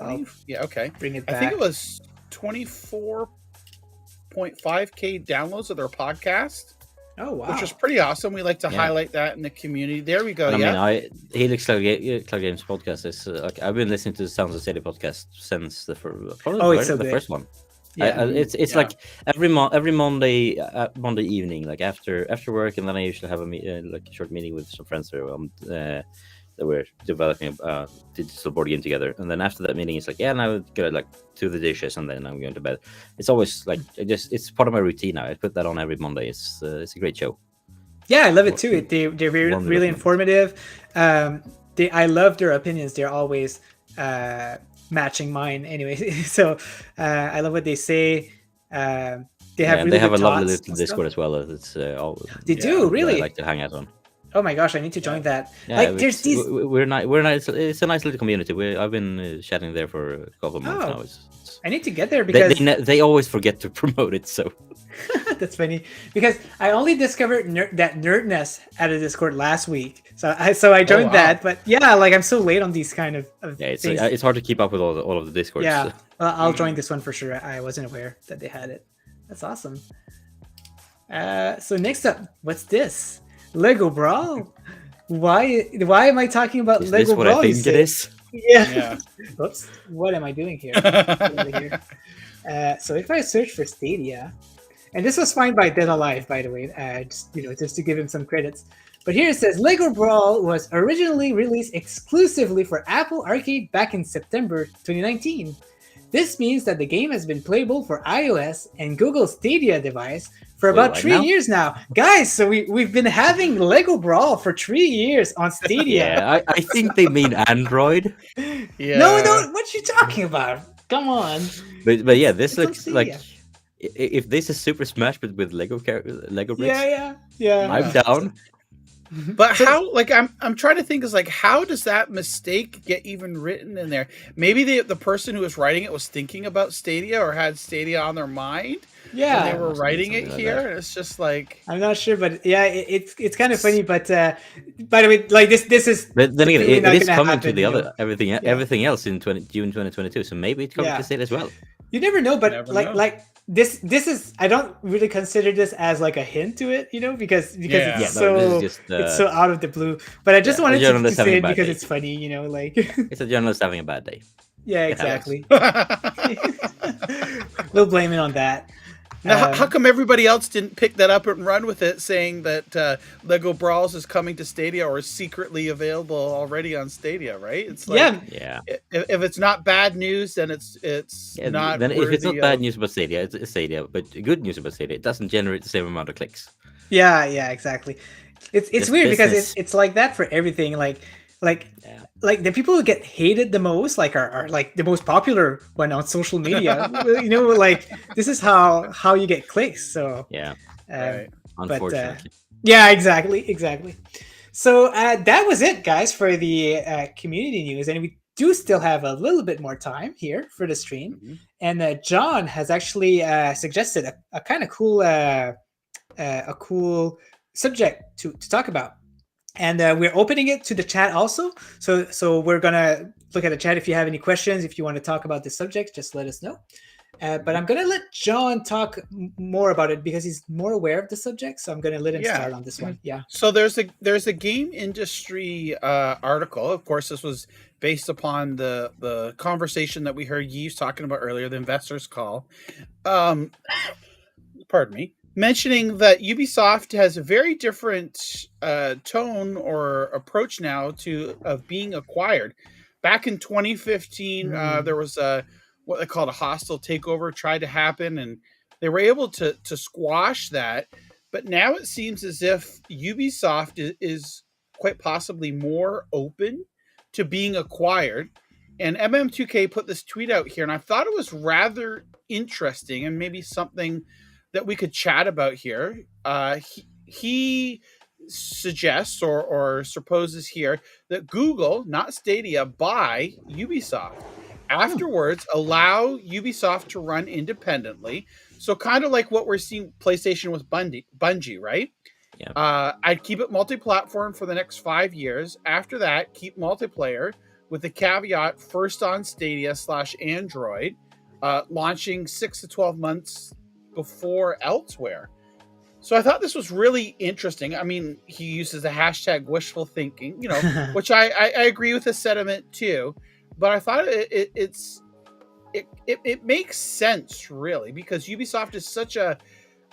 Okay.
Bring it back.
I think it was 24.5k downloads of their podcast.
Oh wow,
which is pretty awesome. We like to highlight that in the community. There we go.
Helix Cloud Games podcast is I've been listening to the Sounds of City podcast since the first one. Yeah. It's like every Monday evening, like after work, and then I usually have a short meeting with some friends that we're developing a digital board game together. And then after that meeting, it's like, now I'm gonna do the dishes, and then I'm going to bed. It's always like it's part of my routine now. I put that on every Monday. It's a great show. Yeah,
I love it too. They're really informative. I love their opinions. They're always matching mine anyway. So I love what they say. They have
a lovely little Discord as well. It's
they do really.
I like to hang out on.
Oh my gosh, I need to join that.
Yeah, there's these. We're not. It's a nice little community. I've been chatting there for a couple of months now.
I need to get there because
they always forget to promote it. So
that's funny because I only discovered that Nerdness at a Discord last week. So I joined that, but I'm so late on these kind of things.
It's hard to keep up with all of the Discords.
Yeah, I'll join this one for sure. I wasn't aware that they had it. That's awesome. So next up, what's this? Lego Brawl? Why am I talking about Lego Brawl?
Is this what I think it is?
Yeah. Oops. What am I doing here? So if I search for Stadia, and this was found by Dead Alive, by the way, just to give him some credits. But here it says Lego Brawl was originally released exclusively for Apple Arcade back in September 2019. This means that the game has been playable for iOS and Google Stadia device for about 3 years now. Guys, so we've been having Lego Brawl for 3 years on Stadia.
Yeah, I think they mean Android.
Yeah. No, what you talking about? Come on.
But yeah, this looks like if this is Super Smash but with Lego bricks.
Yeah.
I'm down.
But how? I'm trying to think. Is how does that mistake get even written in there? Maybe the person who was writing it was thinking about Stadia or had Stadia on their mind.
Yeah,
when they were writing it here. And it's just
I'm not sure, but it's kind of funny. But by the way, this is.
But then again, it is coming to the everything else in June 2022. So maybe it's coming to Stadia as well.
You never know, but this is I don't really consider this as a hint to it, because it's so out of the blue. But I just wanted to say it because it's funny,
It's a journalist having a bad day.
Yeah, exactly. We'll blame it on that.
Now, how come everybody else didn't pick that up and run with it, saying that Lego Brawls is coming to Stadia or is secretly available already on Stadia? Right? It's like,
Yeah.
If it's not bad news, then it's not.
Then if it's not
worthy
bad
of-
news about Stadia, it's Stadia. But good news about Stadia, it doesn't generate the same amount of clicks.
Yeah, exactly. It's
It's
weird because
business.
it's like that for everything. Like the people who get hated the most, like are like the most popular one on social media. Like this is how you get clicks. So
Yeah,
Right.
unfortunately.
yeah, exactly. So that was it, guys, for the community news, and we do still have a little bit more time here for the stream.
Mhm.
And John has actually suggested a kind of cool subject to talk about, and we're opening it to the chat also. So we're gonna look at the chat. If you have any questions, if you want to talk about this subject, just let us know. But I'm gonna let John talk more about it because he's more aware of the subject. So I'm gonna let him
Yeah.
start on this one. Yeah.
So there's a game industry article. Of course, this was based upon the conversation that we heard Yves talking about earlier, the investors call. Pardon me. Mentioning that Ubisoft has a very different tone or approach now of being acquired. Back in 2015, there was what they called a hostile takeover tried to happen, and they were able to squash that. But now it seems as if Ubisoft is quite possibly more open to being acquired. And MM2K put this tweet out here, and I thought it was rather interesting and maybe something that we could chat about here. He suggests or supposes here that Google, not Stadia, buy Ubisoft. Afterwards, allow Ubisoft to run independently. So kind of like what we're seeing PlayStation with Bungie, right?
Yeah.
I'd keep it multi-platform for the next 5 years. After that, keep multiplayer with the caveat first on Stadia/Android, launching 6 to 12 months before elsewhere. So I thought this was really interesting. I mean, he uses the hashtag wishful thinking, which I agree with the sentiment too. But I thought it makes sense really, because Ubisoft is such a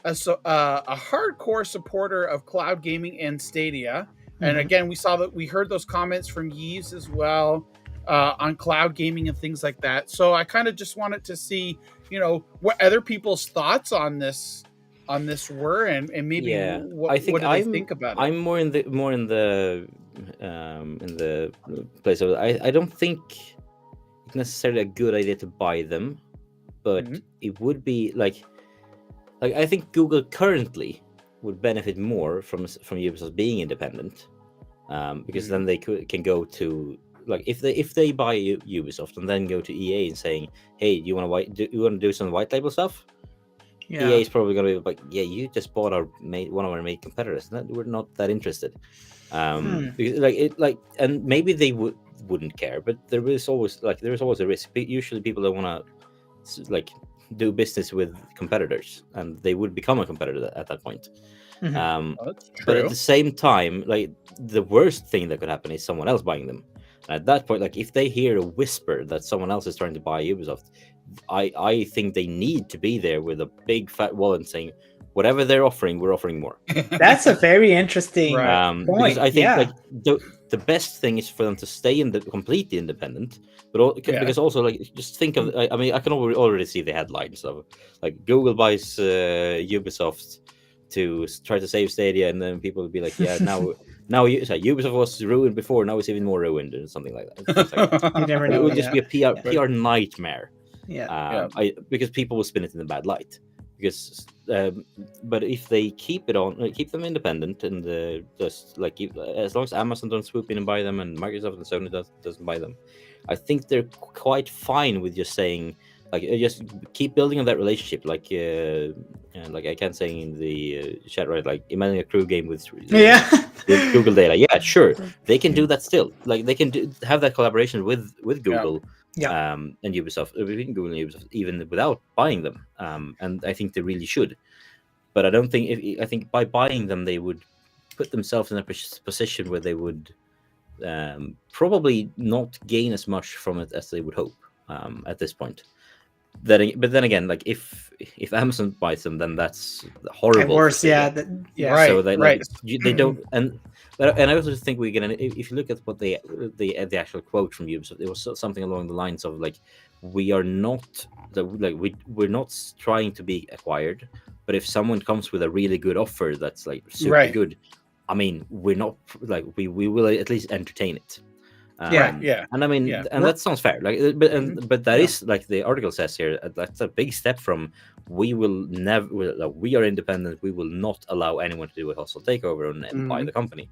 hardcore supporter of cloud gaming and Stadia. And again, we heard those comments from Yves as well on cloud gaming and things like that. So I kind of just wanted to see, what other people's thoughts on this were, and maybe what do they think about it.
I'm more in the place of I don't think it's necessarily a good idea to buy them, but it would be like I think Google currently would benefit more from Ubisoft being independent, because then they can go to, like, if they buy Ubisoft and then go to EA and saying, hey, do you want to do some white label stuff?
Yeah.
EA is probably going to be like, yeah, you just bought one of our main competitors. We're not that interested. Because, and maybe they wouldn't care, but there is always a risk. Usually people don't want to do business with competitors, and they would become a competitor at that point.
That's true.
But at the same time, the worst thing that could happen is someone else buying them. And at that point, if they hear a whisper that someone else is trying to buy Ubisoft, I think they need to be there with a big fat wallet saying, whatever they're offering, we're offering more.
That's a very interesting point.
Because I think the best thing is for them to stay completely independent, but because also just think of, I mean, I can already see the headlines of Google buys Ubisoft to try to save Stadia, and then people will be like, yeah, now Ubisoft was ruined before, now it's even more ruined, or something like that.
You never know.
It would just be a PR nightmare. Because people will spin it in a bad light. Because, but if they keep them independent, and just as long as Amazon don't swoop in and buy them, and Microsoft and Sony doesn't buy them, I think they're quite fine with just saying, just keep building on that relationship. Like I can say in the chat, right? Imagine a crew game with Google data. Yeah, sure, they can do that still. They can have that collaboration with Google. And Ubisoft, between Google and Ubisoft, even without buying them, and I think they really should. But I don't think I think by buying them, they would put themselves in a position where they would probably not gain as much from it as they would hope at this point. But then again, if if Amazon buys them, then that's horrible.
And worse,
for
yeah,
Stadia.
yeah.
Right.
So
right.
they don't, and I also think we're gonna. If you look at what the actual quote from Ubisoft, it was something along the lines of like, we are not we're not trying to be acquired, but if someone comes with a really good offer that's like super
Right.
good, I mean, we're not like we will at least entertain it.
Yeah.
Yeah.
And I mean,
Yeah.
and that sounds fair. Like, but that is like the article says here. That's a big step from we will never. We are independent. We will not allow anyone to do a hostile takeover and buy the company.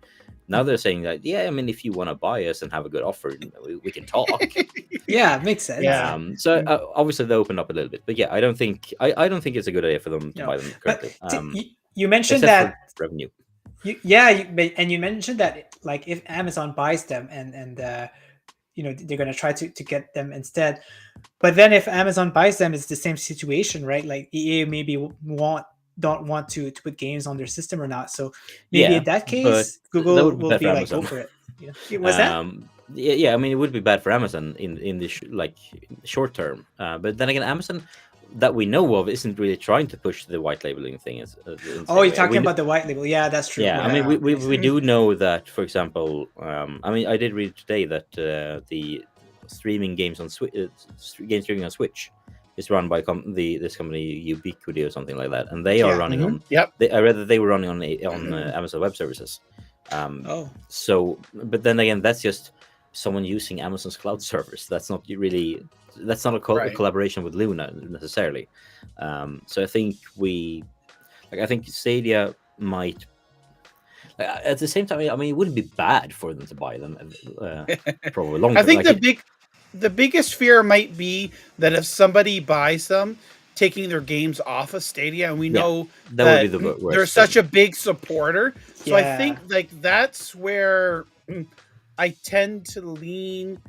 Now they're saying that, yeah, I mean, if you want to buy us and have a good offer, we can talk.
Yeah, it makes sense.
Yeah.
So obviously they open up a little bit, but yeah, I don't think it's a good idea for them to buy them currently.
But you mentioned
except
that
for revenue.
and you mentioned that like if Amazon buys them and they're going to try to get them instead, but then if Amazon buys them, it's the same situation, right? Like EA maybe don't want to put games on their system or not, so maybe in that case Google will be like, go for it. Was that?
Yeah, I mean, it would be bad for Amazon in the short term, but then again, Amazon that we know of isn't really trying to push the white labeling thing.
You're talking about the white label. Yeah, that's true.
Yeah, I mean, we do know that, for example, I mean, I did read today that the streaming games on game streaming on Switch is run by this company Ubiquity or something like that, and they are running on.
Yep.
I read that they were running on Amazon Web Services. So, but then again, that's just someone using Amazon's cloud servers. That's not a collaboration with Luna necessarily. So I think I think Stadia might. At the same time, I mean, it wouldn't be bad for them to buy them probably longer.
I think the biggest fear might be that if somebody buys them, taking their games off of Stadia, and we know that
would be the worst
they're such a big supporter. So I
Yeah.
think like that's where I tend to lean.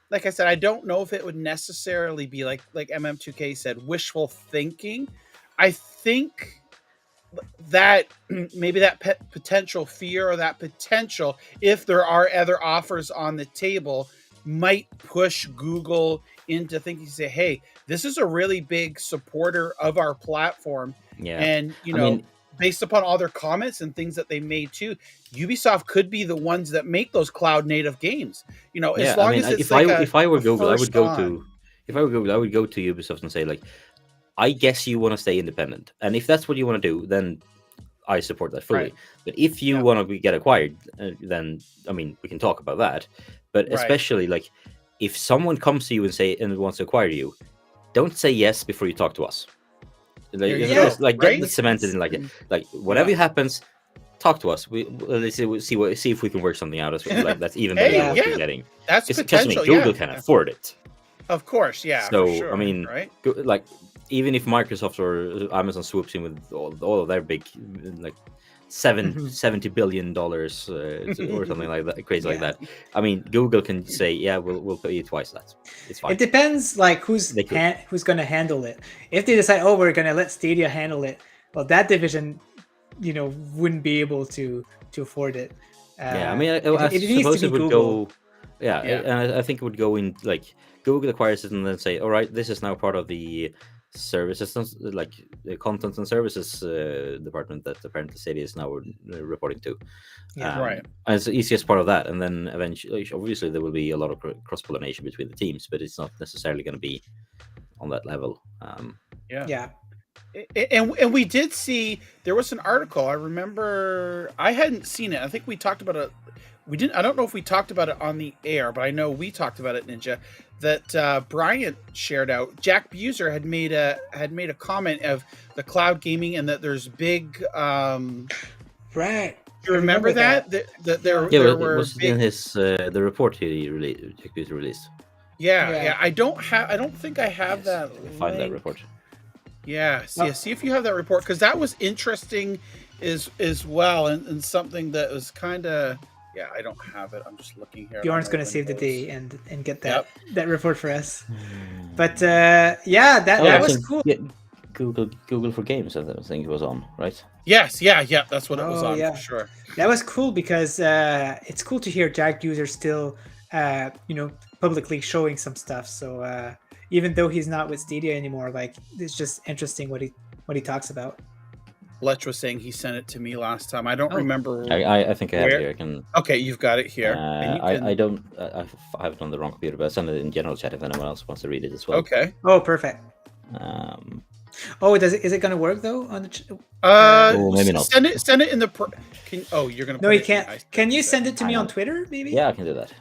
Like I said, I don't know if it would necessarily be like MM2K said, wishful thinking. I think that maybe that potential fear or that potential, if there are other offers on the table, might push Google into thinking, say, hey, this is a really big supporter of our platform.
Yeah.
And, based upon all their comments and things that they made too, Ubisoft could be the ones that make those cloud native games. As long as it's
if I were Google, I would go
on.
to Ubisoft and say, like, I guess you want to stay independent, and if that's what you want to do, then I support that fully.
Right.
But if you want to get acquired, then I mean, we can talk about that. But especially like if someone comes to you and wants to acquire you, don't say yes before you talk to us. Get cemented in like whatever happens, talk to us. Let's see if we can work something out as well. Like that's even better than what you're getting.
That's potential.
Google can afford it.
Of course, yeah.
So
for sure,
I mean,
right?
Like even if Microsoft or Amazon swoops in with all of their big like $70 billion or something like that, crazy like that. I mean, Google can say, yeah, we'll pay you twice that. It's fine.
It depends, like who's going to handle it. If they decide, we're going to let Stadia handle it, well, that division, wouldn't be able to afford it.
I mean, I suppose it would
Google.
go. Yeah, and I think it would go in like Google acquires it and then say, all right, this is now part of the services, like the content and services department that apparently Stadia is now reporting to.
Right.
And it's the easiest part of that, and then eventually, obviously, there will be a lot of cross pollination between the teams, but it's not necessarily going to be on that level.
Yeah.
And we did see there was an article. I remember I hadn't seen it. I think we talked about it. We didn't. I don't know if we talked about it on the air, but I know we talked about it, Ninja. That Bryant shared out. Jack Buser had made a comment of the cloud gaming and that there's big.
Right.
Do you remember that? That there were
was
big,
in his the report he Jack Buser released.
Yeah. I don't think I have that.
Find that
link.
report.
Yeah, see if you have that report, because that was interesting as well, and something that was kind of. Yeah, I don't have it. I'm just looking here.
Bjorn's going to save the day and get that report for us. But that was cool.
Yeah, Google for Games, I think it was on, right?
Yes, yeah, that's what it was on for sure.
That was cool because it's cool to hear Jack Buser still, publicly showing some stuff. So even though he's not with Stadia anymore. Like, it's just interesting what he talks about.
Lech was saying he sent it to me last time. I don't
Oh.
remember.
I think I have it
Where?
here. I can.
Okay, you've got it here. And you can...
I don't. I have it on the wrong computer, but I send it in general chat if anyone else wants to read it as well.
Okay.
Oh, perfect.
Oh,
is it going to work though on the?
Maybe not.
Send it in the. You're gonna.
No, he can't. Can you send it to me on Twitter, maybe?
Yeah, I can do that.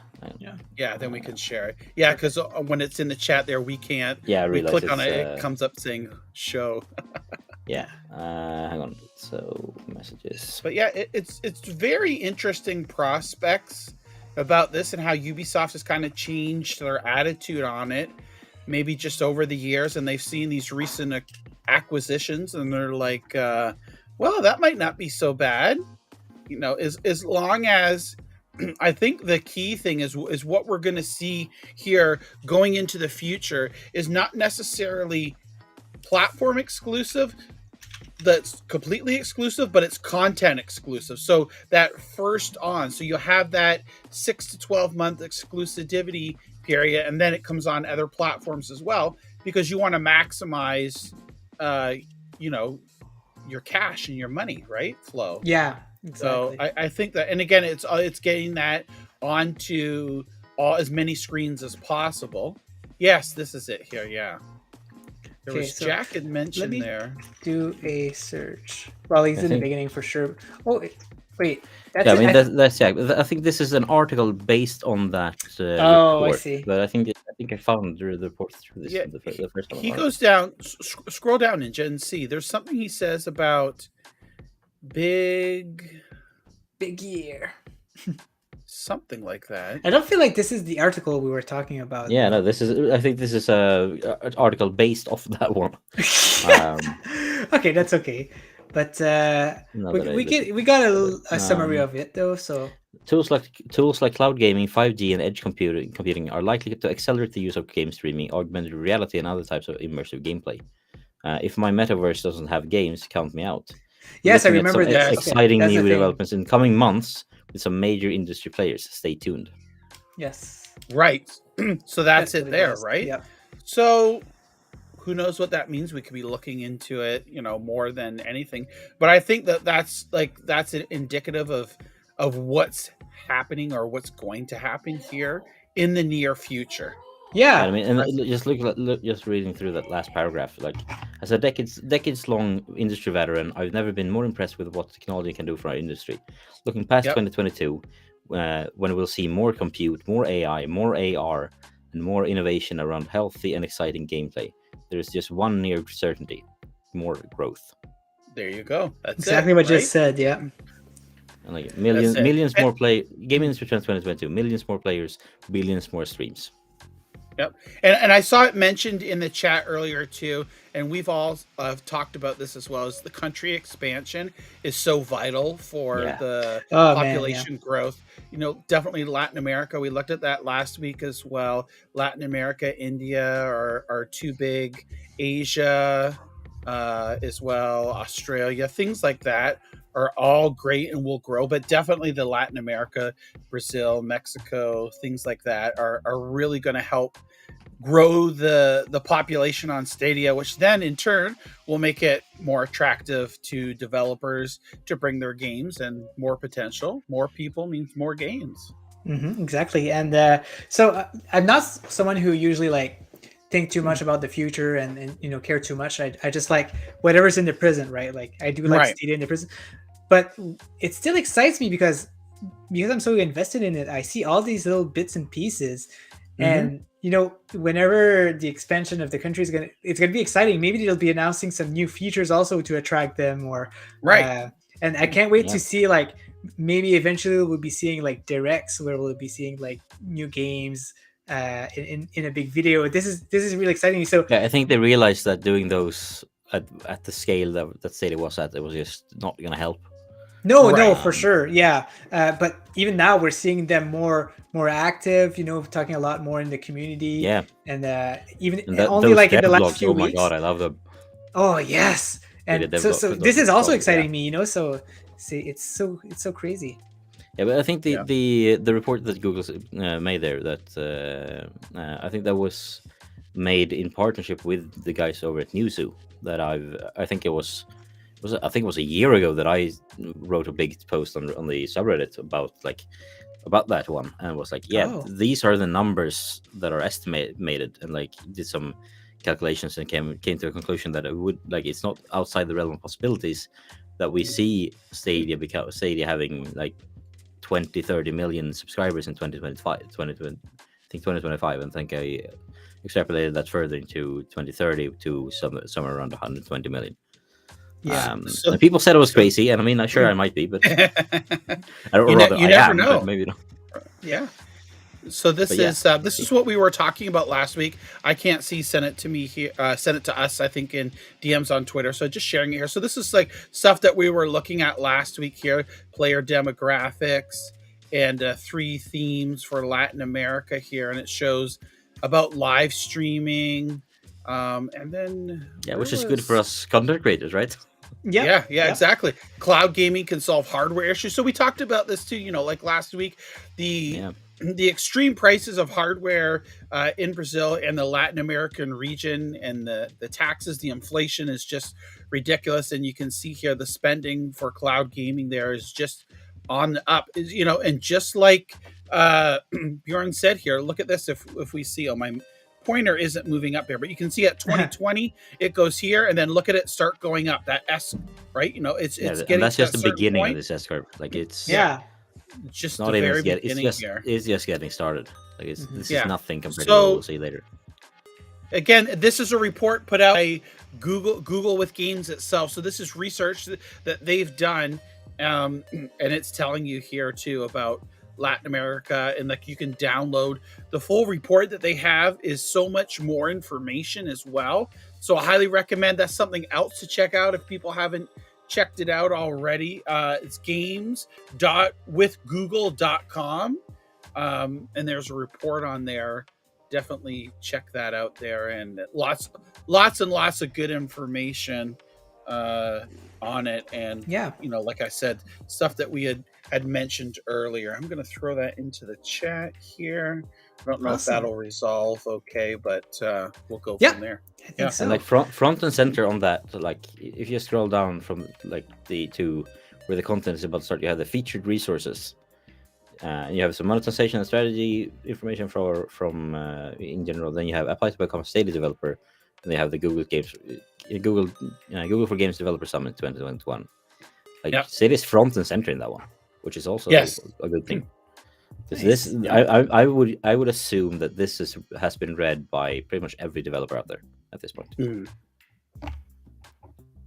Yeah, then we can share it. Yeah, because when it's in the chat there, we can't.
Yeah, I
we
realize
click on it,
it's,
it comes up saying show.
Yeah. Hang on. So messages.
But yeah, it's very interesting prospects about this and how Ubisoft has kind of changed their attitude on it, maybe just over the years, and they've seen these recent acquisitions, and they're like, well, that might not be so bad, as long as. I think the key thing is what we're going to see here going into the future is not necessarily platform exclusive, that's completely exclusive, but it's content exclusive. So that first on, so you have that 6 to 12 month exclusivity period, and then it comes on other platforms as well, because you want to maximize, your cash and your money, right? Flow.
Yeah. Exactly.
So I think that, and again, it's getting that onto as many screens as possible. Yes, this is it here. Yeah, there was Jack had mentioned there.
Do a search. Well, he's in the beginning for sure. Oh, wait.
That's that's I think this is an article based on that. Report,
I see.
But I think I found the report through this.
Yeah,
the first one.
He goes down. Scroll down, Ninja, and see. There's something he says about. Big
year.
Something like that.
I don't feel like this is the article we were talking about.
Yeah, no, this is. I think this is an article based off that one.
Okay, that's okay. But we got a summary of it though. So
tools like cloud gaming, 5G, and edge computing are likely to accelerate the use of game streaming, augmented reality, and other types of immersive gameplay. If my metaverse doesn't have games, count me out.
Yes, I remember that.
Exciting new developments in coming months with some major industry players. Stay tuned.
Yes.
Right. So that's it there, right?
Yeah.
So who knows what that means? We could be looking into it, more than anything. But I think that's indicative of what's happening or what's going to happen here in the near future.
Yeah,
I mean, and just reading through that last paragraph, like as a decades-long industry veteran, I've never been more impressed with what technology can do for our industry. Looking past 2022, when we'll see more compute, more AI, more AR, and more innovation around healthy and exciting gameplay, there is just one near certainty: more growth.
There you go. That's
exactly what you just said. Yeah.
And like millions more gaming industry trends 2022, millions more players, billions more streams.
Yep. And I saw it mentioned in the chat earlier too, and we've all talked about this as well, as the country expansion is so vital for the population growth. Definitely Latin America. We looked at that last week as well. Latin America, India are too big. Asia as well, Australia, things like that are all great and will grow, but definitely the Latin America, Brazil, Mexico, things like that are really going to help grow the population on Stadia, which then in turn will make it more attractive to developers to bring their games, and more potential. More people means more games.
Mm-hmm, exactly. And so I'm not someone who usually think too much about the future and care too much. I just like whatever's in the present, right? Like I do like Stadia in the present, but it still excites me because I'm so invested in it. I see all these little bits and pieces, and whenever the expansion of the country it's gonna be exciting. Maybe they'll be announcing some new features also to attract them, or and I can't wait to see maybe eventually we'll be seeing directs where we'll be seeing new games in a big video. This is really exciting. So
I think they realized that doing those at the scale that Stadia was at, it was just not going to help.
No, for sure, yeah. But even now we're seeing them more active. Talking a lot more in the community.
Yeah,
and even only in the last few weeks.
Oh my god, I love them.
Oh yes, and so this is also exciting me. So see, it's so crazy.
Yeah, but I think the report that Google made there, that I think that was made in partnership with the guys over at Newzoo. That I think it was a year ago that I wrote a big post on the subreddit about that one, and was like,
Oh.
these are the numbers that are estimated, and like did some calculations and came to a conclusion that it would, like, it's not outside the realm of possibilities that we see Stadia having like 20-30 million subscribers in 2025, and think I extrapolated that further into 2030 to somewhere around 120 million.
Yeah.
So-
and people said it was crazy, and I mean, sure I might be, but I
You never know.
but maybe not.
Yeah. So this
But yeah.
this is what we were talking about last week. I can't see sent it to me here. Sent it to us, I think, in DMs on Twitter. So just sharing it here. So this is like stuff that we were looking at last week here. Player demographics and 3 themes for Latin America here, and it shows about live streaming. And then
Which is good for us content creators, right?
Yeah.
Yeah, exactly. Cloud gaming can solve hardware issues. So we talked about this too, like last week, the extreme prices of hardware in Brazil and the Latin American region, and the taxes, the inflation is just ridiculous. And you can see here the spending for cloud gaming there is just on the up, and just like Bjorn said here, look at this. If we see, my pointer isn't moving up there, but you can see at 2020 it goes here, and then look at it start going up, that S, right? It's getting,
and that's
to
just
a
the
certain
beginning
point.
of this S curve. Like it's
Just
not
the
even
very
yet.
beginning here.
It's just getting started. Like this
Yeah.
is nothing compared to
So-
what we'll see later.
Again, this is a report put out by Google with Games itself. So this is research that they've done, and it's telling you here too about Latin America, and like you can download the full report that they have. Is so much more information as well. So I highly recommend, that's something else to check out if people haven't checked it out already. It's games.withgoogle.com, and there's a report on there. Definitely check that out there, and lots and lots of good information on it. And like I said, stuff that we had mentioned earlier. I'm going to throw that into the chat here. I don't know if that'll resolve okay, but we'll go from there.
I think so.
And like front and center on that, like if you scroll down from like to where the content is about to start, you have the featured resources. And you have some monetization and strategy information from in general. Then you have apply to become a Stadia developer, and they have the Google for Games Developer Summit 2021. Like Stadia is front and center in that one, which is also a good thing.
Nice.
I would assume that this has been read by pretty much every developer out there at this point.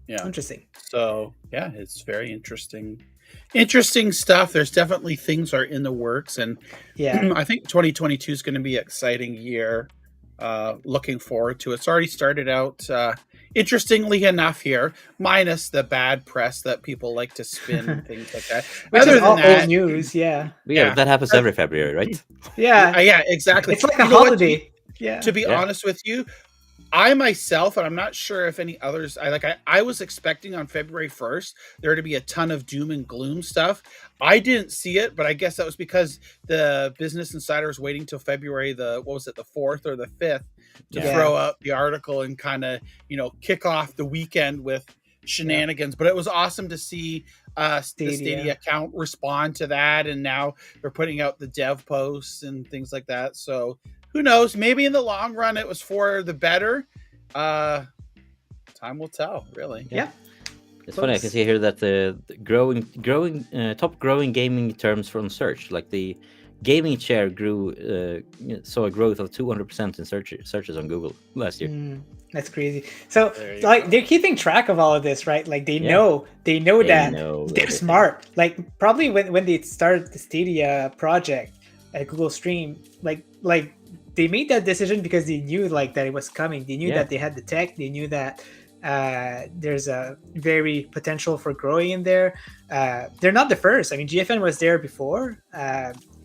Yeah,
interesting.
So it's very interesting stuff. There's definitely things are in the works, and I think 2022 is going to be an exciting year. Looking forward to it. It's already started out interestingly enough here, minus the bad press that people like to spin and things like that.
Other than that, old news,
that happens every February, right?
Yeah, exactly.
It's like a holiday.
To be honest with you, I myself, and I'm not sure if any others, I was expecting on February 1st there to be a ton of doom and gloom stuff. I didn't see it, but I guess that was because the Business Insider was waiting till February the 4th or the 5th to throw out the article and kind of, kick off the weekend with shenanigans. But it was awesome to see the Stadia account respond to that, and now they're putting out the dev posts and things like that. So who knows? Maybe in the long run, it was for the better. Time will tell, really.
Yeah.
It's funny. I can see here that the top growing gaming terms from search, like the gaming share saw a growth of 200% in searches on Google last year.
That's crazy. So they're keeping track of all of this, right? Like they know that they're smart. Like probably when they started the Stadia project at Google Stream, like they made that decision because they knew that it was coming. They knew that they had the tech. They knew that there's a very potential for growing in there. They're not the first. I mean, GFN was there before.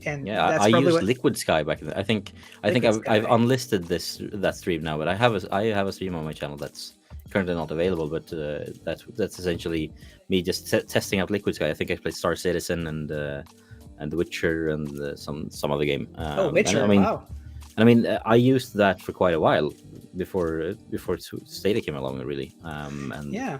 And that's
I used
what...
Liquid Sky back then. I think I've unlisted that stream now, but I have a stream on my channel that's currently not available. But that's essentially me just testing out Liquid Sky. I think I played Star Citizen and The Witcher and some other game.
Witcher! Wow.
I mean, I used that for quite a while. before Stadia came along, really. And
Yeah.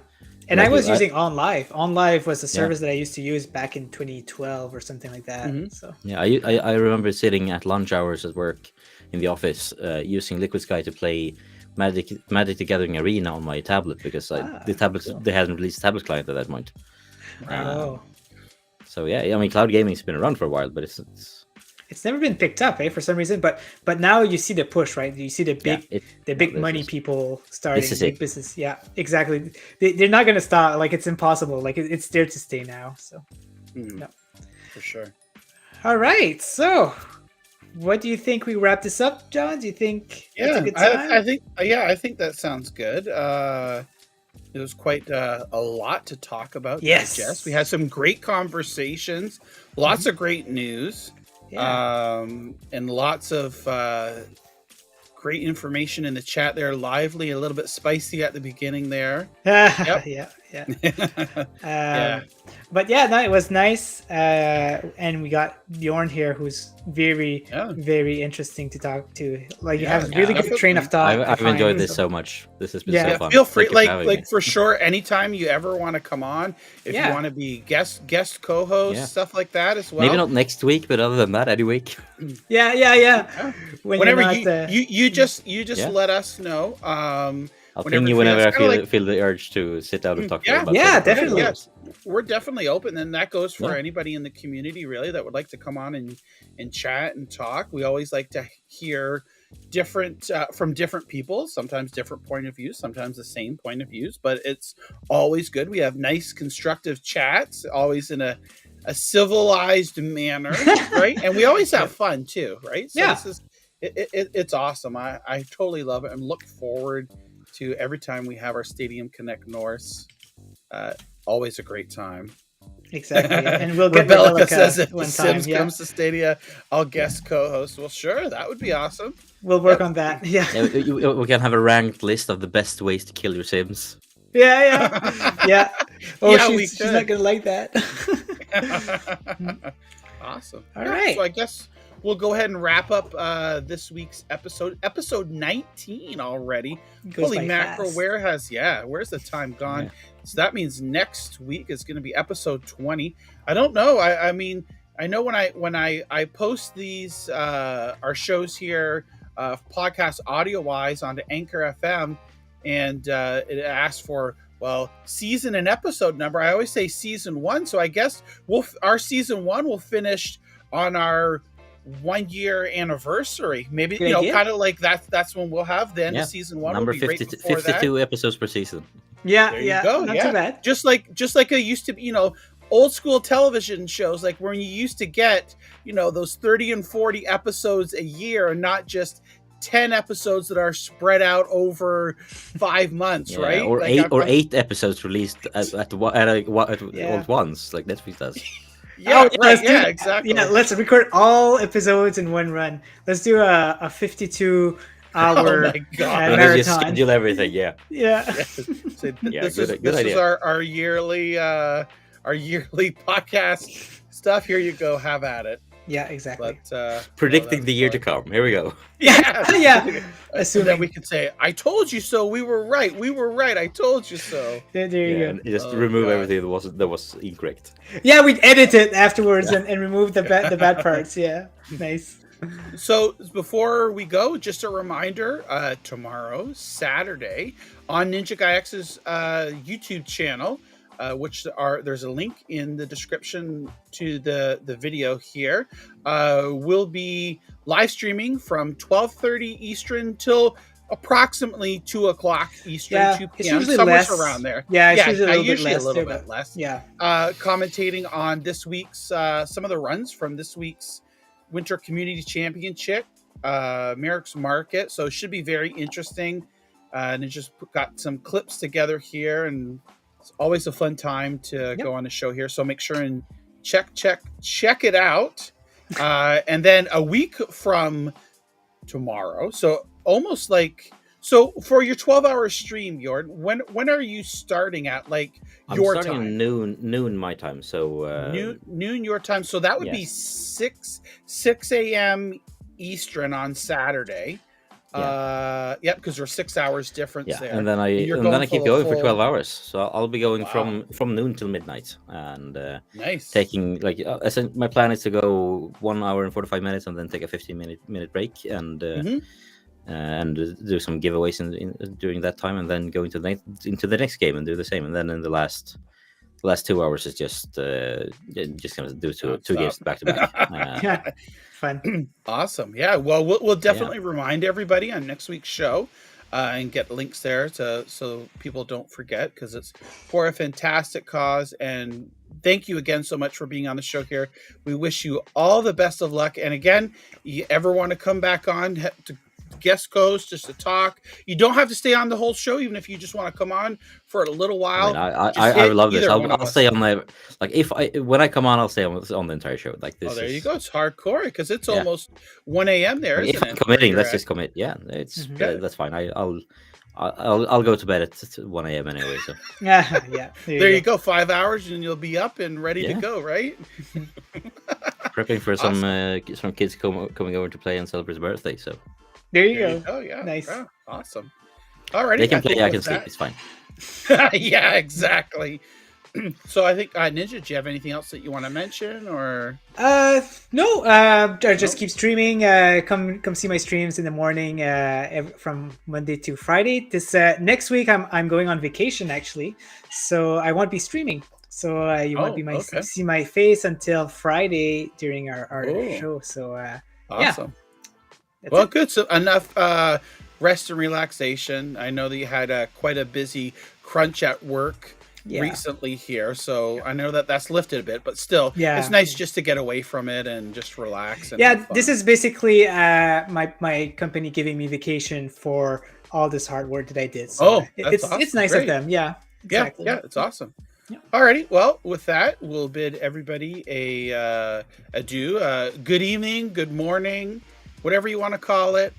And I was using OnLive. OnLive was the service that I used to use back in 2012 or something like that. So
yeah, I remember sitting at lunch hours at work in the office using Liquid Sky to play Magic the Gathering Arena on my tablet because they hadn't released a tablet client at that point. So yeah, I mean, cloud gaming's been around for a while, but it's
never been picked up, for some reason. But now you see the push, right? You see the big money people starting big business. Yeah, exactly. They're not gonna stop. Like, it's impossible. Like, it's there to stay now. So,
for sure.
All right. So, what do you think we wrap this up, John? Do you think it's a good time?
I think that sounds good. It was quite a lot to talk about.
Yes.
Jess. We had some great conversations, lots of great news, and lots of great information in the chat there. Lively, a little bit spicy at the beginning there.
Yeah. But yeah, no, it was nice. And we got Bjorn here, who's very interesting to talk to. Like, you have a really good train of thought.
I've enjoyed this so much. This has been so fun.
Feel free, like for sure, anytime you ever want to come on, if you want to be guest co-host, stuff like that as well.
Maybe not next week, but other than that, any week.
Yeah.
Whenever you just let us know.
I'll ping you whenever I feel the urge to sit down and talk about
definitely.
Yes. We're definitely open, and that goes for anybody in the community really that would like to come on and chat and talk. We always like to hear different from different people, sometimes different point of views, sometimes the same point of views, but it's always good. We have nice constructive chats, always in a civilized manner, right? And we always have fun too, right? So this is it's awesome. I totally love it and look forward to every time we have our Stadium Connect North. Always a great time.
Exactly. And we'll get
Rebellica says if
one
Sims
time.
comes to Stadia, I'll guest co-host. Well, sure, that would be awesome.
We'll work on that.
We can have a ranked list of the best ways to kill your Sims.
Yeah. Oh, she's not gonna like that.
Awesome.
All right.
So I guess we'll go ahead and wrap up this week's episode 19 already. Holy mackerel, where's the time gone? Yeah. So that means next week is going to be episode 20. I don't know. I mean, I know when I post these our shows here, podcast audio wise onto Anchor FM, and it asks for season and episode number. I always say season 1, so I guess our season 1 will finish on our 1 year anniversary. Maybe kind of like that's when we'll have then season 1
number
will be
52 episodes per season.
There you go.
Not too bad.
Just like it used to be, old school television shows, like when you used to get those 30 and 40 episodes a year, and not just 10 episodes that are spread out over 5 months, right?
Or like eight episodes released at once, like Netflix does.
Exactly.
Yeah, let's record all episodes in one run. Let's do a 52 hour marathon.
Just schedule everything. Yeah.
So this is our yearly podcast stuff. Here you go. Have at it.
Yeah, exactly.
But,
predicting the year to come. Here we go.
Yeah.
Assuming that we can say, "I told you so." We were right. I told you so.
There you go.
And just remove everything that was incorrect.
Yeah, we'd edit it afterwards and remove the bad parts. Yeah, nice.
So before we go, just a reminder: tomorrow, Saturday, on NinjaGuy X's YouTube channel. There's a link in the description to the video here. We'll be live streaming from 12:30 Eastern till approximately 2 o'clock Eastern, 2 p.m. Somewhere around there.
Yeah, it's
usually a little
bit
less.
Yeah.
Commentating on this week's some of the runs from this week's Winter Community Championship, Merrick's Market. So it should be very interesting. And it just got some clips together here, and it's always a fun time to go on the show here. So make sure and check it out. And then a week from tomorrow, so almost like for your 12-hour stream, Bjorn, when are you starting at? Like your time?
I'm starting noon my time. So
noon your time. So that would be 6 a.m. Eastern on Saturday. Yep, because there's 6 hours difference
Yeah,
there.
and then I keep going for 12 hours. So I'll be going from noon till midnight, and
nice.
taking my plan is to go 1 hour and 45 minutes, and then take a 15-minute break, and do some giveaways during that time, and then go into the next game and do the same, and then in the last 2 hours is just gonna do two games back to back.
Fun.
Awesome. Yeah. Well, we'll definitely remind everybody on next week's show, and get links there so people don't forget, because it's for a fantastic cause. And thank you again so much for being on the show here. We wish you all the best of luck. And again, you ever want to come back on to guest host just to talk, you don't have to stay on the whole show. Even if you just want to come on for a little while,
I would love this. I'll stay on the when I come on, I'll stay on the entire show. Like this.
Oh, there you go. It's hardcore because it's almost 1 a.m. there.
If I'm committing, let's just commit. Yeah, it's that's fine. I'll go to bed at 1 a.m. anyway. So
yeah.
There you go. 5 hours and you'll be up and ready to go. Right.
Prepping for some kids coming over to play and celebrate his birthday. So.
There you go.
Oh yeah,
nice.
Yeah. Awesome. Alrighty,
they can play. I can sleep. It's fine.
Yeah, exactly. So I think Ninja, do you have anything else that you want to mention, or?
No. I just keep streaming. Come see my streams in the morning. From Monday to Friday. This next week I'm going on vacation actually, so I won't be streaming. So you won't see my face until Friday during our show. So
awesome. Well, good. So enough rest and relaxation. I know that you had quite a busy crunch at work recently here, so I know that's lifted a bit, but still, it's nice just to get away from it and just relax. And
this is basically my company giving me vacation for all this hard work that I did. So it's nice of them. Yeah. Exactly.
Yeah, it's awesome. Yeah. Alrighty, well, with that, we'll bid everybody a adieu. Good evening, good morning, whatever you want to call it.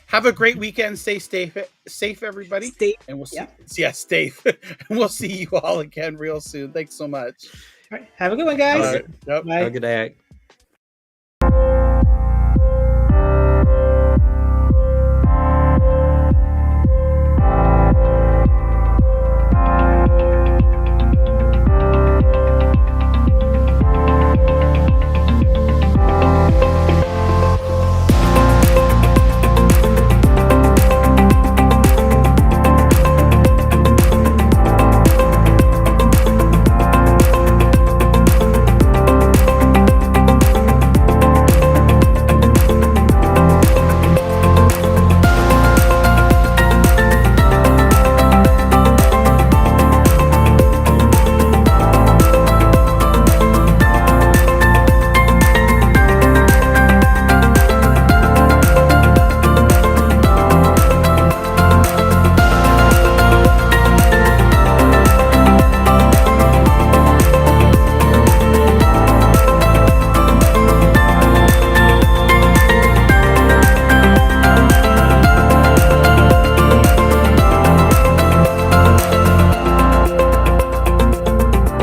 Have a great weekend. Stay safe, everybody. And we'll see. Yeah, safe. And we'll see you all again real soon. Thanks so much.
All right. Have a good one, guys.
Yep.
Bye.
Have a good day.